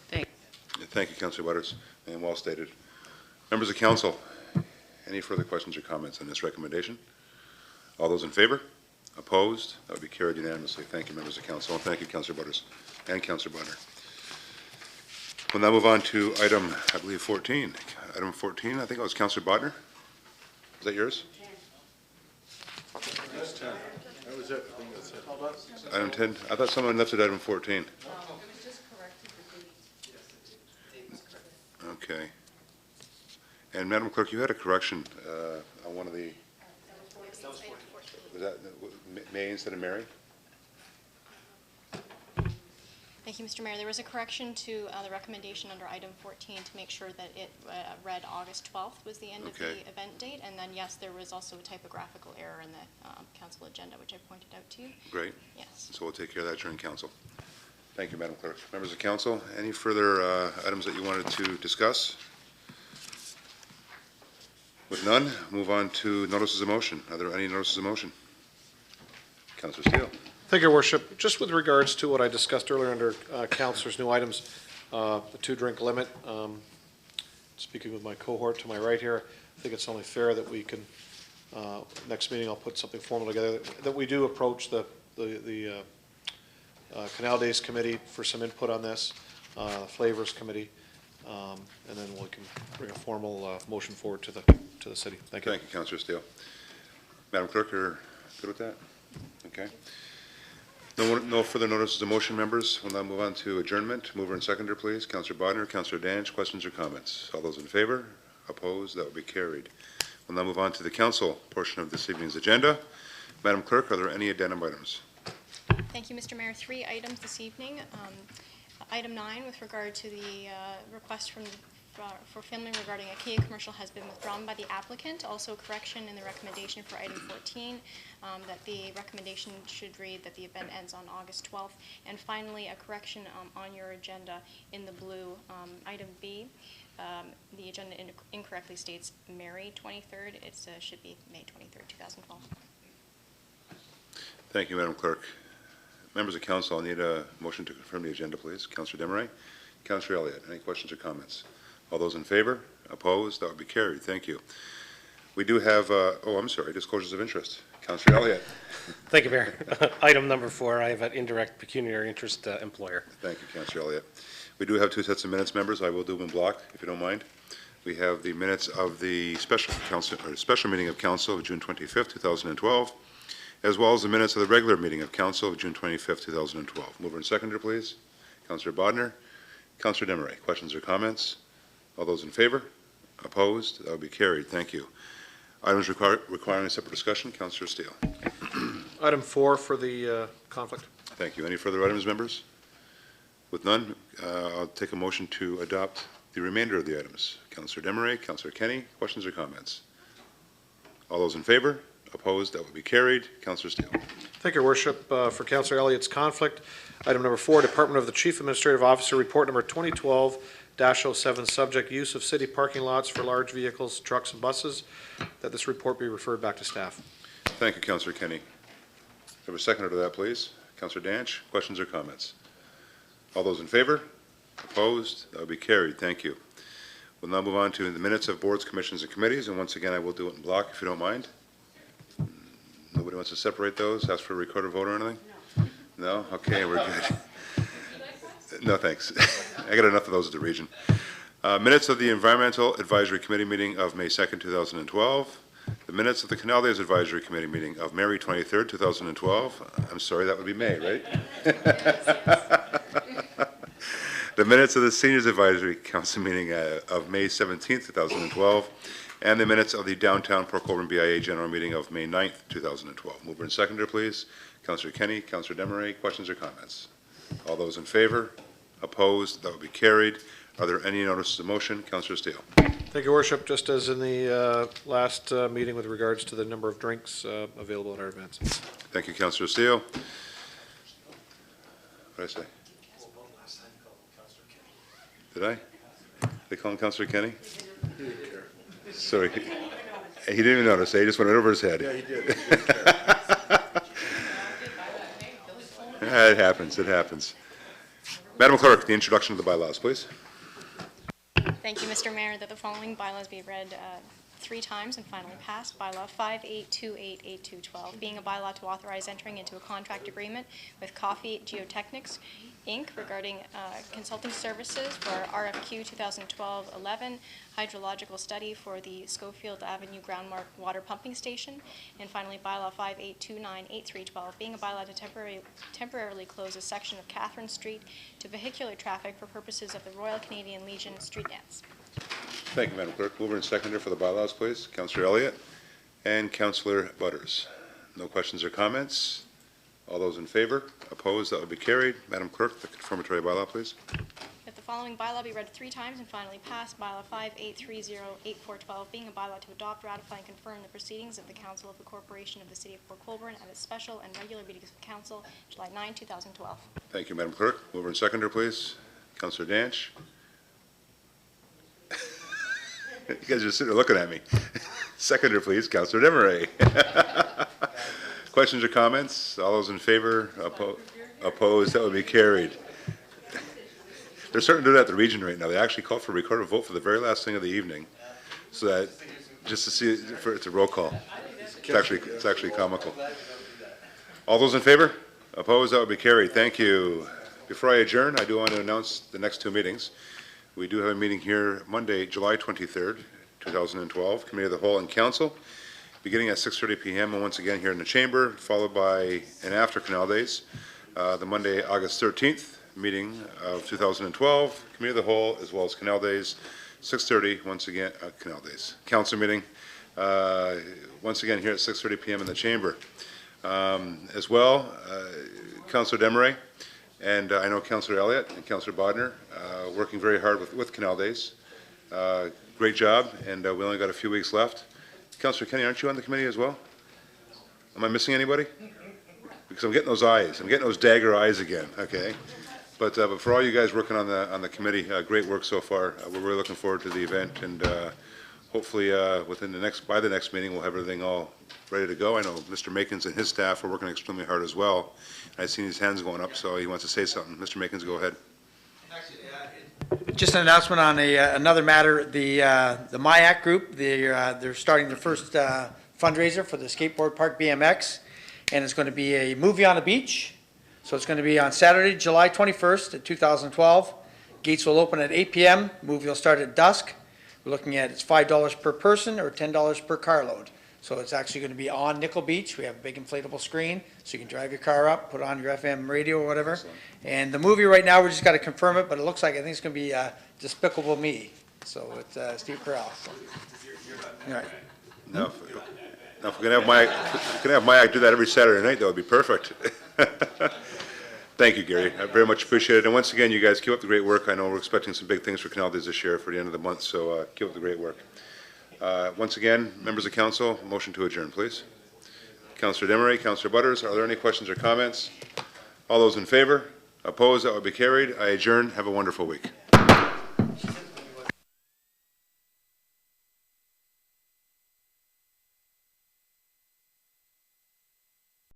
J: Thanks.
A: Thank you, Councillor Butters, and well stated. Members of council, any further questions or comments on this recommendation? All those in favor? Opposed? That would be carried unanimously. Thank you, members of council, and thank you, Councillor Butters and Councillor Bonner. We'll now move on to item, I believe, 14. Item 14, I think it was Councillor Bodner. Is that yours?
N: That's 10. That was it. I think that's it.
A: Item 10. I thought someone lifted item 14. Okay. And Madam Clerk, you had a correction on one of the. Was that May instead of Mary?
H: Thank you, Mr. Mayor. There was a correction to the recommendation under item 14 to make sure that it read August 12th was the end of
A: Okay.
H: the event date. And then, yes, there was also a typographical error in the council agenda, which I pointed out to you.
A: Great.
H: Yes.
A: So we'll take care of that during council. Thank you, Madam Clerk. Members of council, any further items that you wanted to discuss? With none, move on to notices of motion. Are there any notices of motion? Councillor Steele.
G: Thank you, Your Worship. Just with regards to what I discussed earlier under Councillor's new items, the 2-drink limit, speaking with my cohort to my right here, I think it's only fair that we can, next meeting, I'll put something formal together, that we do approach the Canal Days Committee for some input on this, Flavors Committee, and then we can bring a formal motion forward to the city. Thank you.
A: Thank you, Councillor Steele. Madam Clerk, you're good with that? Okay. No further notices of motion, members. We'll now move on to adjournment. Mover and seconder, please. Councillor Bodnar, Councillor Danch, questions or comments? All those in favor? Opposed? That will be carried. We'll now move on to the council portion of this evening's agenda. Madam Clerk, are there any addendum items?
H: Thank you, Mr. Mayor. 3 items this evening. Item 9, with regard to the request for filming regarding a Kia commercial, has been withdrawn by the applicant. Also, correction in the recommendation for item 14, that the recommendation should read that the event ends on August 12th. And finally, a correction on your agenda in the blue, item B. The agenda incorrectly states May 23rd. It should be May 23rd, 2012.
A: Thank you, Madam Clerk. Members of council, I need a motion to confirm the agenda, please. Councillor Desmarais. Councillor Elliott, any questions or comments? All those in favor? Opposed? That would be carried. Thank you. We do have, disclosures of interest. Councillor Elliott.
D: Thank you, Mayor. Item number 4, I have an indirect pecuniary interest employer.
A: Thank you, Councillor Elliott. We do have 2 sets of minutes, members. I will do them in block, if you don't mind. We have the minutes of the special meeting of council of June 25th, 2012, as well as the minutes of the regular meeting of council of June 25th, 2012. Mover and seconder, please. Councillor Bodnar. Councillor Desmarais, questions or comments? All those in favor? Opposed? That will be carried. Thank you. Items requiring a separate discussion. Councillor Steele.
G: Item 4 for the conflict.
A: Thank you. Any further items, members? With none, I'll take a motion to adopt the remainder of the items. Councillor Desmarais, Councillor Kenny, questions or comments? All those in favor? Opposed? That will be carried. Councillor Steele.
G: Thank you, Your Worship. For Councillor Elliott's conflict, item number 4, Department of the Chief Administrative Officer, report number 2012-07, subject use of city parking lots for large vehicles, trucks, and buses, that this report be referred back to staff.
A: Thank you, Councillor Kenny. Have a seconder to that, please. Councillor Danch, questions or comments? All those in favor? Opposed? That will be carried. Thank you. We'll now move on to the minutes of boards, commissions, and committees, and once again, I will do it in block if you don't mind. Nobody wants to separate those, ask for a recorded vote or anything? No? Okay, we're good. No, thanks. I got enough of those at the region. Minutes of the Environmental Advisory Committee meeting of May 2nd, 2012. The minutes of the Canal Days Advisory Committee meeting of May 23rd, 2012. I'm sorry, that would be May, right? The minutes of the Seniors Advisory Council meeting of May 17th, 2012. And the minutes of the Downtown Port Colborne BIA General Meeting of May 9th, 2012. Mover and seconder, please. Councillor Kenny, Councillor Desmarais, questions or comments? All those in favor? Opposed? That will be carried. Are there any notices of motion? Councillor Steele.
G: Thank you, Your Worship. Just as in the last meeting with regards to the number of drinks available at our events.
A: Thank you, Councillor Steele. What did I say? Did I? They call him Councillor Kenny? Sorry. He didn't even notice. He just went over his head.
N: Yeah, he did.
A: It happens. It happens. Madam Clerk, the introduction of the bylaws, please.
H: Thank you, Mr. Mayor, that the following bylaws be read 3 times and finally passed. Bylaw 58288212, being a bylaw to authorize entering into a contract agreement with Coffee Geotechnics, Inc. regarding consulting services for RFQ 2012-11 hydrological study for the Schofield Avenue groundwater pumping station. And finally, bylaw 58298312, being a bylaw to temporarily close a section of Catherine Street to vehicular traffic for purposes of the Royal Canadian Legion street dance.
A: Thank you, Madam Clerk. Mover and seconder for the bylaws, please. Councillor Elliott and Councillor Butters. No questions or comments? All those in favor? Opposed? That would be carried. Madam Clerk, the confirmatory bylaw, please.
H: That the following bylaw be read 3 times and finally passed, bylaw 58308412, being a bylaw to adopt, ratify, and confirm the proceedings of the Council of the Corporation of the City of Port Colborne at its special and regular meetings of council, July 9, 2012.
A: Thank you, Madam Clerk. Mover and seconder, please. Councillor Danch. You guys are just sitting there looking at me. Seconder, please. Councillor Demeray. Questions or comments? All those in favor? Opposed? That would be carried. They're starting to do that at the region right now. They actually call for a recorded vote for the very last thing of the evening, so that, just to see, it's a roll call. It's actually comical. All those in favor? Opposed? That would be carried. Thank you. Before I adjourn, I do want to announce the next 2 meetings. We do have a meeting here Monday, July 23rd, 2012, Committee of the Whole and Council, beginning at 6:30 p.m. and once again here in the Chamber, followed by and after Canal Days, the Monday, August 13th meeting of 2012, Committee of the Whole, as well as Canal Days, 6:30, once again, Canal Days, Council meeting, once again here at 6:30 p.m. in the Chamber. As well, Councillor Demeray, and I know Councillor Elliott and Councillor Bodner, working very hard with Canal Days. Great job, and we only got a few weeks left. Councillor Kenny, aren't you on the committee as well? Am I missing anybody? Because I'm getting those eyes. I'm getting those dagger eyes again, okay? But for all you guys working on the committee, great work so far. We're really looking forward to the event, and hopefully by the next meeting, we'll have everything all ready to go. I know Mr. Makins and his staff are working extremely hard as well. I've seen his hands going up, so he wants to say something. Mr. Makins, go ahead.
O: Just an announcement on another matter. The MIAC group, they're starting the first fundraiser for the skateboard park BMX, and it's going to be a movie on the beach. So it's going to be on Saturday, July 21st, 2012. Gates will open at 8 p.m. Movie will start at dusk. We're looking at it's $5 per person or $10 per carload. So it's actually going to be on Nickel Beach. We have a big inflatable screen, so you can drive your car up, put on your FM radio or whatever. Excellent. And the movie right now, we just got to confirm it, but it looks like I think it's going to be Despicable Me. So it's Steve Carell. So. All right.
A: Now, if we're going to have Mike do that every Saturday night, that would be perfect. Thank you, Gary. I very much appreciate it. And once again, you guys keep up the great work. I know we're expecting some big things for Canal Days this year for the end of the month, so keep up the great work. Once again, members of council, motion to adjourn, please. Councillor Demeray, Councillor Butters, are there any questions or comments? All those in favor? Opposed? That would be carried. I adjourn. Have a wonderful week.